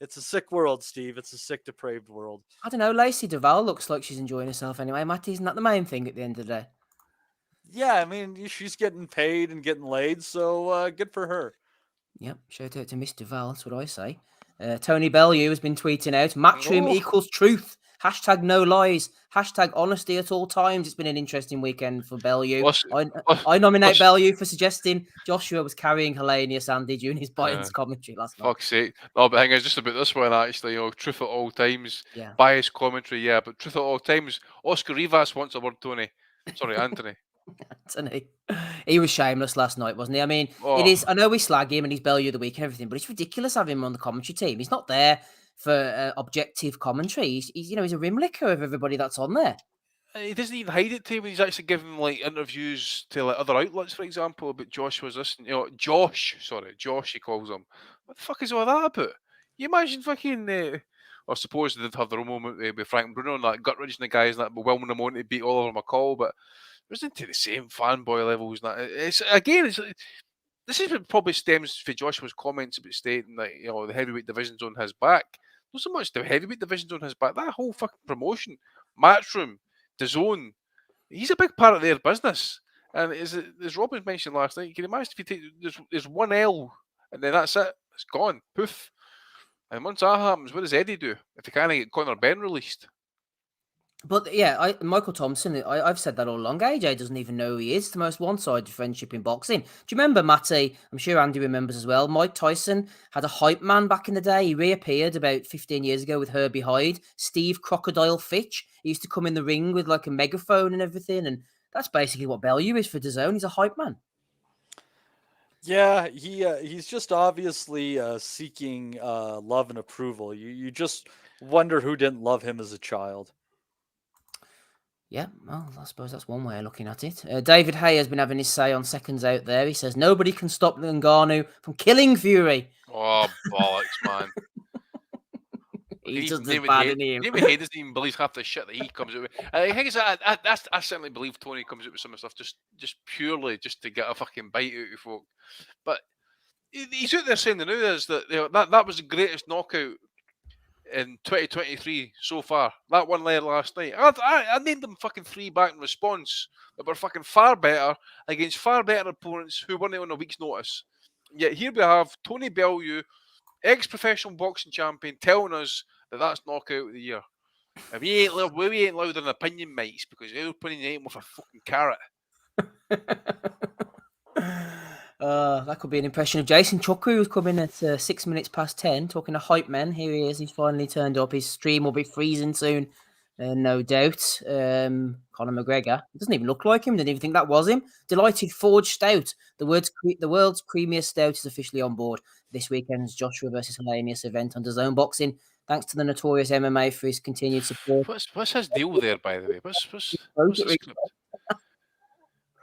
it's a sick world, Steve. It's a sick, depraved world. I don't know. Lacey Duval looks like she's enjoying herself anyway. Matty, isn't that the main thing at the end of the day? Yeah, I mean, she's getting paid and getting laid, so good for her. Yep, shout out to Miss Duval. That's what I say. Tony Bellew has been tweeting out, Matchroom equals truth. Hashtag no lies. Hashtag honesty at all times. It's been an interesting weekend for Bellew. I nominate Bellew for suggesting Joshua was carrying Helenius Andy during his Biden's commentary last night. Fuck's sake. No, but hang on, just about this one actually. Truth at all times. Yeah. Biased commentary, yeah, but truth at all times. Oscar Rivas wants a word, Tony. Sorry, Anthony. Anthony. He was shameless last night, wasn't he? I mean, it is. I know we slag him and he's Bellew of the week and everything, but it's ridiculous having him on the commentary team. He's not there for objective commentary. He's a rim licker of everybody that's on there. He doesn't even hide it to you when he's actually giving like interviews to like other outlets, for example, about Josh was listening. Josh, he calls him. What the fuck is all that about? You imagine fucking. I suppose they did have their own moment with Frank Bruno and that gut wrenching the guys and that, but Wilman and Monty beat Oliver McCall, but. It wasn't to the same fanboy levels. This is what probably stems from Joshua's comments about stating that the heavyweight division's on his back. Not so much the heavyweight division's on his back. That whole fucking promotion, Matchroom, DAZN, he's a big part of their business. And as Robin mentioned last night, you can imagine if you take there's one L and then that's it. It's gone. Poof. And once that happens, what does Eddie do if he can't get Conor Benn released? But yeah, Michael Thompson, I've said that all along. AJ doesn't even know who he is. It's the most one-sided friendship in boxing. Do you remember, Matty? I'm sure Andy remembers as well. Mike Tyson had a hype man back in the day. He reappeared about 15 years ago with Herbie Hyde. Steve Crocodile Fitch. He used to come in the ring with like a megaphone and everything. And that's basically what Bellew is for DAZN. He's a hype man. Yeah, he's just obviously seeking love and approval. You just wonder who didn't love him as a child. Yeah, well, I suppose that's one way of looking at it. David Hay has been having his say on seconds out there. He says, nobody can stop Ngannou from killing Fury. Oh, bollocks, man. He's just as David bad, Hay- isn't he? David Hay doesn't even believe half the shit that he comes out with. I think I certainly believe Tony comes out with some of the stuff just purely just to get a fucking bite out of folk. But he's out there saying the news that that was the greatest knockout in 2023 so far. That one there last night. I named them fucking 3 back in response that were fucking far better against far better opponents who weren't on a week's notice. Yet here we have Tony Bellew, ex-professional boxing champion, telling us that that's knockout of the year. And we ain't loud on opinion, mates, because they're putting it with a fucking carrot. That could be an impression of Jason Chukwu, who's coming at 6 minutes past 10, talking to hype men. Here he is. He's finally turned up. His stream will be freezing soon, no doubt. Conor McGregor. It doesn't even look like him. Didn't even think that was him. Delighted Forge Stout. The world's creamiest stout is officially on board this weekend's Joshua versus Helenius event on DAZN Boxing. Thanks to the notorious MMA for his continued support. What's his deal there, by the way? What's his script?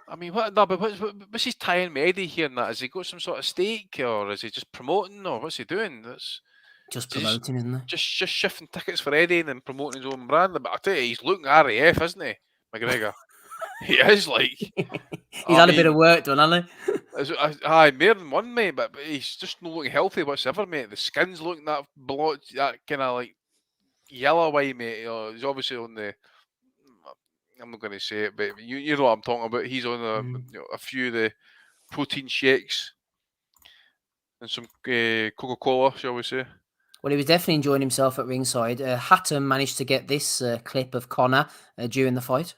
I mean, what's his tie-in with Eddie here and that? Has he got some sort of stake, or is he just promoting, or what's he doing? That's just promoting, isn't it? Just shifting tickets for Eddie and then promoting his own brand. But I tell you, he's looking RAF, isn't he, McGregor? He is like... He's had a bit of work done, hasn't he? Aye, more than one, mate, but he's just not looking healthy whatsoever, mate. The skin's looking that blotched, that kind of like yellow way, mate. You know, he's obviously on the... I'm not going to say it, but you know what I'm talking about. He's on a few of the protein shakes and some Coca-Cola, shall we say. Well, he was definitely enjoying himself at ringside. Hatton managed to get this clip of Conor during the fight.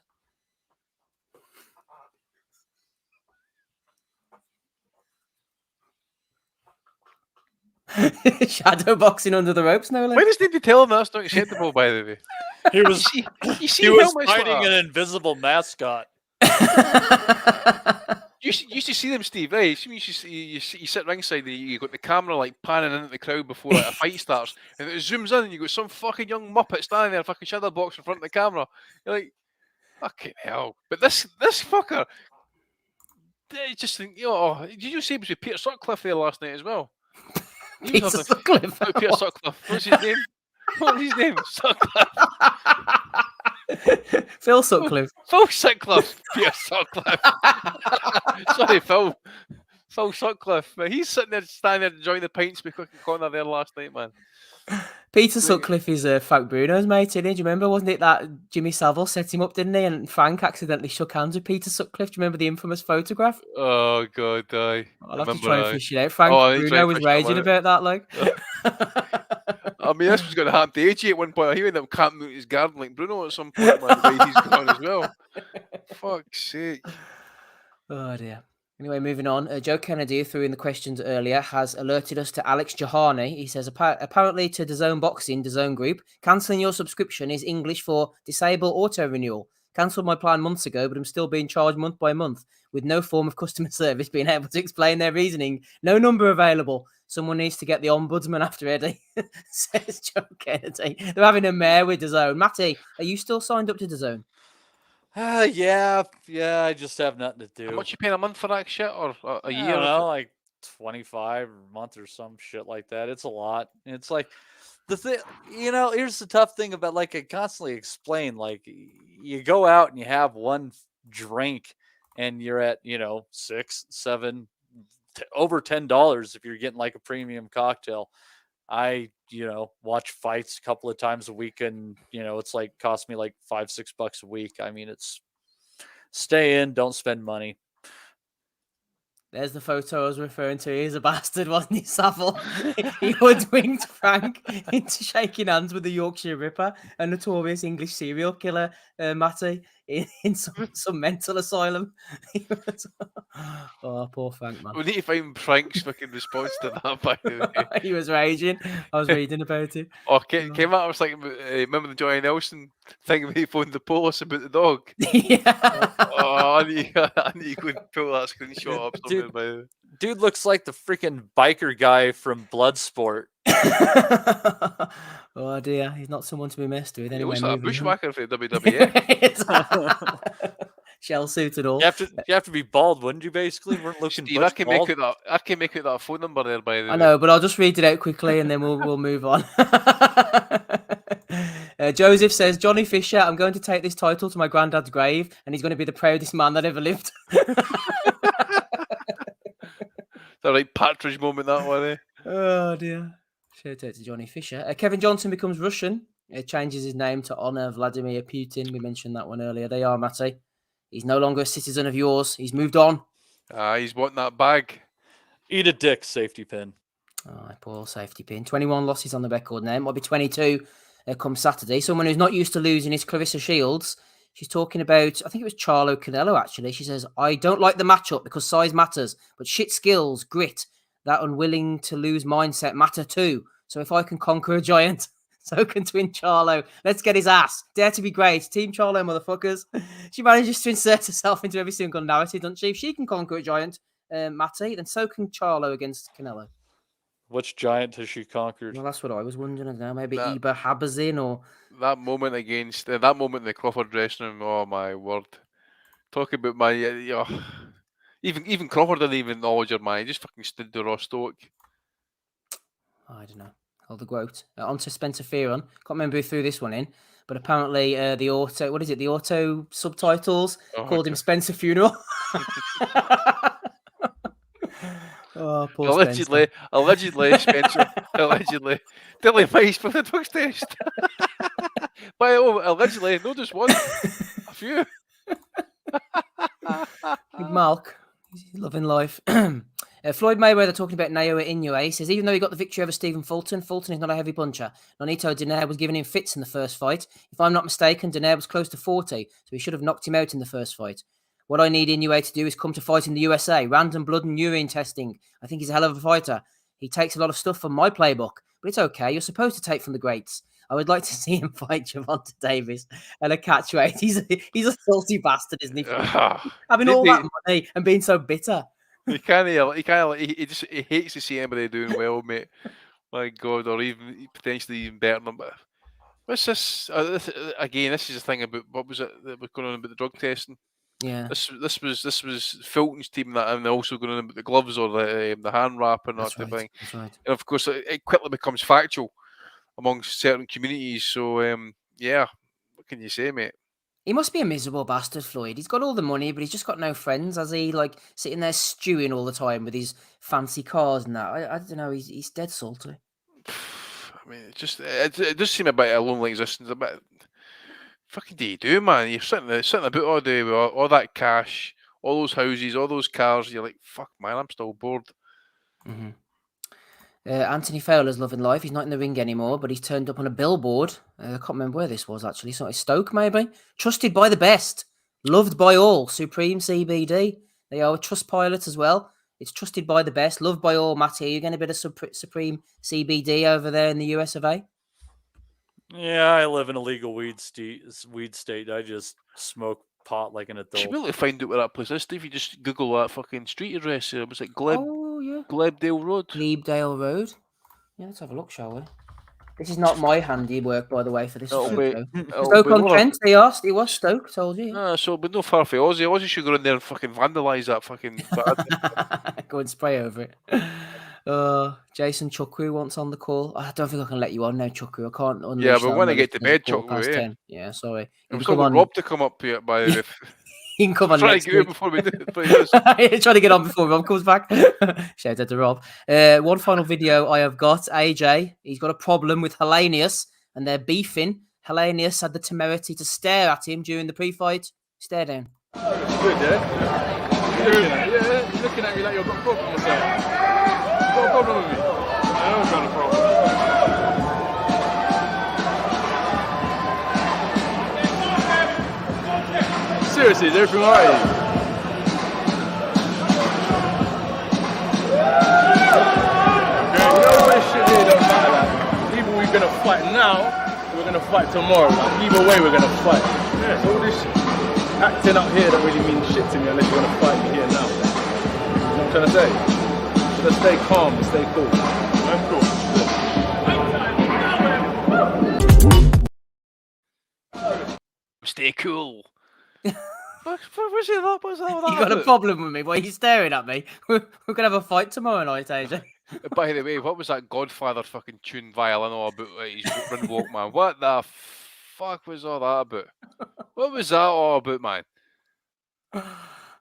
Shadow boxing under the ropes, no less. Why does he tell him that's not acceptable, by the way? He was he was fighting an invisible mascot. You used to see them, Steve, right? You sit ringside and you got the camera like panning into the crowd before like, a fight starts, and it zooms in and you got some fucking young muppet standing there, fucking shadow box in front of the camera. You're like, fucking hell. But this fucker, I just think, did you say it was with Peter Sutcliffe there last night as well? Peter Sutcliffe. Peter Sutcliffe. What's his name? What's his name? Sutcliffe. Phil Sutcliffe. Phil Sutcliffe. Peter Sutcliffe. Sorry, Phil. Phil Sutcliffe. But he's sitting there, standing there enjoying the pints with Cookie Corner there last night, man. Peter Sutcliffe is Frank Bruno's mate, isn't he? Do you remember? Wasn't it that Jimmy Savile set him up, didn't he? And Frank accidentally shook hands with Peter Sutcliffe. Do you remember the infamous photograph? Oh, God, aye. I'll have to try and fish it out. Frank Bruno was raging about that, like. I mean, this was going to happen to AJ at one point. He ended up camping out his garden like Bruno at some point, man. The way he's gone as well. Fuck's sake. Oh, dear. Anyway, moving on. Joe Kennedy, threw in the questions earlier, has alerted us to Alex Jahani. He says, apparently to DAZN Boxing, DAZN Group, cancelling your subscription is English for disable auto-renewal. Cancelled my plan months ago, but I'm still being charged month by month with no form of customer service being able to explain their reasoning. No number available. Someone needs to get the ombudsman after Eddie, says Joe Kennedy. They're having a mare with DAZN. Matty, are you still signed up to DAZN? Yeah, I just have nothing to do. How much you paying a month for that shit, or a year? I don't know, like 25 a month or some shit like that. It's a lot. It's like the thing, here's the tough thing about, like, I constantly explain, like, you go out and you have one drink and you're at, $6, $7, over $10 if you're getting like a premium cocktail. I, watch fights a couple of times a week, and, it's like cost me like $5-6 a week. I mean, it's stay in, don't spend money. There's the photo I was referring to. He's a bastard, wasn't he, Savile? He hoodwinked Frank into shaking hands with the Yorkshire Ripper, a notorious English serial killer, Matty, in some mental asylum. Oh, poor Frank, man. We need to find Frank's fucking response to that, by the way. He was raging. I was reading about it. Oh, came out, I was like, remember the Johnny Nelson thing when he phoned the police about the dog? Yeah. I need to go and pull that screenshot up somewhere, by the way. Dude looks like the freaking biker guy from Bloodsport. Oh dear, he's not someone to be messed with. Anyway, he looks like a bushwhacker for the WWE. shell suit and all. You have to be bald, wouldn't you? Basically, we're looking. Steve, I can make it that phone number there. By the way, I know, but I'll just read it out quickly and then we'll move on. Joseph says, Johnny Fisher, I'm going to take this title to my granddad's grave, and he's going to be the proudest man that ever lived. The right Partridge moment, that one, eh? Oh dear. Shout out to Johnny Fisher. Kevin Johnson becomes Russian. Changes his name to honor Vladimir Putin. We mentioned that one earlier. They are, Matty. He's no longer a citizen of yours. He's moved on. He's wanting that bag. Eat a dick, safety pin. Oh, poor safety pin. 21 losses on the record now. It might be 22 come Saturday. Someone who's not used to losing is Clarissa Shields. She's talking about, I think it was Charlo Canelo, actually. She says, I don't like the matchup because size matters, but shit skills, grit, that unwilling to lose mindset matter too. So if I can conquer a giant, so can Twin Charlo. Let's get his ass. Dare to be great. Team Charlo, motherfuckers. She manages to insert herself into every single narrative, doesn't she? If she can conquer a giant, Matty, then so can Charlo against Canelo. Which giant has she conquered? Well, that's what I was wondering. I don't know, maybe Iba Habazin or... That moment in the Crawford dressing room, oh my word. Talk about my... even Crawford didn't even acknowledge her, man. He just fucking stood there all stoic. I don't know. All the quote. On to Spencer Fearon. Can't remember who threw this one in, but apparently the auto subtitles called him Spencer Funeral. Oh, poor allegedly, Spencer. Allegedly. Dilly Mice for the drugs test. Allegedly, no, just one. A few. Big Malk. He's loving life. Floyd Mayweather talking about Naoya Inoue. Says, even though he got the victory over Stephen Fulton is not a heavy puncher. Nonito Donaire was giving him fits in the first fight. If I'm not mistaken, Donaire was close to 40, so he should have knocked him out in the first fight. What I need Inoue to do is come to fight in the USA. Random blood and urine testing. I think he's a hell of a fighter. He takes a lot of stuff from my playbook, but it's okay. You're supposed to take from the greats. I would like to see him fight Gervonta Davis at a catch weight. He's a salty bastard, isn't he? Having all that money and being so bitter. He hates to see anybody doing well, mate. My God, or even potentially even better than. But what's this? Again, this is the thing about what was it that was going on about the drug testing. Yeah, this was Fulton's team and also going on about the gloves or the hand wrap and that type of thing. That's right. And of course, it quickly becomes factual amongst certain communities. So yeah, what can you say, mate? He must be a miserable bastard, Floyd. He's got all the money, but he's just got no friends. Has he, like, sitting there stewing all the time with his fancy cars and that? I don't know. He's dead salty. I mean, it does seem a bit of a lonely existence. A bit. Fucking do you do, man? You're sitting about all day with all that cash, all those houses, all those cars. You're like, fuck, man, I'm still bored. Mm-hmm. Anthony Fowler's loving life. He's not in the ring anymore, but he's turned up on a billboard. I can't remember where this was, actually. It's not Stoke, maybe. Trusted by the best. Loved by all. Supreme CBD. They are a trust pilot as well. It's trusted by the best. Loved by all. Matty, are you getting a bit of Supreme CBD over there in the US of A? Yeah, I live in a legal weed state. I just smoke pot like an adult. You should be able to find out where that place is, Steve. You just Google that fucking street address. Was it Glebdale Road? Glebdale Road. Yeah, let's have a look, shall we? This is not my handiwork, by the way, for this photo. Stoke-on-Trent, he asked. It was Stoke, told you. So, but no far for Aussie. Aussie should go in there and fucking vandalise that fucking... Go and spray over it. Jason Chukwu wants on the call. I don't think I can let you on now, Chukwu. I can't. Yeah, but when I get to bed, Chukwu, yeah, sorry. It was on Rob to come up here by the... He can come on next week. Before we do. Trying to get on before Rob comes back. Shout out to Rob. One final video I have got. AJ, he's got a problem with Helenius and they're beefing. Helenius had the temerity to stare at him during the pre-fight. Stare down. Good, yeah? You're looking at me like you've got a problem or something. You've got a problem with me? I don't got a problem. Seriously, is everything alright? Okay, you know this shit here don't matter. Like, either we're gonna fight now, or we're gonna fight tomorrow. Like, either way, we're gonna fight. Yeah, so all this acting up here don't really mean shit to me unless you're gonna fight me here now. You know what I'm trying to say? So let's stay calm and stay cool. I'm cool. Stay cool. What's that? What's that? You got a problem with me? Why are you staring at me? We're going to have a fight tomorrow night, AJ. By the way, what was that Godfather fucking tune violin all about? His run walk, man. What the fuck was all that about? What was that all about, man?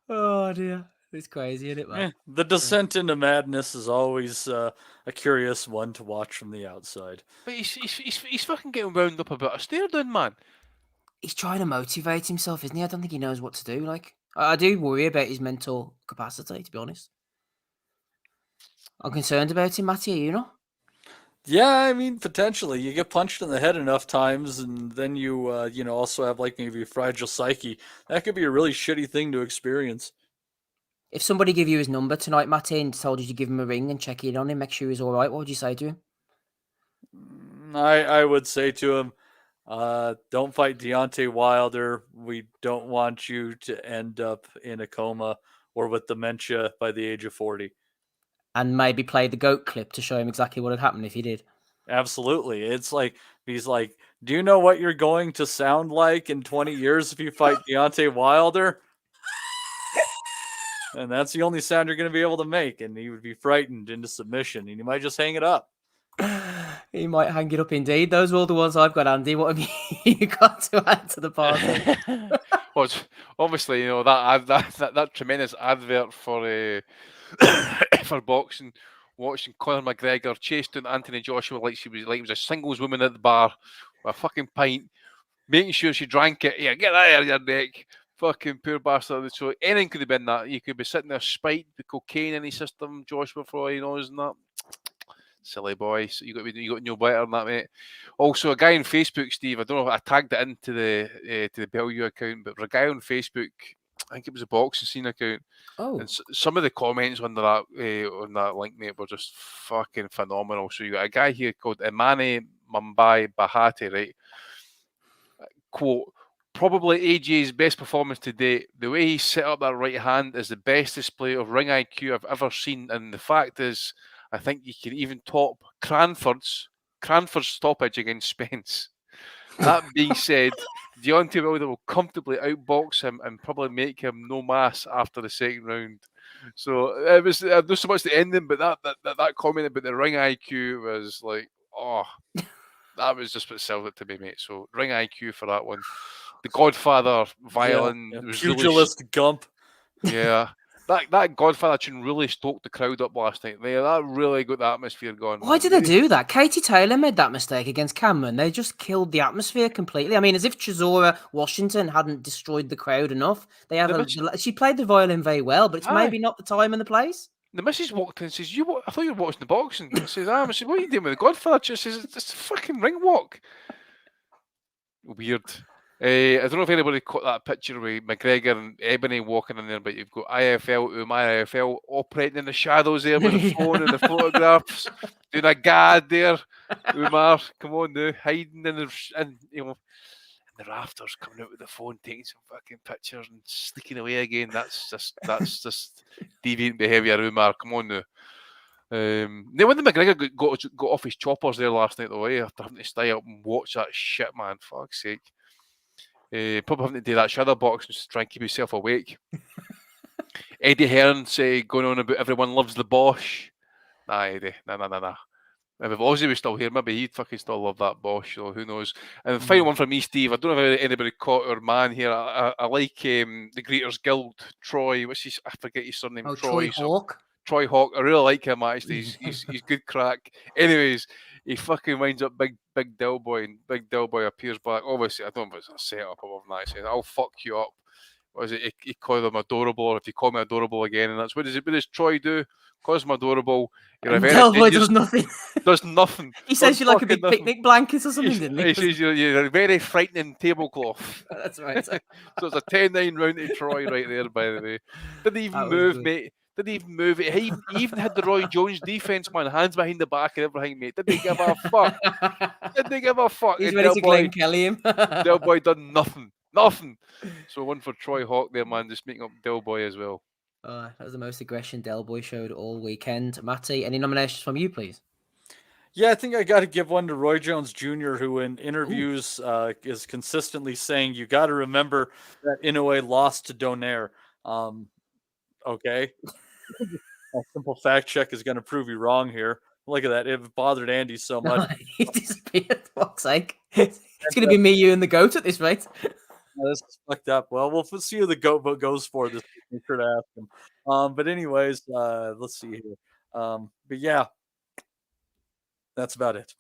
Oh dear, it's crazy, isn't it, man? The descent into madness is always a curious one to watch from the outside. But he's fucking getting wound up about a stare down, man. He's trying to motivate himself, isn't he? I don't think he knows what to do. Like, I do worry about his mental capacity, to be honest. I'm concerned about him, Matty, you know? Yeah, I mean, potentially. You get punched in the head enough times, and then you, also have like maybe a fragile psyche. That could be a really shitty thing to experience. If somebody gave you his number tonight, Matty, and told you to give him a ring and check in on him, make sure he's all right, what would you say to him? I would say to him, don't fight Deontay Wilder. We don't want you to end up in a coma or with dementia by the age of 40. And maybe play the GOAT clip to show him exactly what had happened if he did. Absolutely. It's like, he's like, do you know what you're going to sound like in 20 years if you fight Deontay Wilder? And that's the only sound you're going to be able to make. And he would be frightened into submission, and he might just hang it up. He might hang it up indeed. Those are all the ones I've got, Andy. What have you got to add to the party? Well, obviously, that tremendous advert for for boxing, watching Conor McGregor chase down Anthony Joshua like he was a singles woman at the bar with a fucking pint, making sure she drank it. Yeah, get that out of your neck. Fucking poor bastard. So anything could have been that. You could be sitting there spiked with cocaine in his system, Joshua, for all he knows, and that. Silly boy. So you got to know better than that, mate. Also, a guy on Facebook, Steve, I don't know if I tagged it into the Bellew account, but a guy on Facebook, I think it was a boxing scene account. Oh. And some of the comments on that link, mate, were just fucking phenomenal. So you got a guy here called Imani Mumbai Bahati, right? Quote, probably AJ's best performance to date. The way he set up that right hand is the best display of ring IQ I've ever seen. And the fact is, I think you can even top Cranford's stoppage against Spence. That being said, Deontay Wilder will comfortably outbox him and probably make him no mass after the second round. So it was not so much the ending, but that comment about the ring IQ was like, oh, that was just what sold it to me, mate. So ring IQ for that one. The Godfather violin, was pugilist really, Gump. Yeah. That Godfather tune really stoked the crowd up last night. That really got the atmosphere going. Why did they do that? Katie Taylor made that mistake against Cameron. They just killed the atmosphere completely. I mean, as if Chisora Washington hadn't destroyed the crowd enough. She played the violin very well, but it's maybe not the time and the place. The missus walked in and says, I thought you were watching the boxing. I says, I said, what are you doing with the Godfather? She says, it's a fucking ring walk. Weird. I don't know if anybody caught that picture with McGregor and Ebony walking in there, but you've got Umar IFL operating in the shadows there with the phone and the photographs, doing a gad there. Umar, come on now, hiding in the rafters, coming out with the phone, taking some fucking pictures and sneaking away again. That's just deviant behaviour, Umar. Come on now. Now when the McGregor got off his choppers there last night, though, after having to stay up and watch that shit, man, fuck's sake. Probably having to do that shadow box just to try and keep himself awake. Eddie Hearn going on about everyone loves the Bosch. Nah, Eddie, nah. If Ozzy was still here, maybe he'd fucking still love that Bosch, so who knows. And the final one for me, Steve, I don't know if anybody caught our man here. I like the Greeters Guild, Troy, I forget his surname. Oh, Troy Hawk. Troy Hawk, I really like him actually. He's good crack. Anyways, he fucking winds up big Del Boy, and Big Del Boy appears back. Obviously, I don't know if it's a setup or what. He says, "I'll fuck you up." What is it? He called them adorable, or if you call me adorable again, and that's what does Troy do? Calls him adorable. Del Boy does nothing. Does nothing. He says you like a big picnic blankets or something, didn't he? He says you're a very frightening tablecloth. That's right. So it's a 10-9 round to Troy right there, by the way. Didn't even move, mate. Didn't even move it. He even had the Roy Jones defense, man, hands behind the back and everything, mate. Didn't give a fuck. Didn't give a fuck. He's ready to Glenn Kelly him. Del Boy done nothing. So one for Troy Hawk there, man, just making up Del Boy as well. That was the most aggression Del Boy showed all weekend. Matty, any nominations from you, please? Yeah, I think I got to give one to Roy Jones Jr., who in interviews is consistently saying, you got to remember that Inoue lost to Donaire. Okay. A simple fact check is going to prove you wrong here. Look at that. It bothered Andy so much. He disappeared, for fuck's sake. It's going to be me, you, and the goat at this rate. This is fucked up. Well, we'll see who the goat goes for this week. Be sure to ask him. But anyways, let's see here. But yeah, that's about it.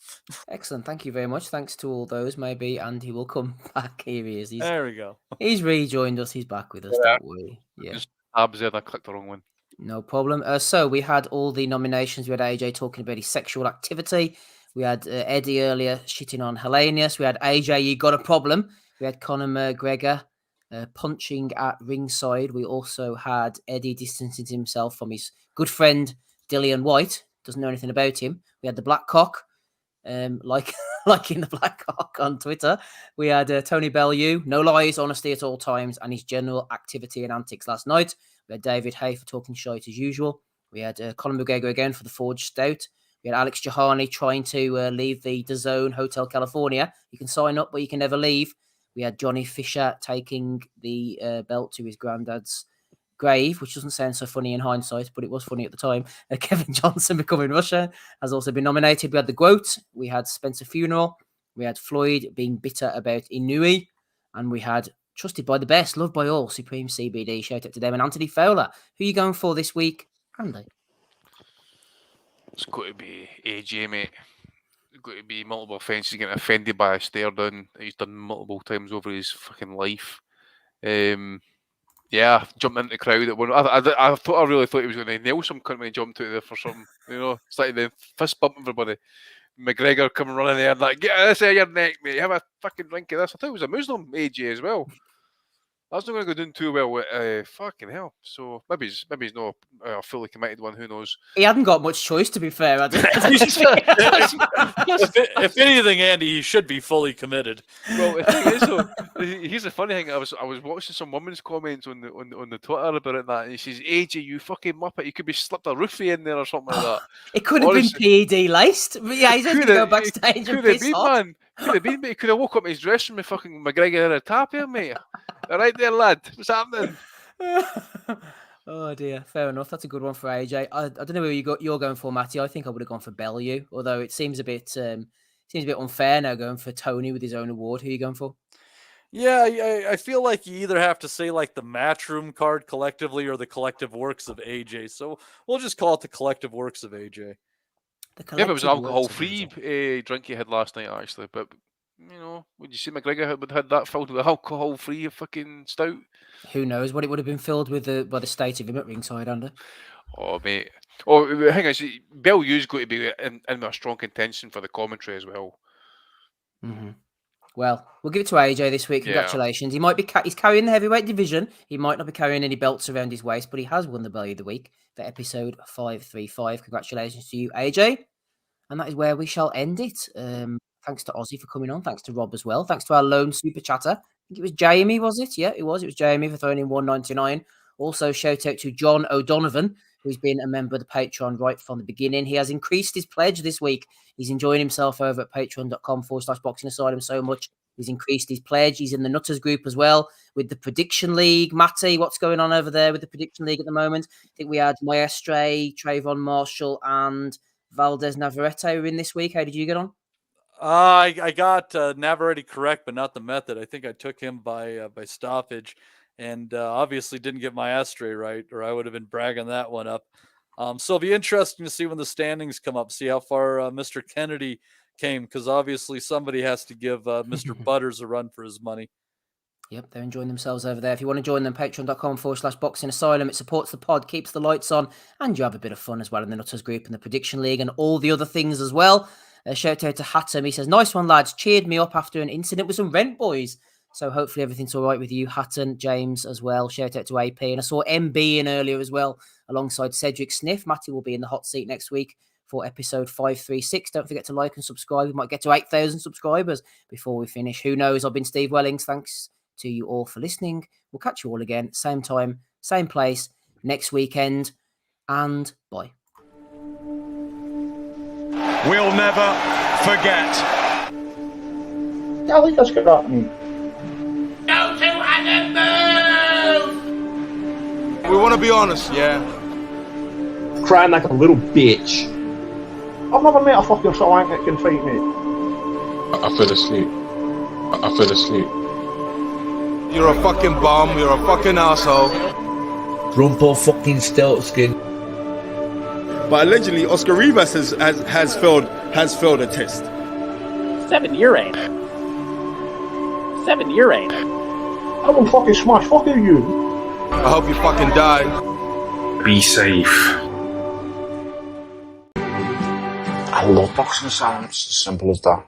Excellent. Thank you very much. Thanks to all those. Maybe Andy will come back. Here he is. There we go. He's rejoined us. He's back with us. Yeah. Don't worry. Yeah. Just tabs there. I clicked the wrong one. No problem. So we had all the nominations. We had AJ talking about his sexual activity. We had Eddie earlier shitting on Helenius. We had AJ, you got a problem. We had Conor McGregor punching at ringside. We also had Eddie distancing himself from his good friend Dillian White. Doesn't know anything about him. We had the Black Cock, like in the Black Cock on Twitter. We had Tony Bellew, no lies, honesty at all times, and his general activity and antics last night. We had David Hay for talking shite as usual. We had Conor McGregor again for the Forged Stout. We had Alex Jahani trying to leave the DAZN Hotel California. You can sign up, but you can never leave. We had Johnny Fisher taking the belt to his granddad's grave, which doesn't sound so funny in hindsight, but it was funny at the time. Kevin Johnson becoming Russia has also been nominated. We had the Goat. We had Spencer Funeral. We had Floyd being bitter about Inui. And we had Trusted by the Best, Loved by All, Supreme CBD. Shout out to them. And Anthony Fowler. Who are you going for this week, Andy? It's got to be AJ, mate. It's got to be multiple offences, getting offended by a stare down. He's done multiple times over his fucking life. Yeah, jumped into the crowd at one. I really thought he was going to nail some cunt when he jumped out there for something. You know, it's like the fist bump everybody. McGregor coming running there and like, get this out of your neck, mate. Have a fucking drink of this. I thought it was a Muslim, AJ, as well. That's not going to go down too well with fucking hell. So maybe he's not a fully committed one. Who knows? He hadn't got much choice, to be fair. If anything, Andy, he should be fully committed. Well, the thing is, though, here's the funny thing. I was watching some women's comments on the Twitter about it, and that, and he says, "AJ, you fucking muppet, you could be slipped a roofie in there or something like that." It could have been PED laced. But yeah, he's going to go backstage and piss off. Man. Could have been, mate. He could have woke up in his dressing room with fucking McGregor in a tap here, mate. All right there, lad. What's happening? Oh dear, fair enough. That's a good one for AJ. I don't know where you're going for, Matty. I think I would have gone for Bellew, although it seems a bit unfair now going for Tony with his own award. Who are you going for? Yeah, I feel like you either have to say like the Matchroom card collectively or the collective works of AJ. So we'll just call it the collective works of AJ. Yeah, but it was an alcohol-free drink he had last night, actually. But, you know, would you see McGregor had that filled with alcohol-free fucking stout? Who knows what it would have been filled with by the state of him at ringside under? Oh, mate. Oh, hang on. Bellew's got to be in a strong contention for the commentary as well. Mm-hmm. Well, we'll give it to AJ this week. Congratulations. Yeah. He might be he's carrying the heavyweight division. He might not be carrying any belts around his waist, but he has won the Belly of the Week for episode 535. Congratulations to you, AJ. And that is where we shall end it. Thanks to Ozzy for coming on. Thanks to Rob as well. Thanks to our lone super chatter. I think it was Jamie, was it? Yeah, it was. It was Jamie for throwing in $1.99. Also, shout out to John O'Donovan, who's been a member of the Patreon right from the beginning. He has increased his pledge this week. He's enjoying himself over at patreon.com/Boxing Asylum so much. He's increased his pledge. He's in the Nutters group as well with the Prediction League. Matty, what's going on over there with the Prediction League at the moment? I think we had Maestre, Trayvon Marshall, and Valdez Navarrete were in this week. How did you get on? I got Navarrete correct, but not the method. I think I took him by stoppage. And obviously didn't get Maestre right, or I would have been bragging that one up. So it'll be interesting to see when the standings come up, see how far Mr. Kennedy came, because obviously somebody has to give Mr. Butters a run for his money. Yep, they're enjoying themselves over there. If you want to join them, patreon.com/Boxing Asylum. It supports the pod, keeps the lights on, and you have a bit of fun as well in the Nutters group and the Prediction League and all the other things as well. Shout out to Hattem. He says, "Nice one, lads. Cheered me up after an incident with some rent boys." So hopefully everything's all right with you, Hatton, James as well. Shout out to AP. And I saw MB in earlier as well, alongside Cedric Sniff. Matty will be in the hot seat next week for episode 536. Don't forget to like and subscribe. We might get to 8,000 subscribers before we finish. Who knows? I've been Steve Wellings. Thanks to you all for listening. We'll catch you all again, same time, same place, next weekend. And bye. we'll never forget. Yeah, I think that's good happening. Go to animals! We want to be honest, yeah? Crying like a little bitch. I've never met a fucking swank that can fight me. I fell asleep. I fell asleep. You're a fucking bum, you're a fucking asshole. Rumple fucking Stiltskin. But allegedly, Oscar Rivas has failed a test. 7 year ain't it? 7 year ain't it? I will fucking smash fucking you. I hope you fucking die. Be safe. I love boxing sounds, simple as that.